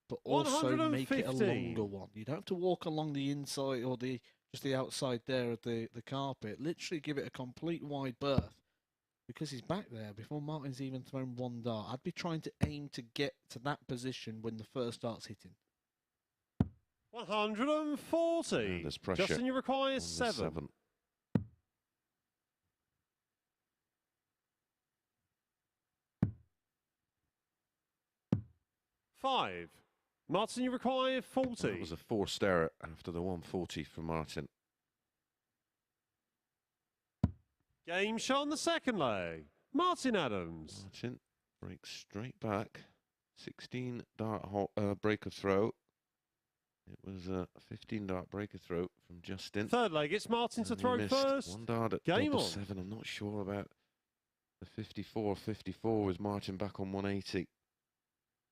but also make it a 115. longer one. You don't have to walk along the inside or just the outside there of the carpet. Literally give it a complete wide berth. Because he's back there before Martin's even thrown one dart. I'd be trying to aim to get to that position when the first dart's hitting. 140. And there's pressure. Justin, you require on the 7. Five. Martin, you require 40. That was a forced error after the 140 for Martin. Game shot on the second leg. Martin Adams. Martin breaks straight back. 16 dart breaker throw. It was a 15 dart breaker throw from Justin. Third leg, it's Martin to And he throw missed first. one dart at Game double on. 7. I'm not sure about the 54-54 with Martin back on 180.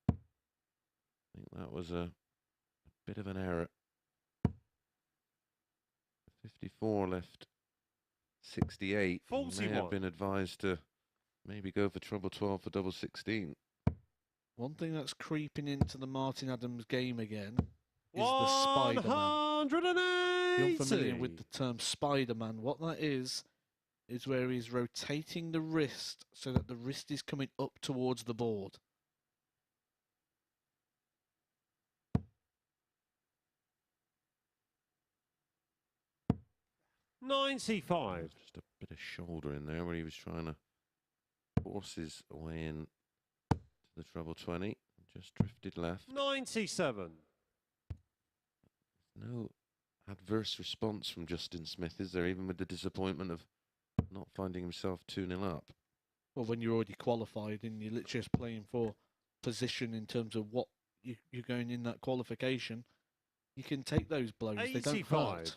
I think that was a bit of an error. 54 left 68. He may 41. have been advised to maybe go for treble 12 for double 16. One thing that's creeping into the Martin Adams game again is the Spider-Man. 180. You're familiar with the term Spider-Man. What that is where he's rotating the wrist so that the wrist is coming up towards the board. $95. Just a bit of shoulder in there where he was trying to force his way in to the treble 20. Just drifted left. 97. No adverse response from Justin Smith, is there? Even with the disappointment of not finding himself 2-0 up. Well, when you're already qualified and you're literally just playing for position in terms of what you're going in that qualification, you can take those blows. They don't 85. hurt.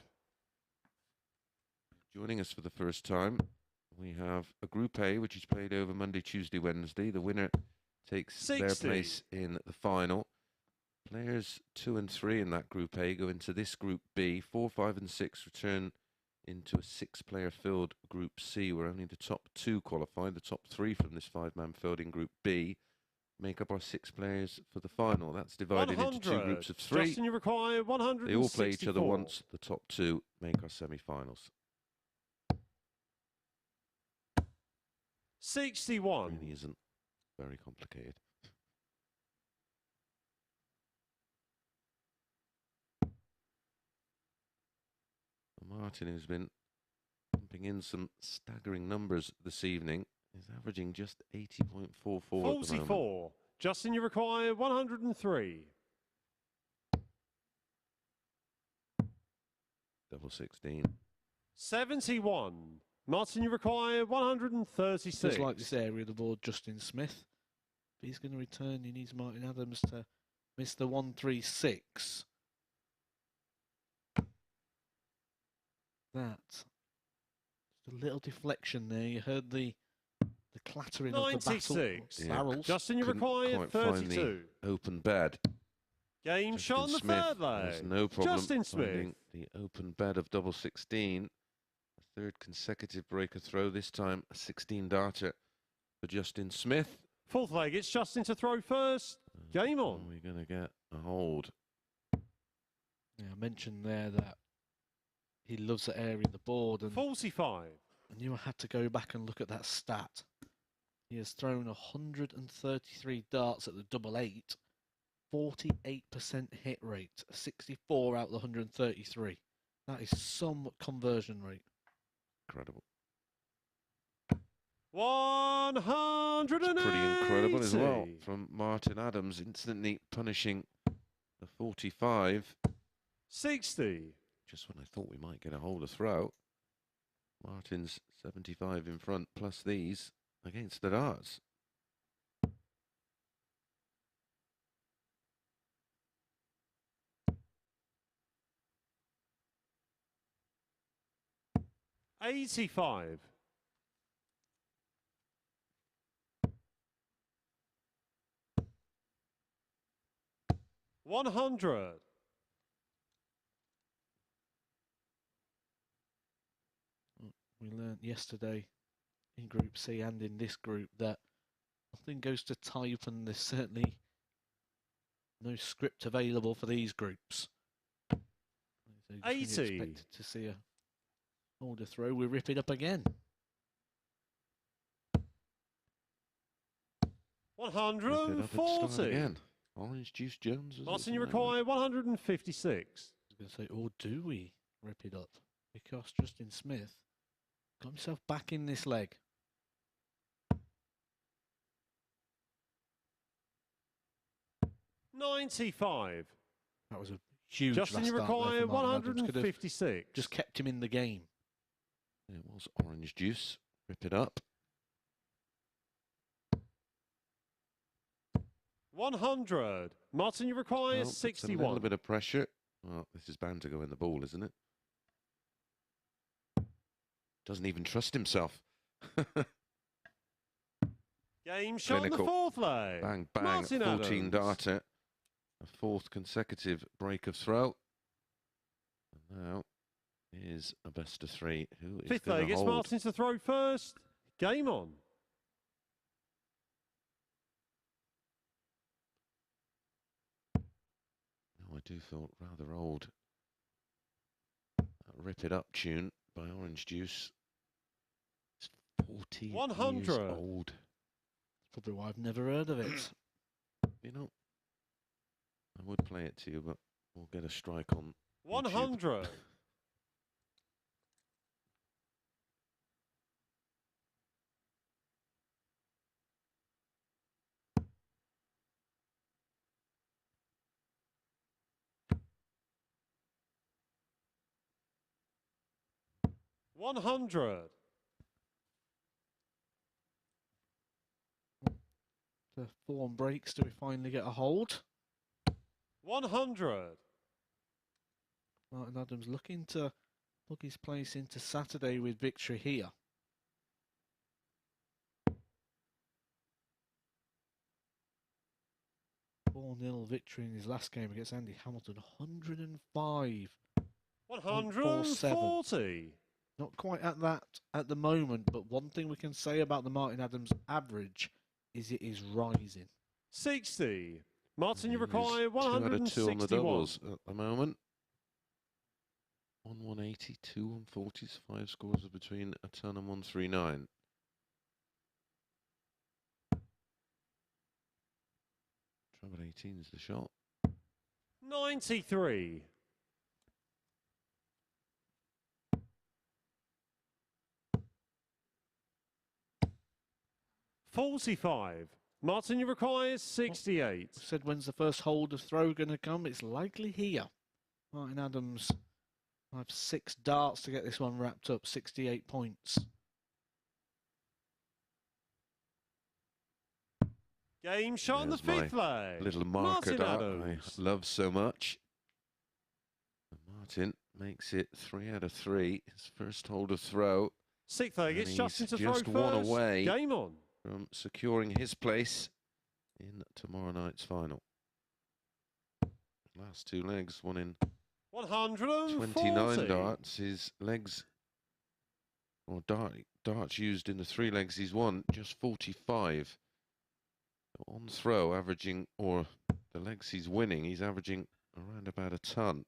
Joining us for the first time, we have a Group A, which is played over Monday, Tuesday, Wednesday. The winner takes 60. their place in the final. Players 2 and 3 in that Group A go into this Group B. 4, 5 and 6 return into a 6-player filled Group C, where only the top 2 qualify. The top 3 from this 5-man field in Group B make up our 6 players for the final. That's divided 100. into 2 groups of 3. Justin, you require 164. They all play each other once. The top 2 make our semi-finals. 61. Really isn't very complicated. Martin, who's been pumping in some staggering numbers this evening, is averaging just 80.44 at the moment. 44. Justin, you require 103. Double 16. 71. Martin, you require 136. Just like this area of the board, Justin Smith. If he's going to return, he needs Martin Adams to miss the 136. That. Just a little deflection there. You heard the clattering of the 96. barrels. Justin, you Couldn't require quite find 32. the open bed. Game Justin shot on the Smith third leg. has no problem Justin Smith. finding the open bed of double 16. A third consecutive breaker throw, this time a 16 darter for Justin Smith. Fourth leg, it's Justin to throw first. Game on. Are we going to get a hold? Yeah, I mentioned there that he loves that area of the board, and 45. I knew I had to go back and look at that stat. He has thrown 133 darts at the double 8, 48% hit rate, 64 out of the 133. That is some conversion rate. Incredible. 180. It's pretty incredible as well from Martin Adams, instantly punishing the 45. 60. Just when I thought we might get a hold of throw. Martin's 75 in front, plus these against the darts. $85. $100. We learnt yesterday in Group C and in this group that nothing goes to type, and there's certainly no script available for these groups. So just when you 80. expected to see a holder throw, we rip it up again. 140. Again. Orange Juice Jones. Martin, you require 156. I was going to say, or do we rip it up? Because Justin Smith got himself back in this leg. $95. That was a huge Justin, you last start there require for Martin Adams. Could have 156. just kept him in the game. It was Orange Juice. Rip it up. 100. Martin, you require Well, puts a 61. little bit of pressure. Well, this is bound to go in the ball, isn't it? Doesn't even trust himself. Game shot on the Clinical. fourth leg. Bang, bang, Martin 14 Adams. darter. A fourth consecutive break of throw. And now is a best of three. Who is Fifth going leg, to it's hold? Martin to throw first. Game on. Oh, I do feel rather old. That Rip It Up tune by Orange Juice. It's 40 years 100. old. Probably why I've never heard of it. You know, I would play it to you, but we'll get a strike on 100. YouTube. 100. The 4 on breaks, do we finally get a hold? 100. Martin Adams looking to book his place into Saturday with victory here. Four-0 victory in his last game against Andy Hamilton. 105. 140. Not quite at that at the moment, but one thing we can say about the Martin Adams average is it is rising. 60. Martin, you He's require 2 out of 2 on the 161. doubles at the moment. 180, 2 140s, 5 scores of between a ton and 139. Treble 18's the shot. 93. $45. Martin, you require 68. Said when's the first hold of throw going to come? It's likely here. Martin Adams, I have 6 darts to get this one wrapped up. 68 points. Game shot on the There's my 5th leg. Little marker Martin dart Adams. I love so much. And Martin makes it 3 out of 3. His first hold of throw. 6th leg, And it's Justin to he's throw just first. one away. Game on. From securing his place in tomorrow night's final. Last 2 legs, one in 140. 29 darts. His legs, or darts used in the 3 legs he's won, just 45. On throw, averaging, or the legs he's winning, he's averaging around about a ton.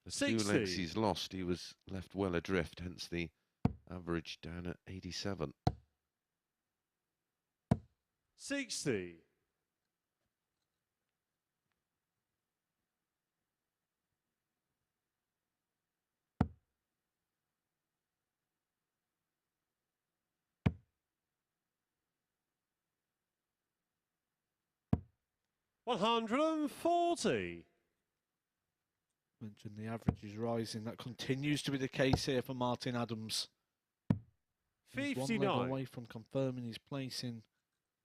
The 2 legs 60. he's lost, he was left well adrift, hence the average down at 87. 60. $140. Mentioned the average is rising. That continues to be the case here for Martin Adams. He's 1 leg 59. away from confirming his place in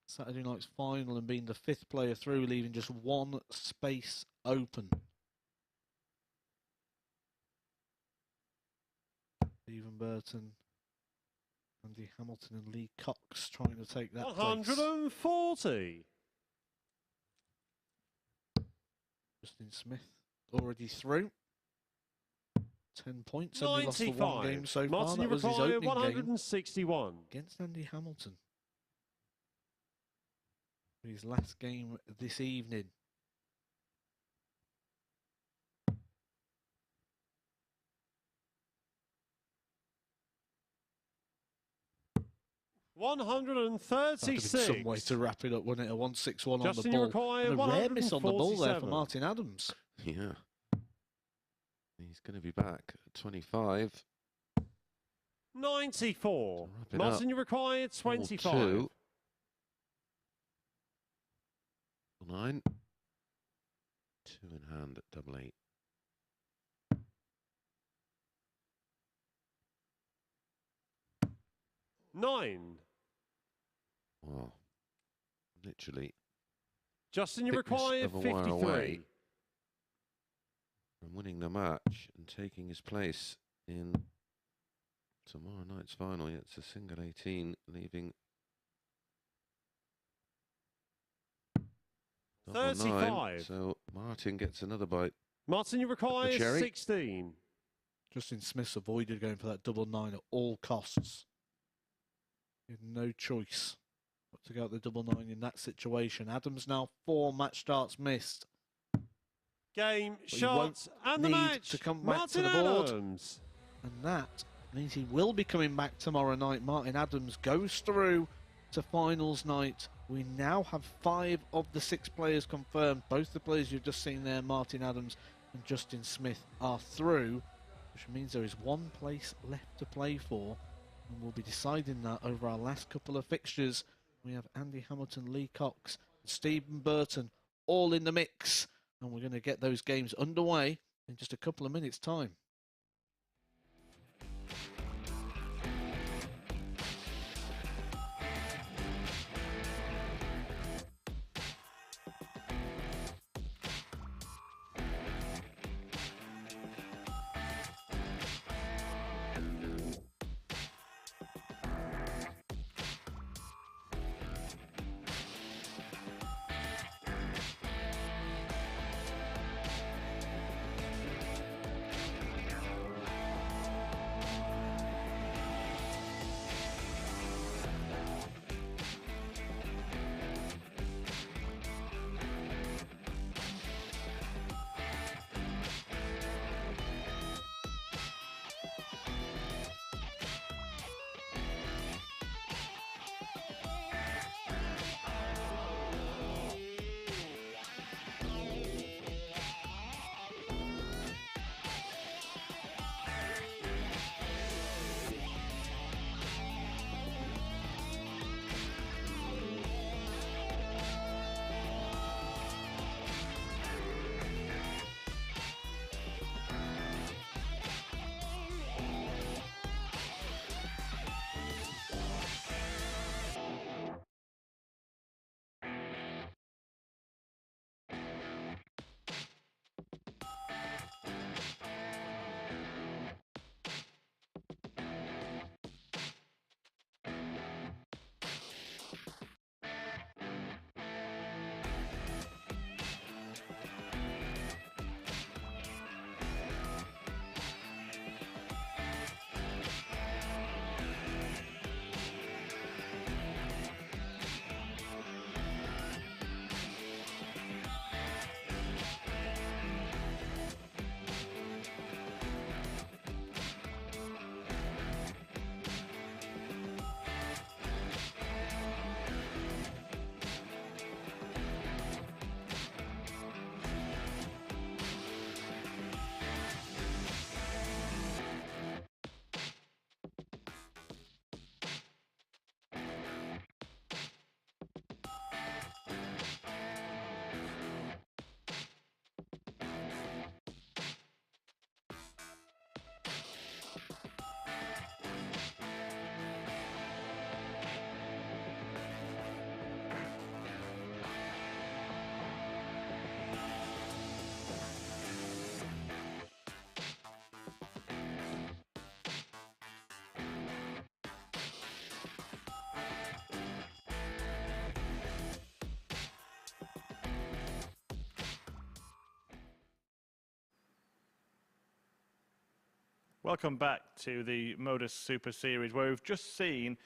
Saturday night's final and being the 5th player through, leaving just 1 space open. Stephen Burton, Andy Hamilton and Lee Cox trying to take that place. 140. Justin Smith already through. 10 points, only lost for 1 game 95. so far. Martin, you That was his require opening game 161. against Andy Hamilton. His last game this evening. That'd have been 136. some way to wrap it up, wouldn't it? A 161 on Justin, the you ball. require And a rare miss on the ball there for 147. Martin Adams. Yeah. He's going to be back at 25. 94. To wrap it Martin, up, you require 25. 4-2. 9. 2 in hand at double 8. Nine. Wow. Literally Justin, you thickness require of a wire 53. away from winning the match and taking his place in tomorrow night's final. Yeah, it's a single 18, leaving double 35. 9. So Martin gets another bite. Martin, you require cherry. 16. Justin Smith's avoided going for that double 9 at all costs. He had no choice but to go at the double 9 in that situation. Adams now 4 match starts missed. Game, he shot, won't and the need match. to come back Martin to the board. Adams. And that means he will be coming back tomorrow night. Martin Adams goes through to finals night. We now have 5 of the 6 players confirmed. Both the players you've just seen there, Martin Adams and Justin Smith, are through, which means there is 1 place left to play for. And we'll be deciding that over our last couple of fixtures. We have Andy Hamilton, Lee Cox, and Stephen Burton all in the mix. And we're going to get those games underway in just a couple of minutes' time. Welcome back to the MODUS Super Series, where we've just seen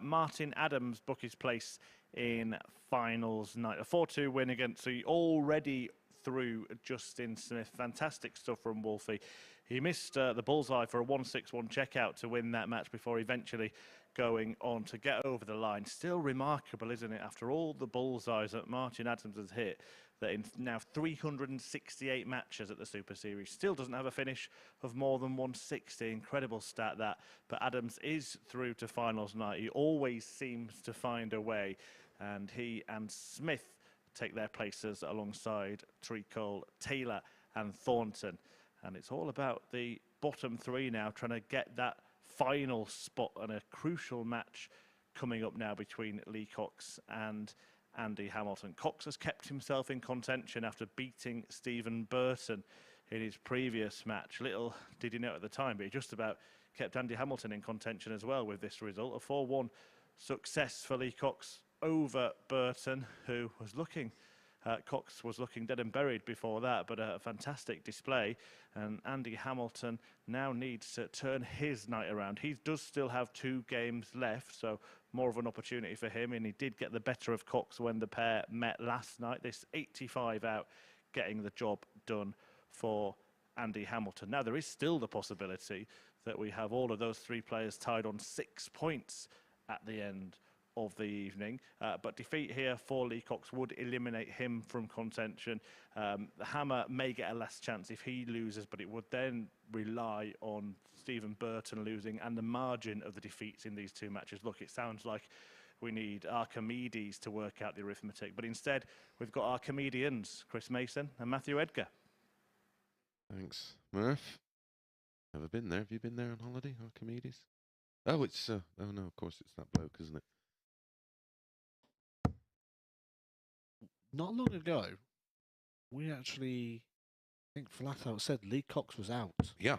Martin Adams book his place in finals night. A 4-2 win against the already through Justin Smith. Fantastic stuff from Wolfie. He missed the bullseye for a 1-6-1 checkout to win that match before eventually going on to get over the line. Still remarkable, isn't it, after all the bullseyes that Martin Adams has hit, that in now 368 matches at the Super Series, still doesn't have a finish of more than 160. Incredible stat, that. But Adams is through to finals night. He always seems to find a way, and he and Smith take their places alongside Treacle, Taylor and Thornton. And it's all about the bottom three now, trying to get that final spot, and a crucial match coming up now between Lee Cox and Andy Hamilton. Cox has kept himself in contention after beating Stephen Burton in his previous match. Little did he know at the time, but he just about kept Andy Hamilton in contention as well with this result. A 4-1 success for Lee Cox over Burton, who was looking... Cox was looking dead and buried before that, but a fantastic display. And Andy Hamilton now needs to turn his night around. He does still have 2 games left, so more of an opportunity for him. And he did get the better of Cox when the pair met last night. This 85 out, getting the job done for Andy Hamilton. Now, there is still the possibility that we have all of those 3 players tied on 6 points at the end of the evening, but defeat here for Lee Cox would eliminate him from contention. The Hammer may get a last chance if he loses, but it would then rely on Stephen Burton losing and the margin of the defeats in these 2 matches. Look, it sounds like we need Archimedes to work out the arithmetic, but instead we've got our comedians, Chris Mason and Matthew Edgar. Thanks, Murph. Never been there. Have you been there on holiday, Archimedes? Oh, it's oh no, of course it's that bloke, isn't it? Not long ago, we actually, I think flat out said Lee Cox was out. Yeah.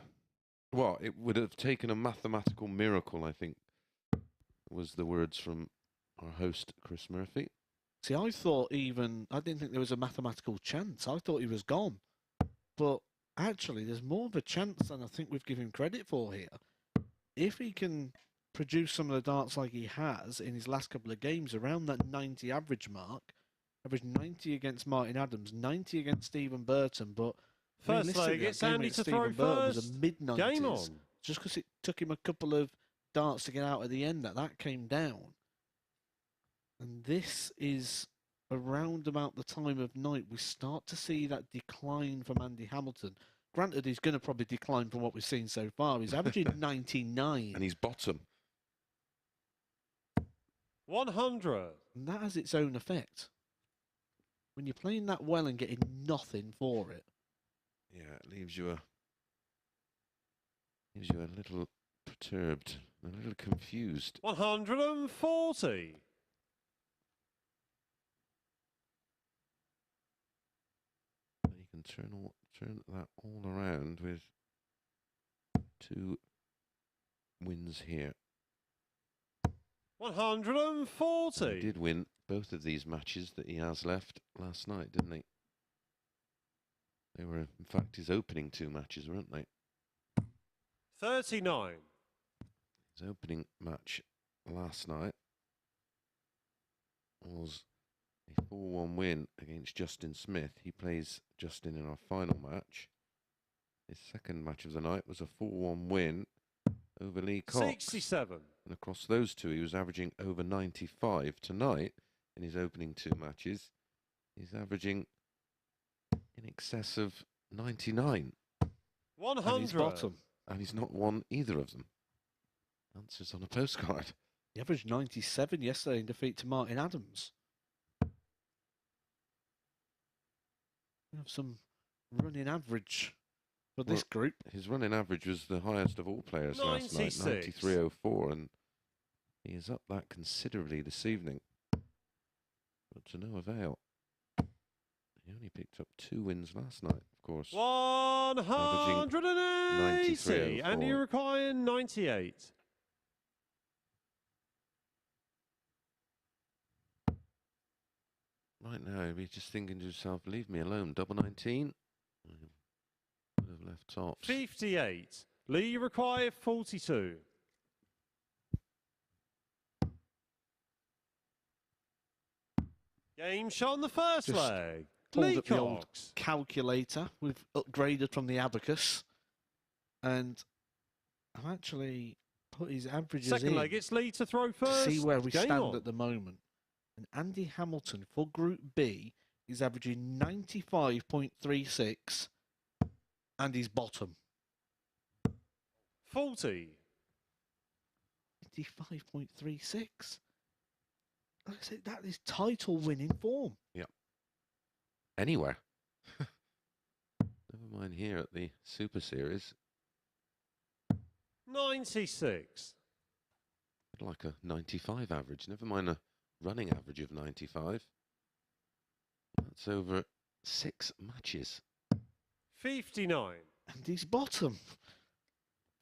Well, it would have taken a mathematical miracle, I think, was the words from our host, Chris Murphy. See, I didn't think there was a mathematical chance. I thought he was gone. But actually, there's more of a chance than I think we've given him credit for here. If he can produce some of the darts like he has in his last couple of games, around that 90 average mark, averaged 90 against Martin Adams, 90 against Stephen Burton, but first leg, it's Andy to throw first. Was a mid-90s. Game on. Just because it took him a couple of darts to get out at the end, that came down. And this is around about the time of night we start to see that decline from Andy Hamilton. Granted, he's going to probably decline from what we've seen so far. He's averaging 99. And he's bottom. 100. And that has its own effect. When you're playing that well and getting nothing for it. Yeah, it leaves you a little perturbed, a little confused. 140. But you can turn that all around with 2 wins here. 140. He did win both of these matches that he has left last night, didn't he? They were, in fact, his opening 2 matches, weren't they? 39. His opening match last night was a 4-1 win against Justin Smith. He plays Justin in our final match. His second match of the night was a 4-1 win over Lee Cox. 67. And across those 2, he was averaging over 95. Tonight, in his opening 2 matches, he's averaging in excess of 99. 100. And he's bottom. And he's not won either of them. Answers on a postcard. He averaged 97 yesterday in defeat to Martin Adams. We have some running average for this group. His running average was the highest of all players last night, 93.04, and he is up that considerably this evening. But to no avail. He only picked up 2 wins last night, of course. 180. And you require 98. Right now, he'd be just thinking to himself, leave me alone, double 19. Would have left tops. 58. Lee, you require 42. Game shot on the first Just leg. pulled Lee up the old Cox. calculator. We've upgraded from the abacus. And I've actually put his averages Second in leg, it's Lee to throw to first. see where we Game stand on. at the moment. And Andy Hamilton for Group B is averaging 95.36 and he's bottom. 40. 95.36. Like I said, that is title winning form. Anywhere. Never mind here at the Super Series. 96. I'd like a 95 average. Never mind a running average of 95. That's over 6 matches. 59. And he's bottom. I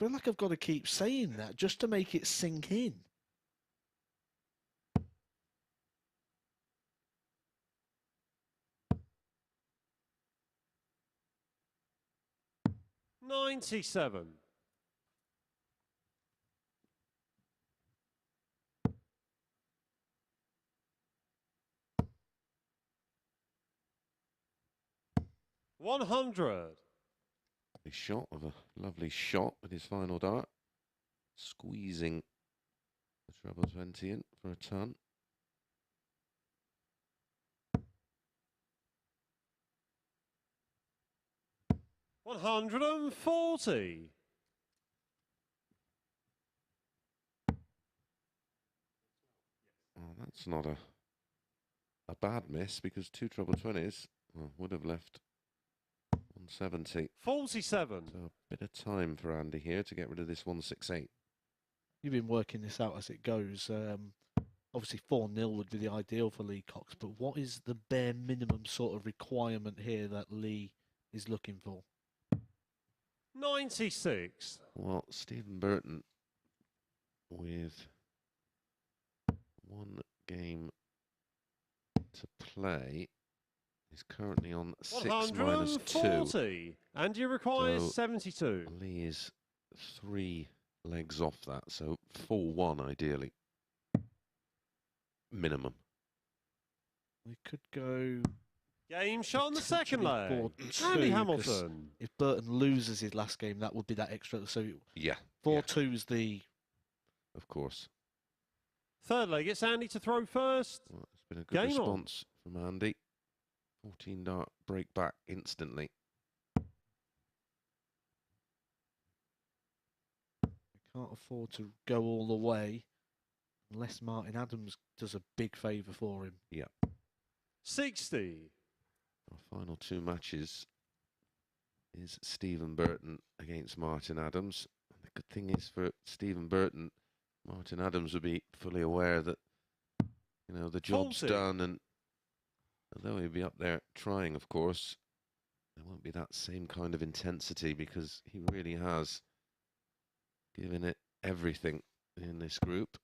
feel like I've got to keep saying that just to make it sink in. $97. $100. A shot of a lovely shot with his final dart. Squeezing the treble 20 in for a ton. $140. Oh, that's not a bad miss because 2 treble 20s would have left 170. 47. So a bit of time for Andy here to get rid of this 168. You've been working this out as it goes. Obviously 4-0 would be the ideal for Lee Cox, but what is the bare minimum sort of requirement here that Lee is looking for? 96. Well, Stephen Burton with 1 game to play is currently on 6 minus 2. 140. And you require So 72. Lee is 3 legs off that, so 4-1 ideally. Minimum. We could go Game shot on the second potentially leg. 4-2, Andy 'cause Hamilton. if Burton loses his last game, that would be that extra. So Yeah. 4-2 is the... Of course. Third leg, it's Andy to throw first. Well, it's been a good Game on. response from Andy. 14 dart break back instantly. We can't afford to go all the way unless Martin Adams does a big favour for him. Yeah. 60. Our final 2 matches is Stephen Burton against Martin Adams. And the good thing is for Stephen Burton, Martin Adams would be fully aware that, you know, the job's 40. done, and although he'll be up there trying, of course, there won't be that same kind of intensity because he really has given it everything in this group.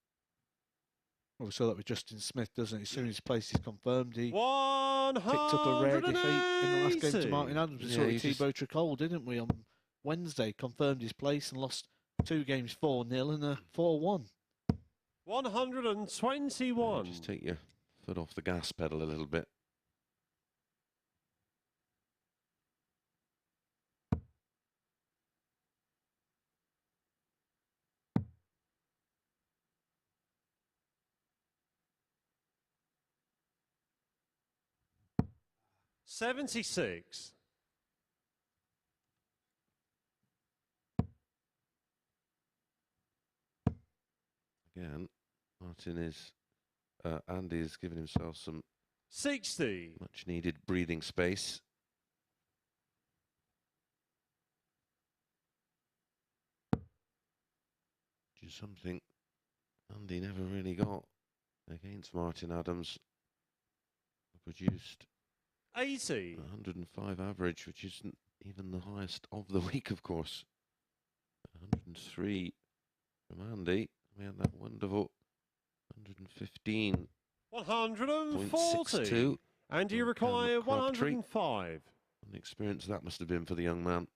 Well, we saw that with Justin Smith, doesn't he? As soon as his place is confirmed, he 180. picked up a rare defeat in the last game to Martin Adams. We Yeah, saw it he with just- Thibaut Tricol, didn't we, on Wednesday? Confirmed his place and lost 2 games 4-0 and a 4-1. 121. Just take your foot off the gas pedal a little bit. $76. Again, Martin is, Andy is giving himself some 60. much needed breathing space. Which is something Andy never really got against Martin Adams. Produced 80. 105 average, which isn't even the highest of the week, of course. 103 from Andy. We had that wonderful 115. 140. And you from require Cam Crabtree. 105. What an experience that must have been for the young man.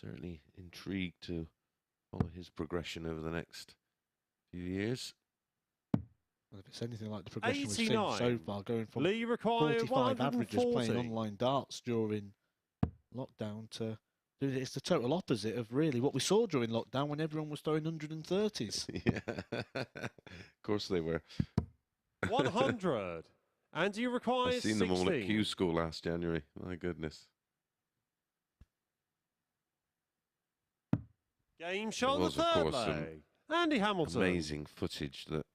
certainly intrigued to follow his progression over the next few years. Well, if it's anything like the progression we've seen 89. so far, going from Lee required 45 averages 140. playing online darts during lockdown to it's the total opposite of really what we saw during lockdown when everyone was throwing 130s. Yeah, of course they were. 100. And you require I've seen 16. them all at Q School last January. My goodness. Game shot on the was, of third course, some leg. Andy Hamilton. Amazing footage that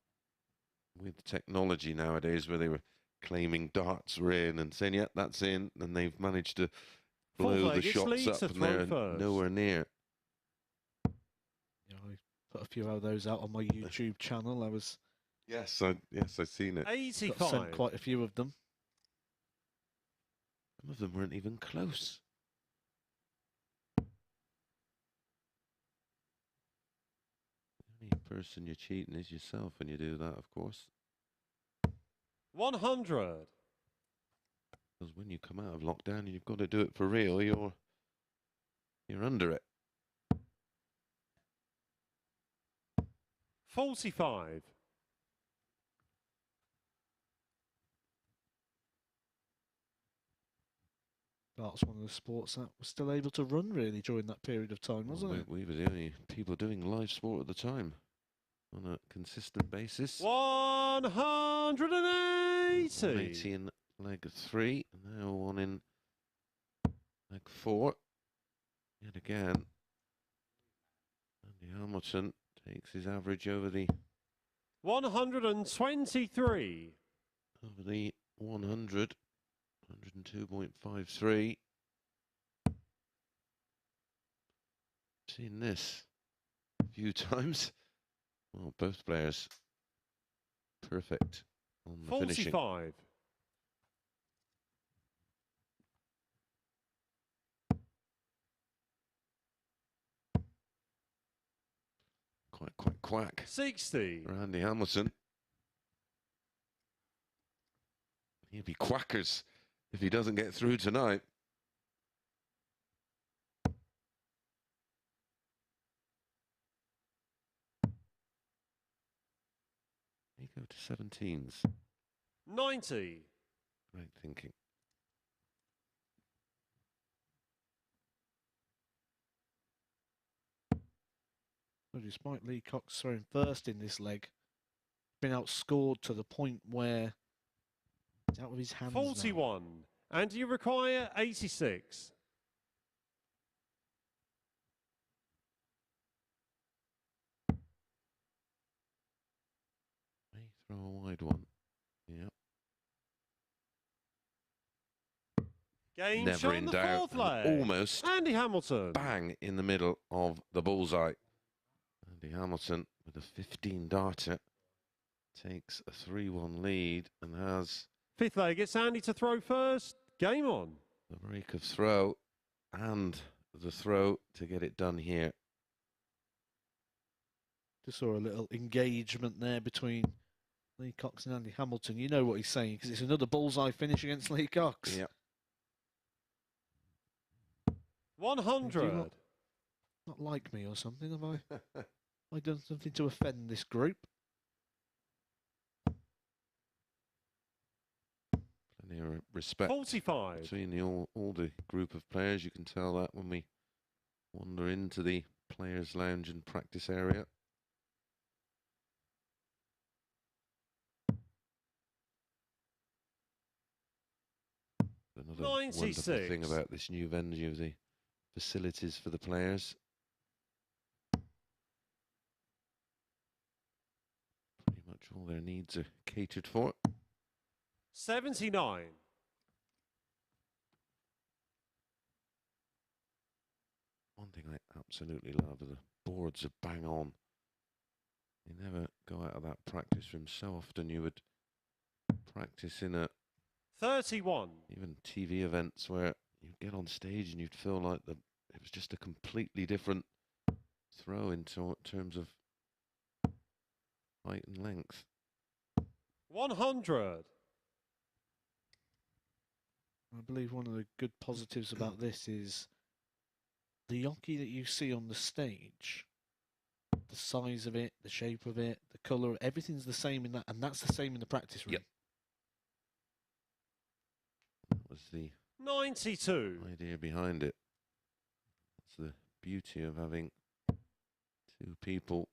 with technology nowadays where they were claiming darts were in and saying, yeah, that's in, and they've managed to blow Fourth the leg, it's shots Lee up to and throw they're first. nowhere near. Yeah, I put a few of those out on my YouTube channel. I was Yes, I've seen it. got 85. sent quite a few of them. Some of them weren't even close. The only person you're cheating is yourself when you do that, of course. 100. Because when you come out of lockdown and you've got to do it for real, you're under it. 45. Darts one of the sports that was still able to run really during that period of time, wasn't it? We were the only people doing live sport at the time on a consistent basis. 180. 180 in leg 3, and now one in leg 4. Yet again, Andy Hamilton takes his average over the 123. 100, 102.53. Seen this a few times. Well, both players perfect on the finishing. 45. Quack. 60. For Andy Hamilton. He'll be quackers if he doesn't get through tonight. He go to 17s. 90. Great thinking. So despite Lee Cox throwing first in this leg, been outscored to the point where it's out of his hands now. 41. And you require 86. May throw a wide one. Yep. Game Never shot in on the doubt. fourth And leg. almost Andy Hamilton. bang in the middle of the bullseye. Andy Hamilton with a 15 darter takes a 3-1 lead and has Fifth leg, it's Andy to throw first. Game on. the break of throw and the throw to get it done here. Just saw a little engagement there between Lee Cox and Andy Hamilton. You know what he's saying because it's another bullseye finish against Lee Cox. Yep. 100. Not like me or something, have I? Have I done something to offend this group? Plenty of respect 45. between all the group of players. You can tell that when we wander into the players' lounge and practice area. Another wonderful 96. thing about this new venue, the facilities for the players. Pretty much all their needs are catered for. 79. One thing I absolutely love are the boards are bang on. You never go out of that practice room so often. You would practice in a 31. even TV events where you'd get on stage and you'd feel like it was just a completely different throw in terms of height and length. 100. I believe one of the good positives about this is the yoki that you see on the stage, the size of it, the shape of it, the colour, everything's the same in that, and that's the same in the practice room. Yep. That was the 92. idea behind it. That's the beauty of having two people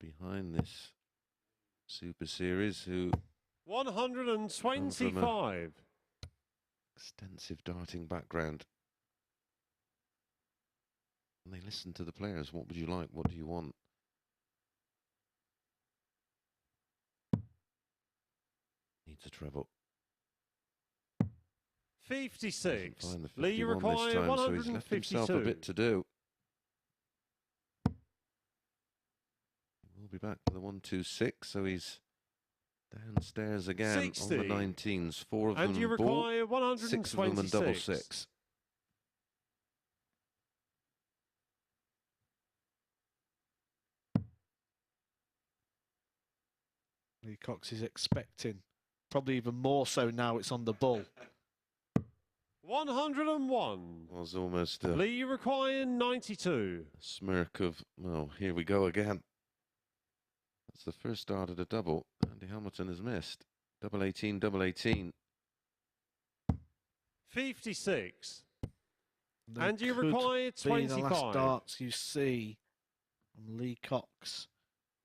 behind this Super Series who 125. extensive darting background. And they listen to the players. What would you like? What do you want? Needs a treble. 56. Find the Lee, you 51 this require time, so he's left himself a 152. bit to do. We'll be back for the 126, so he's downstairs again 60. on the 19s. 4 of And them you ball, require 6 of them and double 126. 6. Lee Cox is expecting, probably even more so now it's on the bull. 101. Was almost a Lee, you require 92. smirk of, well, here we go again. That's the first start at a double. Andy Hamilton has missed. Double 18, double 18. 56. They And you could require be the last 25. darts you see from Lee Cox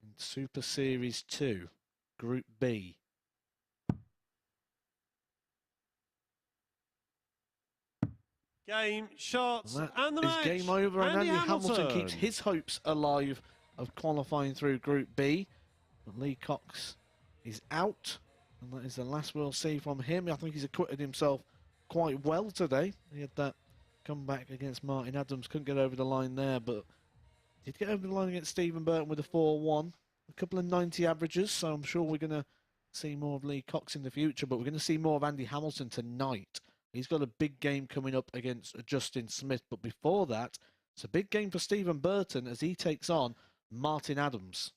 in Super Series 2, Group B. Game, shots, That and the is match. game over, and Andy Hamilton Hamilton keeps his hopes alive of qualifying through Group B. But Lee Cox is out, and that is the last we'll see from him. I think he's acquitted himself quite well today. He had that comeback against Martin Adams, couldn't get over the line there, but did get over the line against Stephen Burton with a 4-1. A couple of 90 averages, so I'm sure we're going to see more of Lee Cox in the future, but we're going to see more of Andy Hamilton tonight. He's got a big game coming up against Justin Smith, but before that, it's a big game for Stephen Burton as he takes on Martin Adams.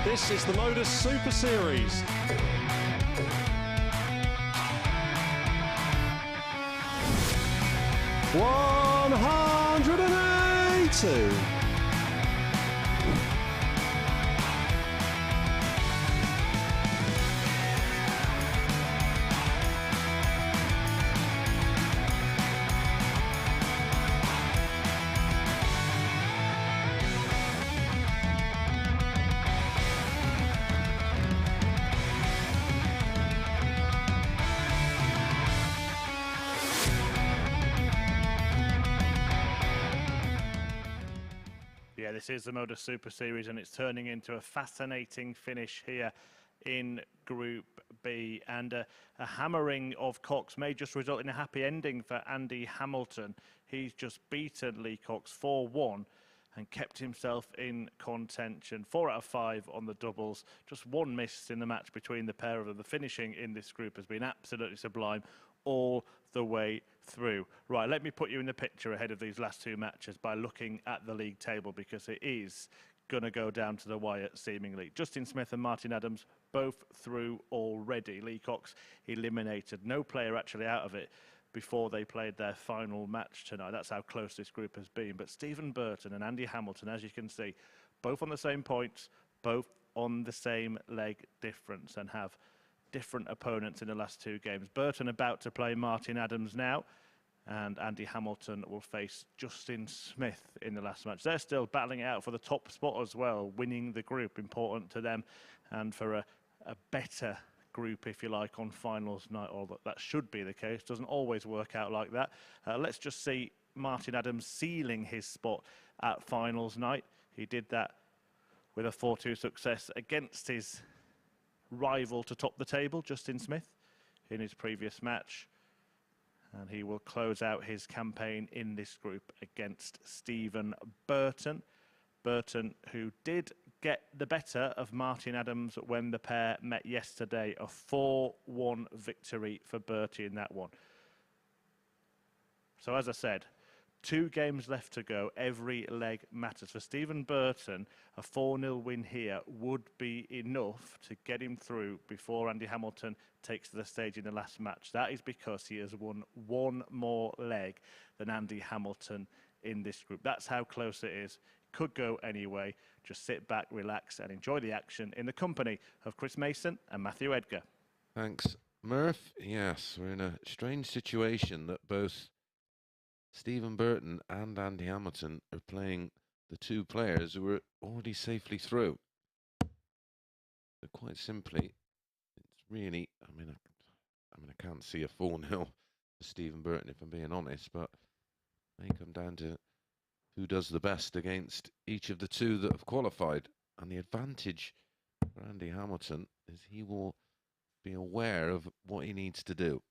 This is the MODUS Super Series. $180. Yeah, this is the MODUS Super Series, and it's turning into a fascinating finish here in Group B. And a hammering of Cox may just result in a happy ending for Andy Hamilton. He's just beaten Lee Cox 4-1 and kept himself in contention. 4 out of 5 on the doubles. Just one miss in the match between the pair of them. The finishing in this group has been absolutely sublime all the way through. Right, let me put you in the picture ahead of these last two matches by looking at the league table, because it is going to go down to the wire seemingly. Justin Smith and Martin Adams both through already. Lee Cox eliminated. No player actually out of it before they played their final match tonight. That's how close this group has been. But Stephen Burton and Andy Hamilton, as you can see, both on the same points, both on the same leg difference, and have different opponents in the last two games. Burton about to play Martin Adams now, and Andy Hamilton will face Justin Smith in the last match. They're still battling it out for the top spot as well, winning the group, important to them, and for a better group, if you like, on finals night, or that should be the case. Doesn't always work out like that. Let's just see Martin Adams sealing his spot at finals night. He did that with a 4-2 success against his rival to top the table, Justin Smith, in his previous match. And he will close out his campaign in this group against Stephen Burton. Burton, who did get the better of Martin Adams when the pair met yesterday. A 4-1 victory for Bertie in that one. So as I said, 2 games left to go. Every leg matters. For Stephen Burton, a 4-0 win here would be enough to get him through before Andy Hamilton takes to the stage in the last match. That is because he has won one more leg than Andy Hamilton in this group. That's how close it is. Could go anyway. Just sit back, relax, and enjoy the action in the company of Chris Mason and Matthew Edgar. Thanks, Murph. Yes, we're in a strange situation that both Stephen Burton and Andy Hamilton are playing the two players who were already safely through. So quite simply, it's really, I mean, I can't see a 4-0 for Stephen Burton, if I'm being honest, but it may come down to who does the best against each of the two that have qualified. And the advantage for Andy Hamilton is he will be aware of what he needs to do.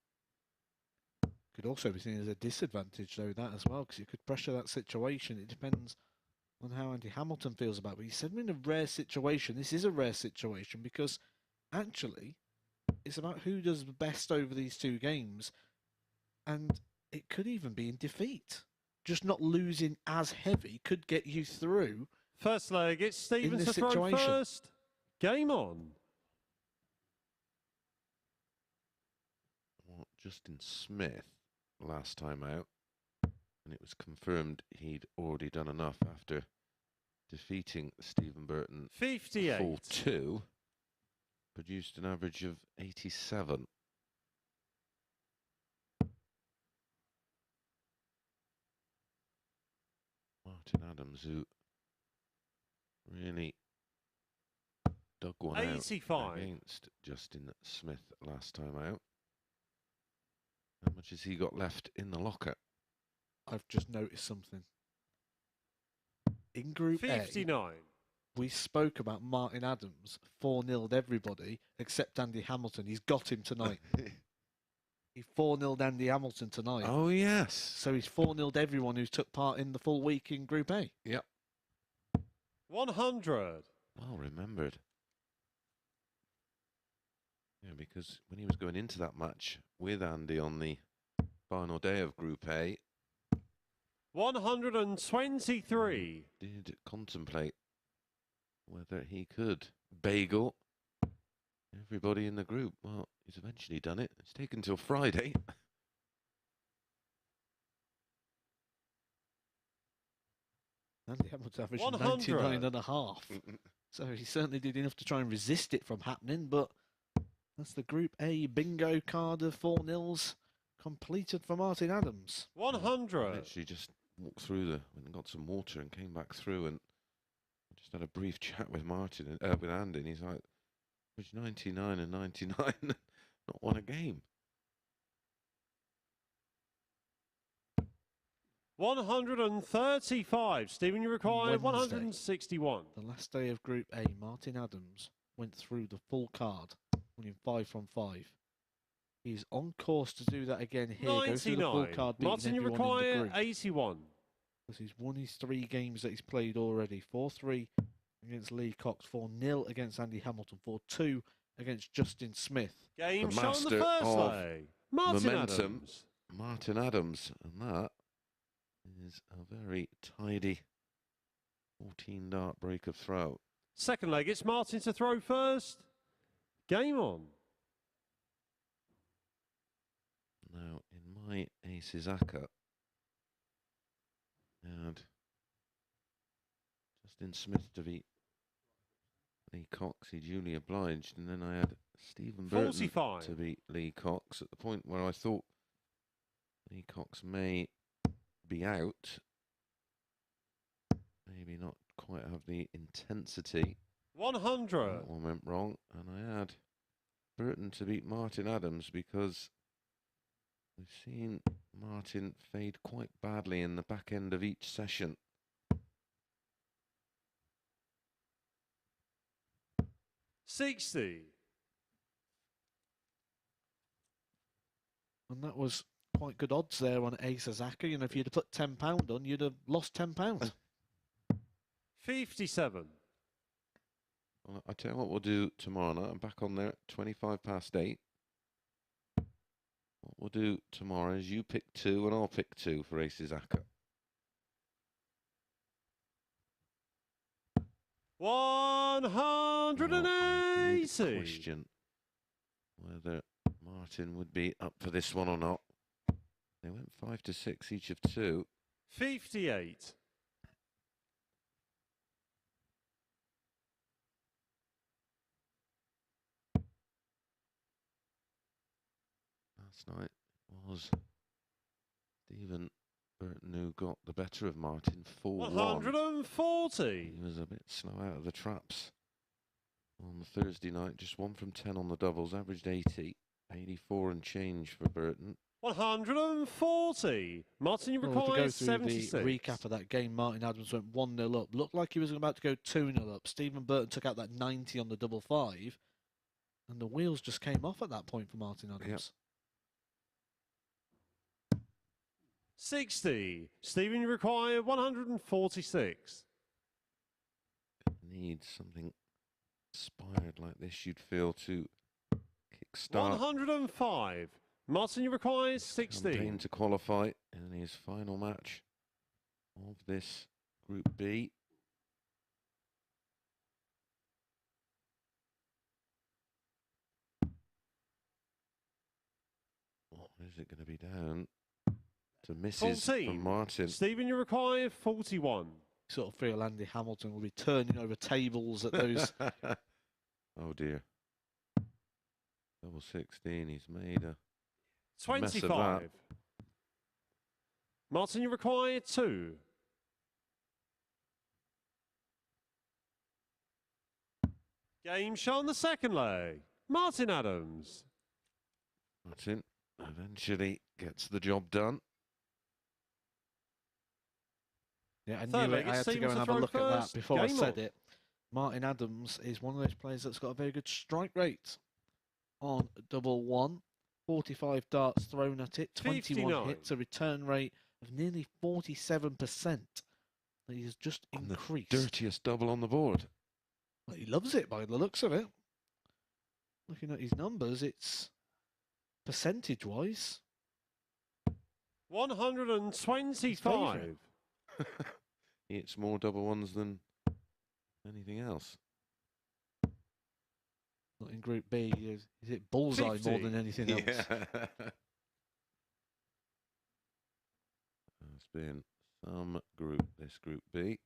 Could also be seen as a disadvantage, though, that as well, because you could pressure that situation. It depends on how Andy Hamilton feels about it. But he said we're in a rare situation. This is a rare situation because actually it's about who does the best over these two games, and it could even be in defeat. Just not losing as heavy could get you through. First leg, it's Stevens to throw situation. first. Game on. Well, Justin Smith last time out, and it was confirmed he'd already done enough after defeating Stephen Burton 58. 4-2, produced an average of 87. Martin Adams, who really dug one 85. out against Justin Smith last time out. How much has he got left in the locker? I've just noticed something. In Group 59. A, we spoke about Martin Adams 4-0'd everybody except Andy Hamilton. He's got him tonight. He 4-0'd Andy Hamilton tonight. Oh, yes. So he's 4-0'd everyone who's took part in the full week in Group A. Yep. 100. Well remembered. Yeah, because when he was going into that match with Andy on the final day of Group A, 123. did contemplate whether he could bagel everybody in the group. Well, he's eventually done it. It's taken till Friday. Andy Hamilton averaged 100. 99.5. So he certainly did enough to try and resist it from happening, but that's the Group A bingo card of 4-0s completed for Martin Adams. 100. Literally just walked through went and got some water and came back through and just had a brief chat with Martin, with Andy, and he's like, "Which 99 and 99, not won a game." 135. Stephen, you require Wednesday. 161. The last day of Group A, Martin Adams went through the full card, winning 5 from 5. He's on course to do that again here. Go through the full 99. card, beating Martin, you everyone in the require group. 81. Because he's won his 3 games that he's played already. 4-3 against Lee Cox, 4-0 against Andy Hamilton, 4-2 against Justin Smith. Game The shot on master the first of leg. Martin momentum. Adams. Martin Adams, and that is a very tidy 14-dart break of throw. Second leg, it's Martin to throw first. Game on. Now, in my aces acca, I had Justin Smith to beat Lee Cox, he duly obliged, and then I had Stephen Burton 45. to beat Lee Cox at the point where I thought Lee Cox may be out, maybe not quite have the intensity. 100. That one went wrong, and I had Burton to beat Martin Adams because we've seen Martin fade quite badly in the back end of each session. $60. And that was quite good odds there on Ace Azaka. You know, if you'd have put £10 on, you'd have lost £10. 57. Well, I tell you what we'll do tomorrow night. I'm back on there at 8:25. What we'll do tomorrow is you pick 2 and I'll pick 2 for Aces Acca. 180. Question whether Martin would be up for this one or not. They went 5 to 6 each of 2. 58. Last night was Stephen Burton who got the better of Martin 4-1. 140. He was a bit slow out of the traps on the Thursday night. Just 1 from 10 on the doubles, averaged 80, 84 and change for Burton. 140. Martin, you Well, to go require through 76. the recap of that game, Martin Adams went 1-0 up. Looked like he was about to go 2-0 up. Stephen Burton took out that 90 on the double 5. And the wheels just came off at that point for Martin Adams. Yep. 60. Stephen, you require 146. Needs something inspired like this, you'd feel, to kickstart 105. Martin, you require campaign 16. to qualify in his final match of this Group B. What is it going to be down to misses 14. from Martin? Stephen, you require 41. Sort of feel Andy Hamilton will be turning over tables at those. Oh dear. Double 16, he's made a mess of that. 25. Martin, you require 2. Game show on the second leg. Martin Adams. Martin eventually gets the job done. Yeah, I Third knew leg, it. I it's had to go Stevens and to have a throw look at that first. before I Game said on. it. Martin Adams is one of those players that's got a very good strike rate on double 1. 45 darts thrown at it, 21 59. hits, a return rate of nearly 47%. That he's just On the increased. dirtiest double on the board. Well, he loves it by the looks of it. Looking at his numbers, it's percentage-wise. 125. He hits more double ones than Anything else? Not in Group B. Is it bullseye 50. more than anything else? There's been some group, this Group B.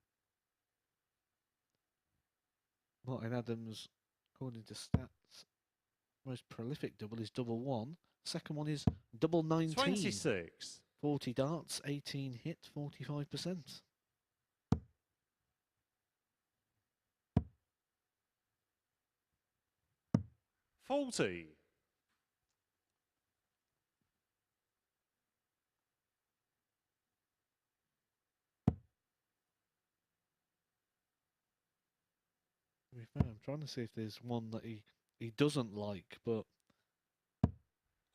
Martin Adams, according to stats, most prolific double is double 1. Second one is double 19. 26. 40 darts, 18 hit, 45%. $40. To be fair, I'm trying to see if there's one that he doesn't like, but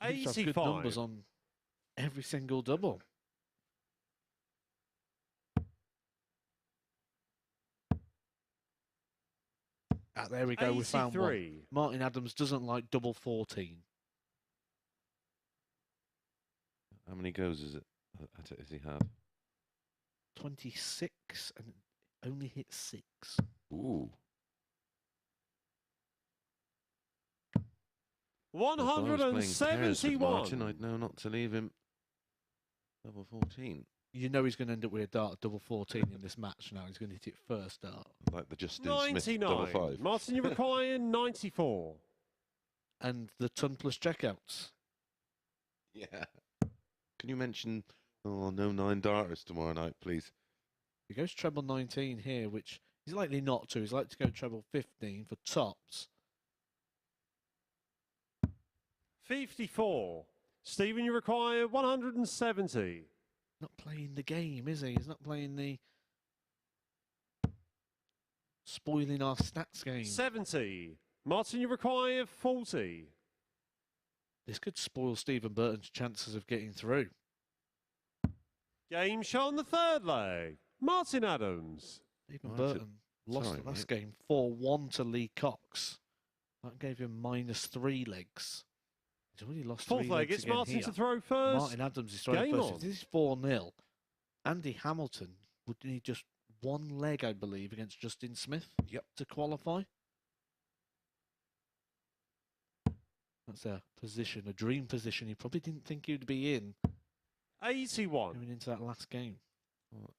he seems to have good numbers 85. on every single double. Ah, there we go, we found one. 83. Martin Adams doesn't like double 14. How many goes is it at it has he had? 26 and only hit 6. Ooh. If I was playing pairs with Martin, 171. I'd know not to leave him double 14. You know he's going to end up with a dart double 14 in this match now. He's going to hit it first dart. Like the Justin Smith double 99. 5. Martin, you require 94. And the ton plus checkouts. Yeah. Can you mention, oh, no 9 darters tomorrow night, please? He goes treble 19 here, which he's likely not to. He's like to go treble 15 for tops. 54. Stephen, you require 170. Not playing the game, is he? He's not playing the spoiling our stats game. 70. Martin, you require 40. This could spoil Stephen Burton's chances of getting through. Game shot on the third leg. Martin Adams. Stephen Right, Burton lost sorry, the last mate. game 4-1 to Lee Cox. That gave him -3 legs. He's already lost Fourth 3 leg, legs it's again Martin here. to throw first. Martin Adams is throwing Game first. on. If this is 4-0, Andy Hamilton would need just 1 leg, I believe, against Justin Smith to qualify. That's a position, a dream position he probably didn't think he'd be in 81. going into that last game. Well,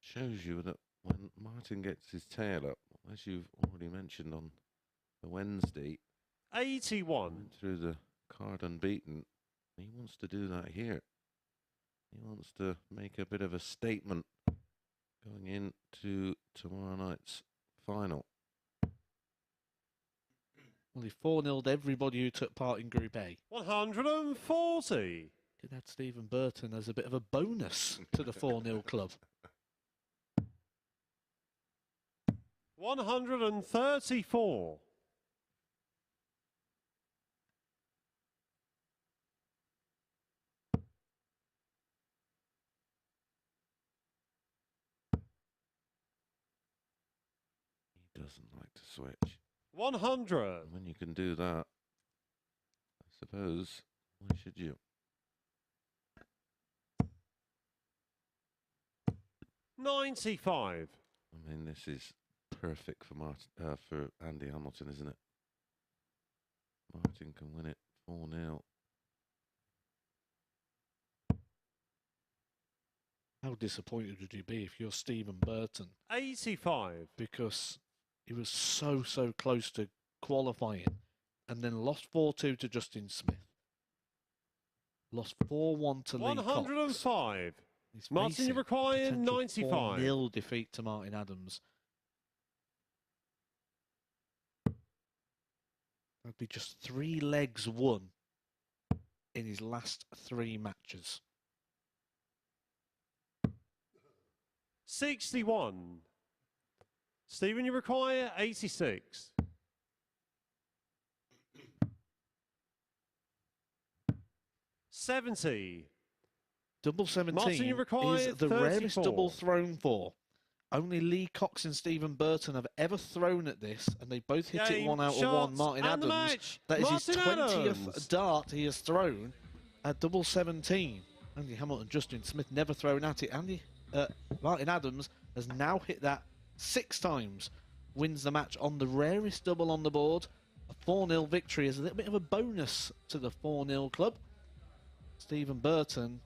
shows you that when Martin gets his tail up, as you've already mentioned on the Wednesday, 81. went through the card unbeaten. He wants to do that here. He wants to make a bit of a statement going into tomorrow night's final. Well, he 4-0'd everybody who took part in Group A. 140. Could add Stephen Burton as a bit of a bonus to the 4-0 club. 134. He doesn't like to switch. 100. And when you can do that, I suppose, why should you? 95. I mean, this is perfect for for Andy Hamilton, isn't it? Martin can win it 4-0. How disappointed would you be if you're Stephen Burton? 85. Because he was so close to qualifying and then lost 4-2 to Justin Smith. Lost 4-1 to Lee Cox. 105. He's Martin, you facing require potential 95. 4-0 defeat to Martin Adams. That'd be just 3 legs won in his last 3 matches. 61. Stephen, you require 86. 70. Double 17 Martin, you require is the rarest 34. double thrown for. Only Lee Cox and Stephen Burton have ever thrown at this, and they both hit it Game, 1 out of 1. shots, Martin and the Adams, match. that is his Martin 20th Adams. dart he has thrown at double 17. Andy Hamilton, Justin Smith never thrown at it. Martin Adams has now hit that 6 times. Wins the match on the rarest double on the board. A 4-0 victory is a little bit of a bonus to the 4-0 club. Stephen Burton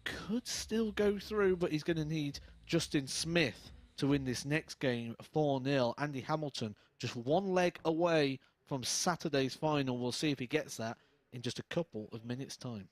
could still go through, but he's going to need Justin Smith to win this next game 4-0. Andy Hamilton just 1 leg away from Saturday's final. We'll see if he gets that in just a couple of minutes' time.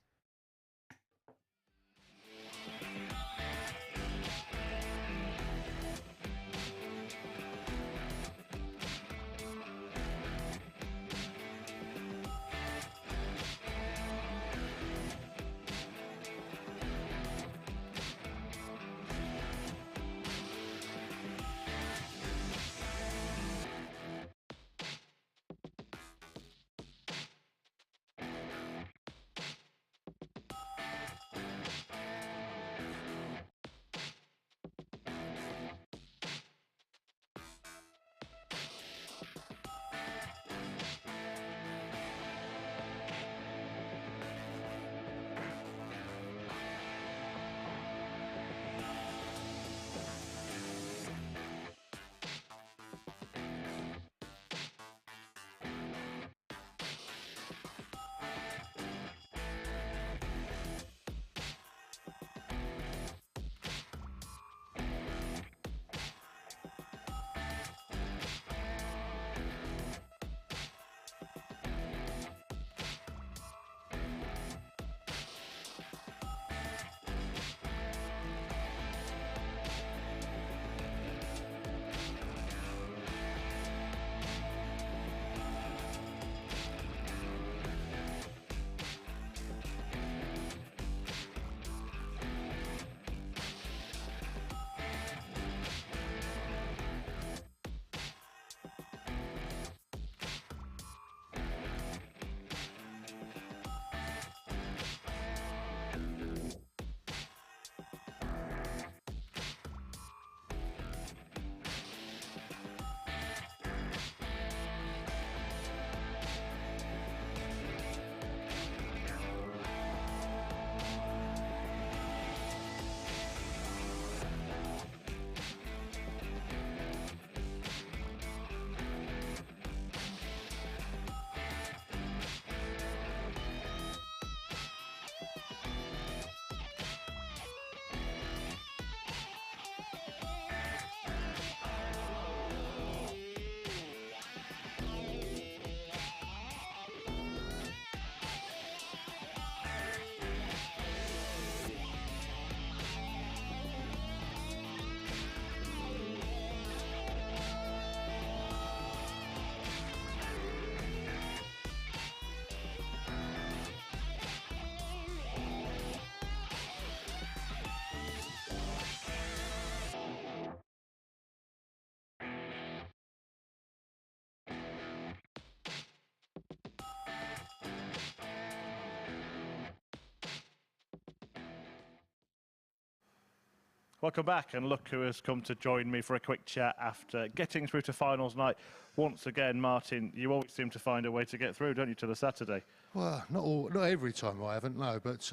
Welcome back, and look who has come to join me for a quick chat after getting through to finals night. Once again, Martin, you always seem to find a way to get through, don't you, to the Saturday? Well, not every time I haven't, no, but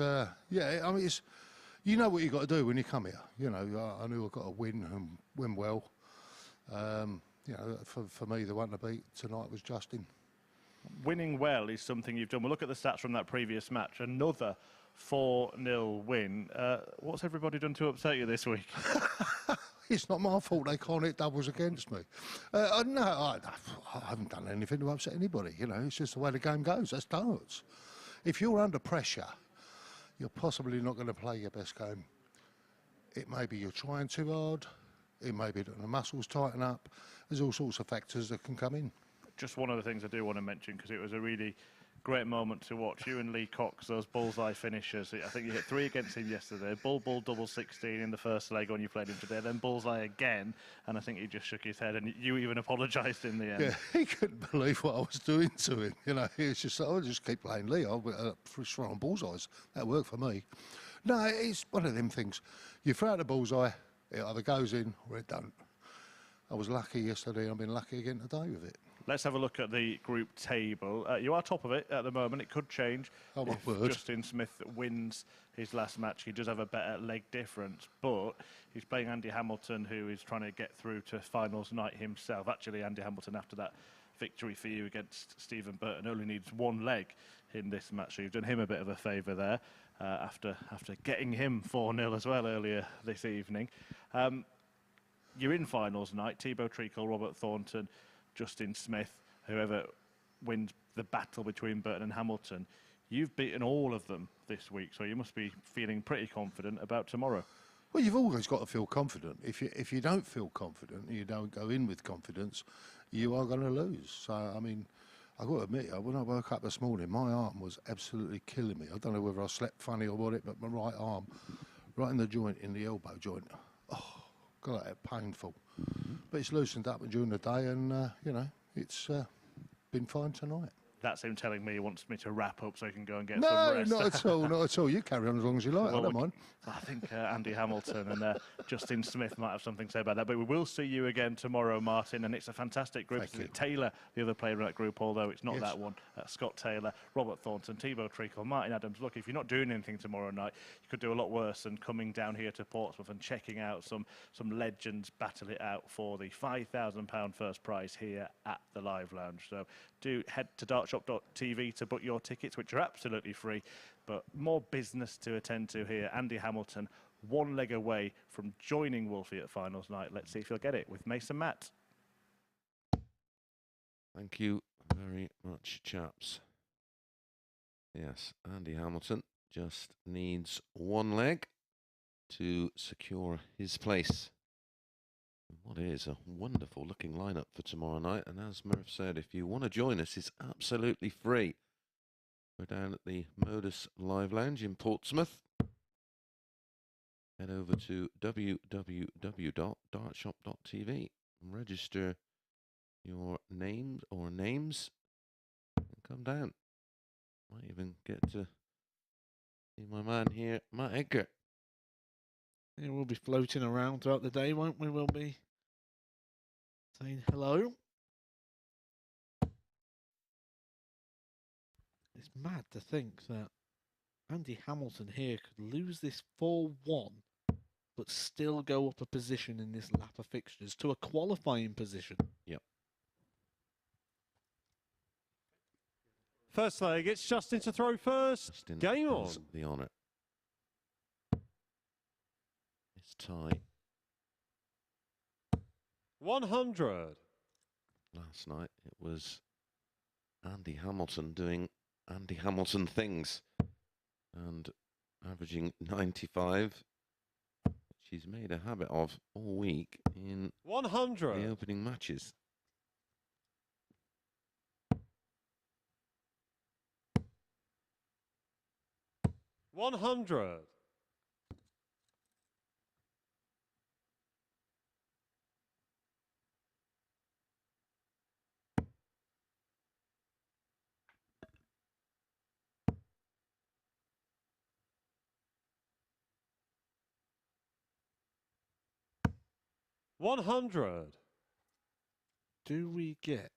yeah, I mean, you know what you've got to do when you come here. You know, I knew I've got to win and win well. You know, for me, the one to beat tonight was Justin. Winning well is something you've done. We'll look at the stats from that previous match. Another 4-0 win. What's everybody done to upset you this week? It's not my fault they can't hit doubles against me. No, I haven't done anything to upset anybody. You know, it's just the way the game goes. That's darts. If you're under pressure, you're possibly not going to play your best game. It may be you're trying too hard. It may be that the muscles tighten up. There's all sorts of factors that can come in. Just one of the things I do want to mention, because it was a really great moment to watch. You and Lee Cox, those bullseye finishers. I think you hit 3 against him yesterday. Bull, double 16 in the first leg when you played him today. Then bullseye again, and I think he just shook his head, and you even apologised in the end. Yeah, he couldn't believe what I was doing to him. You know, it's just, I'll just keep playing Lee. I'll throw on bullseyes. That worked for me. No, it's one of them things. You throw out the bullseye, it either goes in or it don't. I was lucky yesterday. I've been lucky again today with it. Let's have a look at the group table. You are top of it at the moment. It could change Oh, my if word. Justin Smith wins his last match. He does have a better leg difference, but he's playing Andy Hamilton, who is trying to get through to finals night himself. Actually, Andy Hamilton, after that victory for you against Stephen Burton, only needs one leg in this match. So you've done him a bit of a favour there after getting him 4-0 as well earlier this evening. You're in finals night. Thibaut Treacle, Robert Thornton, Justin Smith, whoever wins the battle between Burton and Hamilton. You've beaten all of them this week, so you must be feeling pretty confident about tomorrow. Well, you've always got to feel confident. If you don't feel confident, and you don't go in with confidence, you are going to lose. So, I mean, I've got to admit, when I woke up this morning, my arm was absolutely killing me. I don't know whether I slept funny or what, but my right arm, right in the joint, in the elbow joint, oh, God, that painful. But it's loosened up during the day, and, you know, it's been fine tonight. That's him telling me he wants me to wrap up so he can go and get No, some rest. not at all, not at all. You carry on as long as you like, I don't mind. I think Andy Hamilton and Justin Smith might have something to say about that. But we will see you again tomorrow, Martin, and it's a fantastic group. Thank you. Taylor, the other player in that group, although it's not Yes. that one. Scott Taylor, Robert Thornton, Thibaut Treacle, Martin Adams. Look, if you're not doing anything tomorrow night, you could do a lot worse than coming down here to Portsmouth and checking out some legends battle it out for the £5,000 first prize here at the Live Lounge. So do head to dartshop.tv to book your tickets, which are absolutely free, but more business to attend to here. Andy Hamilton, one leg away from joining Wolfie at finals night. Let's see if he'll get it with Mason Matt. Thank you very much, chaps. Yes, Andy Hamilton just needs one leg to secure his place. What is a wonderful looking lineup for tomorrow night. And as Murph said, if you want to join us, it's absolutely free. We're down at the MODUS Live Lounge in Portsmouth. Head over to www.dartshop.tv and register your names and come down. Might even get to see my man here, Matt Edgar. Yeah, we'll be floating around throughout the day, won't we? We'll be saying hello. It's mad to think that Andy Hamilton here could lose this 4-1, but still go up a position in this lap of fixtures to a qualifying position. Yep. First leg, it's Justin to throw first. Justin Game on. has the honour. It's tie. 100. Last night it was Andy Hamilton doing Andy Hamilton things and averaging 95, which he's made a habit of all week in 100. the opening matches. $100. 100. Do we get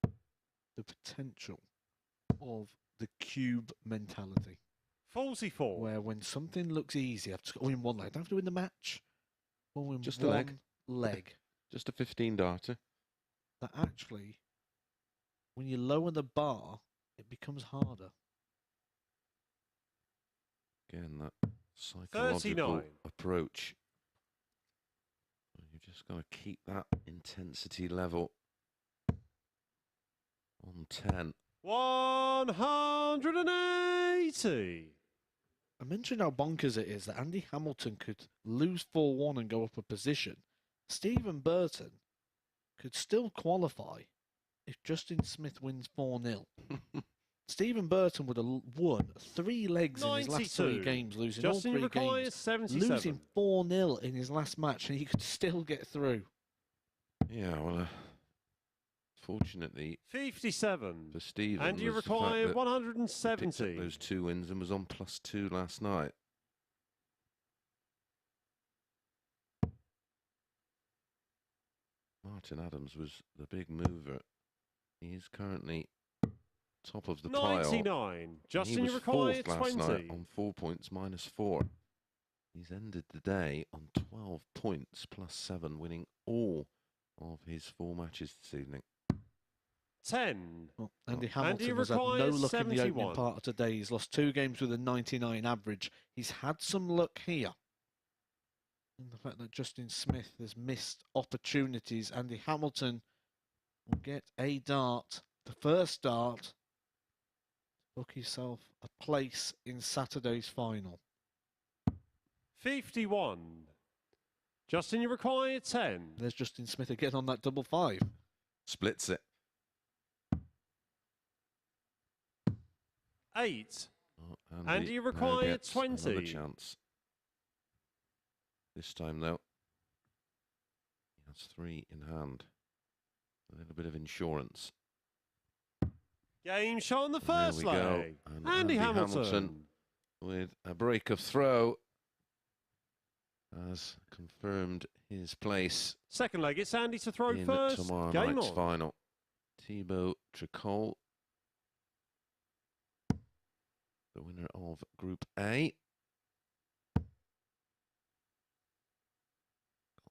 the potential of the cube mentality? 44. Where when something looks easy, I've just got to win one leg. I don't have to win the match. I'll win Just a one leg. leg. Just a 15-darter. That actually, when you lower the bar, it becomes harder. Again, that psychological 39. approach. You've just got to keep that intensity level on 10. 180. I mentioned how bonkers it is that Andy Hamilton could lose 4-1 and go up a position. Stephen Burton could still qualify if Justin Smith wins 4-0. Stephen Burton would have won 3 legs in his last 3 92. games, losing Justin all 3 requires games, 77. losing 4-0 in his last match, and he could still get through. Yeah, well, fortunately 57. for Stephen, And you was the fact require that he picked up 170. those 2 wins and was on +2 last night. Martin Adams was the big mover. He is currently top of the pile. 99. Justin, He was you require fourth last 20. night on 4 points minus 4. He's ended the day on 12 points plus 7, winning all of his 4 matches this evening. 10. Well, Andy Andy Hamilton has had no requires luck in the opening 71. part of today. He's lost 2 games with a 99 average. He's had some luck here. And the fact that Justin Smith has missed opportunities. Andy Hamilton will get a dart, the first dart, book himself a place in Saturday's final. 51. Justin, you require 10. There's Justin Smith again on that double 5. Splits it. 8. Oh, Andy, you now require gets 20. Another chance. This time, though, he has 3 in hand. A little bit of insurance. Game shot on the And there first we go. leg. And Andy Hamilton. with a break of throw has confirmed his place Second leg, it's Andy to throw in first. tomorrow Game night's on. final. Thibaut Tricol, the winner of Group A.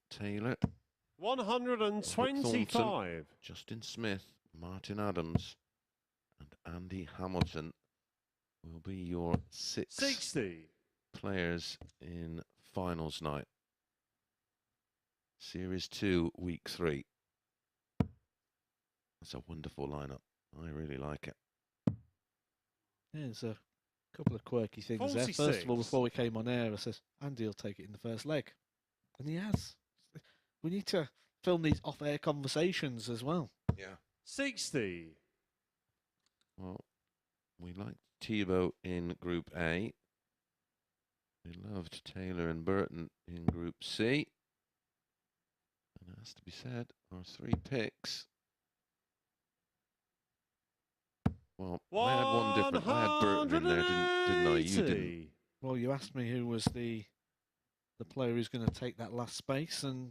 Taylor, 125. Justin Smith, Martin Adams, and Andy Hamilton will be your 6 60. players in finals night. Series 2, Week 3. That's a wonderful lineup. I really like it. Yeah, there's a couple of quirky things there. First of all, 46. before we came on air, I said, Andy will take it in the first leg. And he has. We need to film these off-air conversations as well. Yeah. 60. Well, we liked Thibaut in Group A. We loved Taylor and Burton in Group C. And it has to be said, our 3 picks. Well, I had one different. I had Burton in there, didn't I? You didn't. Well, you asked me who was the player who's going to take that last space, and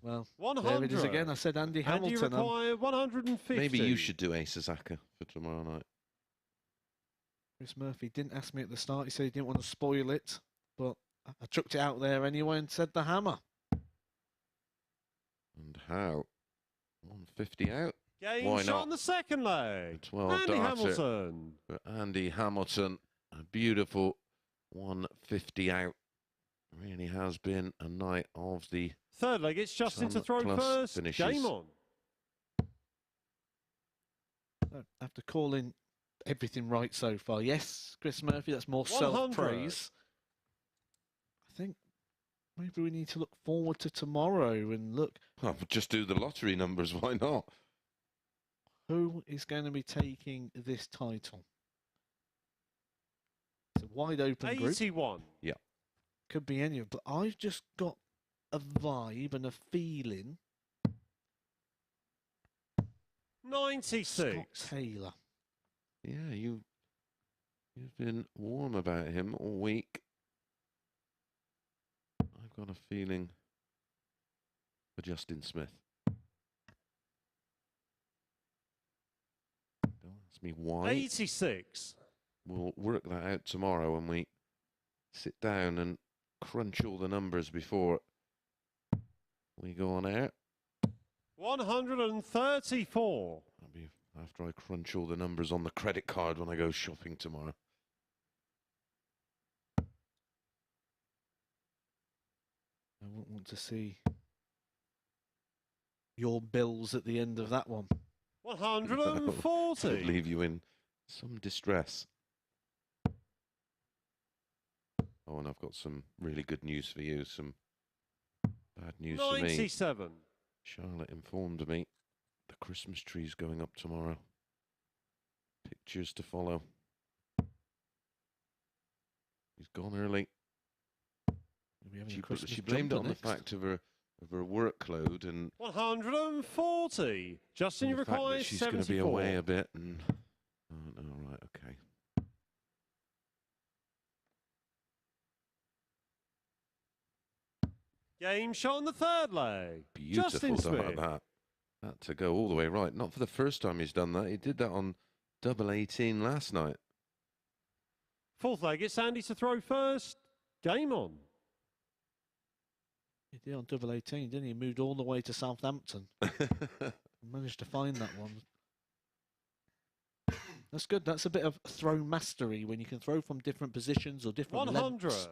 well, 100. there it is again. I said Andy Andy, you Hamilton. require 150. Maybe you should do Ace Azaka for tomorrow night. Chris Murphy didn't ask me at the start. He said he didn't want to spoil it, but I chucked it out there anyway and said the hammer. And how? 150 out. Game Why shot not? on the second leg. 12 Andy darter Hamilton. for Andy Hamilton. A beautiful 150 out. Really has been a night of the Third leg, it's Justin to Some throw plus first. finishes. Game on. I have to call in everything right so far. Yes, Chris Murphy, that's more 100. self-praise. I think maybe we need to look forward to tomorrow and look well, just do the lottery numbers, why not? who is going to be taking this title. It's a wide open group. 81. Could be any, but I've just got a vibe and a feeling. 96. Scott Taylor. Yeah, you've been warm about him all week. I've got a feeling for Justin Smith. Don't ask me why. 86. We'll work that out tomorrow when we sit down and crunch all the numbers before we go on air. 134. That'll be after I crunch all the numbers on the credit card when I go shopping tomorrow. I wouldn't want to see your bills at the end of that one. 140. It'll leave you in some distress. Oh, and I've got some really good news for you, some bad news for me. 97. Charlotte informed me the Christmas tree's going up tomorrow. Pictures to follow. He's gone early. We'll be having a Christmas She blamed it jumper on next. the fact of her workload and 140. Justin, you the fact require that she's going to 74. be away a bit. And oh no, right, okay. Game shot on the third leg. Beautiful Justin done Smith. like that. Had to go all the way right. Not for the first time he's done that. He did that on double 18 last night. Fourth leg, it's Andy to throw first. Game on. He did on double 18, didn't he? He moved all the way to Southampton. Managed to find that one. That's good. That's a bit of throw mastery when you can throw from different positions or different 100. lengths.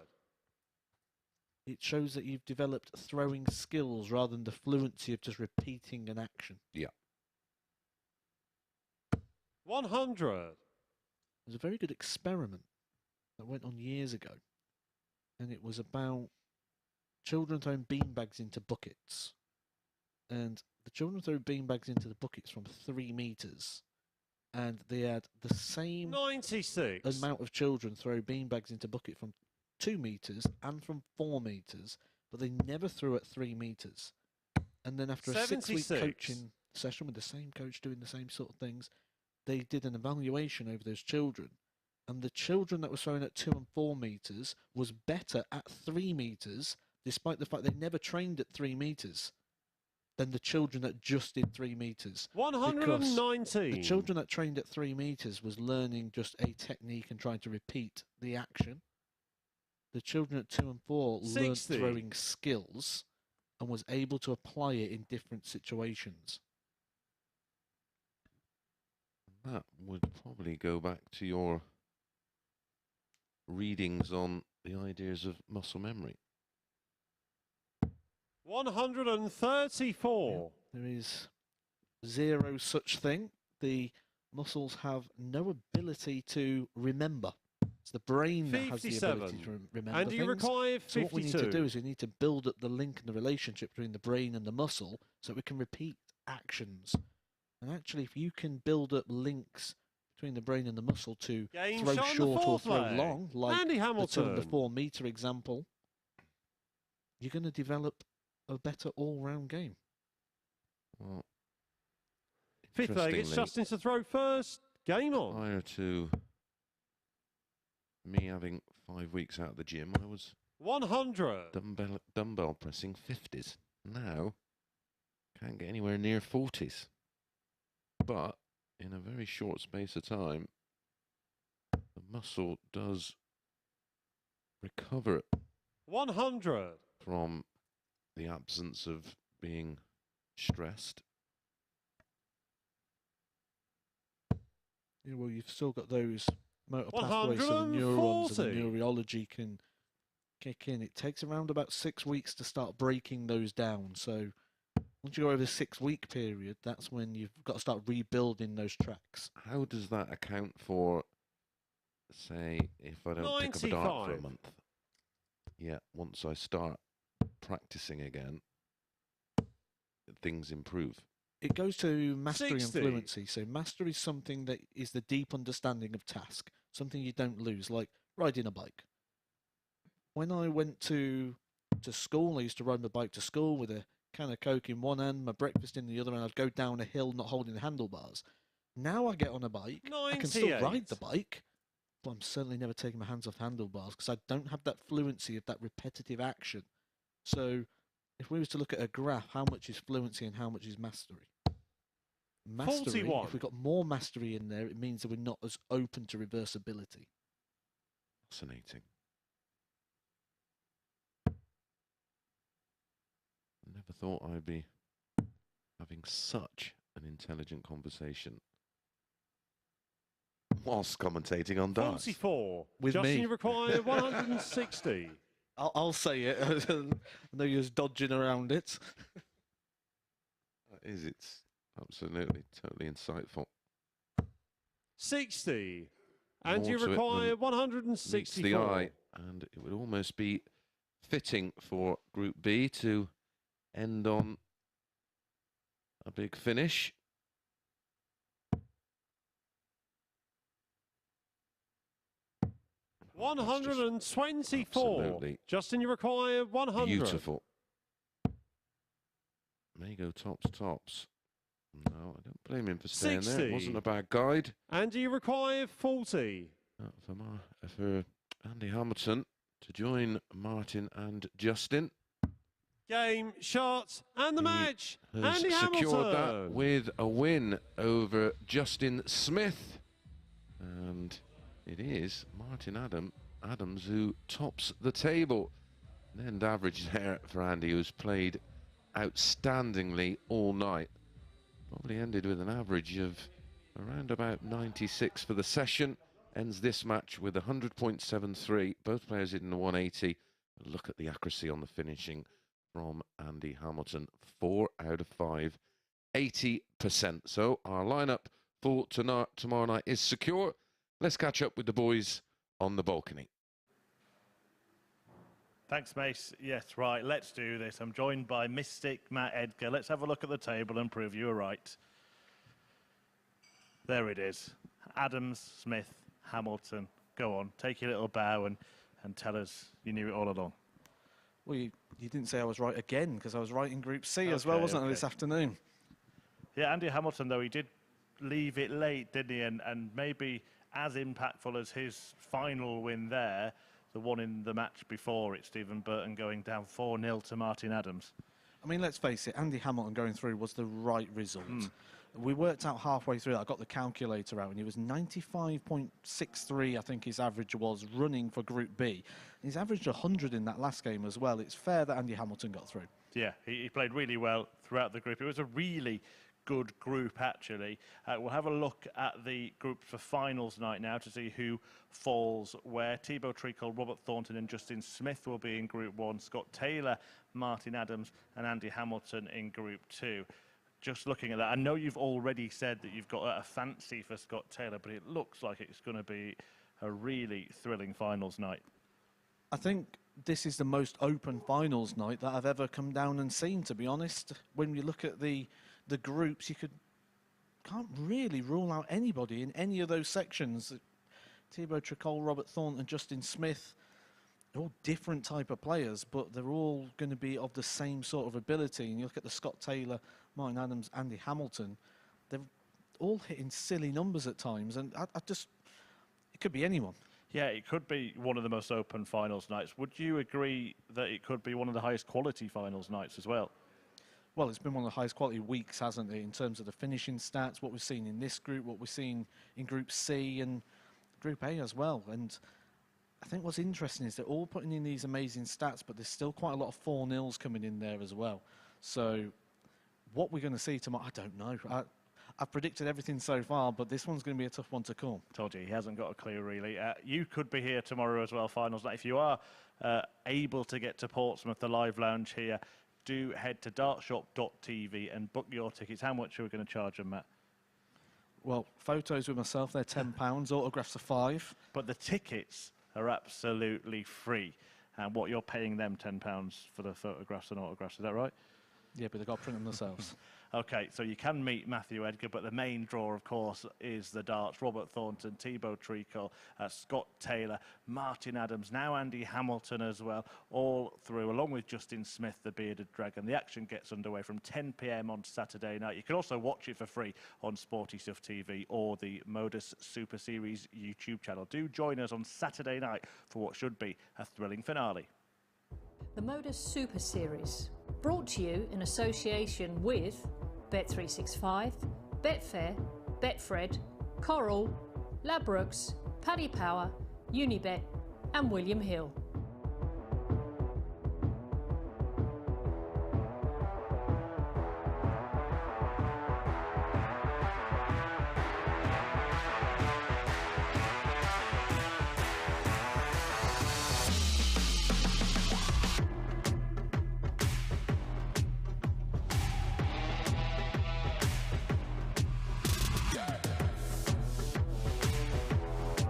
It shows that you've developed throwing skills rather than the fluency of just repeating an action. Yeah. 100. There's a very good experiment that went on years ago, and it was about children throwing beanbags into buckets. And the children threw beanbags into the buckets from 3 meters, and they had the same 96. amount of children throw beanbags into bucket from 2 meters and from 4 meters, but they never threw at 3 meters. And then after a 6-week 76. coaching session with the same coach doing the same sort of things, they did an evaluation over those children. And the children that were throwing at 2 and 4 meters was better at 3 meters, despite the fact they never trained at 3 meters, than the children that just did 3 meters. 119. The children that trained at 3 meters was learning just a technique and trying to repeat the action. The children at 2 and 4 learned 60. throwing skills and was able to apply it in different situations. That would probably go back to your readings on the ideas of muscle memory. 134. There is zero such thing. The muscles have no ability to remember. It's the brain that has the ability to remember And do you things. require 52? So what we need to do is we need to build up the link and the relationship between the brain and the muscle so we can repeat actions. And actually, if you can build up links between the brain and the muscle to Game throw shot in the short or fourth throw leg. long, like Andy the 2 and Hamilton. the 4 meter example, you're going to develop a better all-round game. Well, Fifth leg, it's interestingly, Justin to throw first. Game on. prior to me having 5 weeks out of the gym, I was 100. dumbbell pressing 50s. Now, can't get anywhere near 40s. But in a very short space of time, the muscle does recover 100. from the absence of being stressed. Yeah, well, you've still got those motor pathways, so the neurons and the 140. neurology can kick in. It takes around about 6 weeks to start breaking those down. So once you go over the 6-week period, that's when you've got to start rebuilding those tracks. How does that account for, say, if I don't pick up a dart for 95. a month? Yeah, once I start practicing again, things improve. It goes to mastery 60. and fluency. So mastery is something that is the deep understanding of task, something you don't lose, like riding a bike. When I went to school, I used to ride my bike to school with a can of Coke in one hand, my breakfast in the other, and I'd go down a hill not holding the handlebars. Now I get on a bike, I can still 98. ride the bike, but I'm certainly never taking my hands off handlebars because I don't have that fluency of that repetitive action. So if we was to look at a graph, how much is fluency and how much is mastery? Mastery, 41. if we've got more mastery in there, it means that we're not as open to reversibility. Fascinating. Never thought I'd be having such an intelligent conversation whilst commentating on darts. 44. With Justin, me. you require 160. I'll say it. I know you're just dodging around it. That is, it's absolutely, totally insightful. 60. And More you to it require than 164. Meets the eye, and it would almost be fitting for Group B to end on a big finish. That's just 124. absolutely Justin, you require 100. beautiful. May go tops. No, I don't blame him for staying there. 60. It wasn't a bad guide. And do you require 40? For Andy Hamilton to join Martin and Justin. Game, shot, and the match. Has Andy secured that Hamilton. with a win over Justin Smith. And it is Martin Adams who tops the table. An end average there for Andy, who's played outstandingly all night. Probably ended with an average of around about 96 for the session. Ends this match with 100.73. Both players hitting the 180. Look at the accuracy on the finishing from Andy Hamilton. 4 out of 5, 80%. So our lineup for tomorrow night is secure. Let's catch up with the boys on the balcony. Thanks, Mace. Yes, right, let's do this. I'm joined by Mystic Matt Edgar. Let's have a look at the table and prove you were right. There it is. Adams, Smith, Hamilton. Go on, take your little bow and tell us you knew it all along. Well, you didn't say I was right again, because I was right in Group C as well, wasn't I, this afternoon? Yeah, Andy Hamilton, though, he did leave it late, didn't he? And maybe as impactful as his final win there, the one in the match before it, Stephen Burton going down 4-0 to Martin Adams. I mean, let's face it, Andy Hamilton going through was the right result. We worked out halfway through, I got the calculator out, and he was 95.63, I think his average was, running for Group B. And he's averaged 100 in that last game as well. It's fair that Andy Hamilton got through. Yeah, he played really well throughout the group. It was a really good group, actually. We'll have a look at the group for finals night now to see who falls where. Thibaut Treacle, Robert Thornton and Justin Smith will be in Group 1. Scott Taylor, Martin Adams and Andy Hamilton in Group 2. Just looking at that, I know you've already said that you've got a fancy for Scott Taylor, but it looks like it's going to be a really thrilling finals night. I think this is the most open finals night that I've ever come down and seen, to be honest. When you look at the groups, you can't really rule out anybody in any of those sections. Thibaut Treacle, Robert Thornton and Justin Smith, they're all different type of players, but they're all going to be of the same sort of ability. And you look at the Scott Taylor, Martin Adams, Andy Hamilton, they're all hitting silly numbers at times, and it could be anyone. Yeah, it could be one of the most open finals nights. Would you agree that it could be one of the highest quality finals nights as well? Well, it's been one of the highest quality weeks, hasn't it, in terms of the finishing stats, what we've seen in this group, what we've seen in Group C and Group A as well. And I think what's interesting is they're all putting in these amazing stats, but there's still quite a lot of 4-0s coming in there as well. So what we're going to see tomorrow, I don't know. I've predicted everything so far, but this one's going to be a tough one to call. Told you, he hasn't got a clue, really. You could be here tomorrow as well, finals night. If you are able to get to Portsmouth, the live lounge here, do head to dartshop.tv and book your tickets. How much are we going to charge them, Matt? Well, photos with myself, they're £10. Autographs are £5. But the tickets are absolutely free. And what, you're paying them £10 for the photographs and autographs, is that right? Yeah, but they've got to print them themselves. OK, so you can meet Matthew Edgar, but the main draw, of course, is the darts. Robert Thornton, Thibaut Treacle, Scott Taylor, Martin Adams, now Andy Hamilton as well, all through, along with Justin Smith, the bearded dragon. The action gets underway from 10 p.m. on Saturday night. You can also watch it for free on Sporty Stuff TV or the MODUS Super Series YouTube channel. Do join us on Saturday night for what should be a thrilling finale. The MODUS Super Series, brought to you in association with Bet365, Betfair, Betfred, Coral, Ladbrokes, Paddy Power, Unibet and William Hill.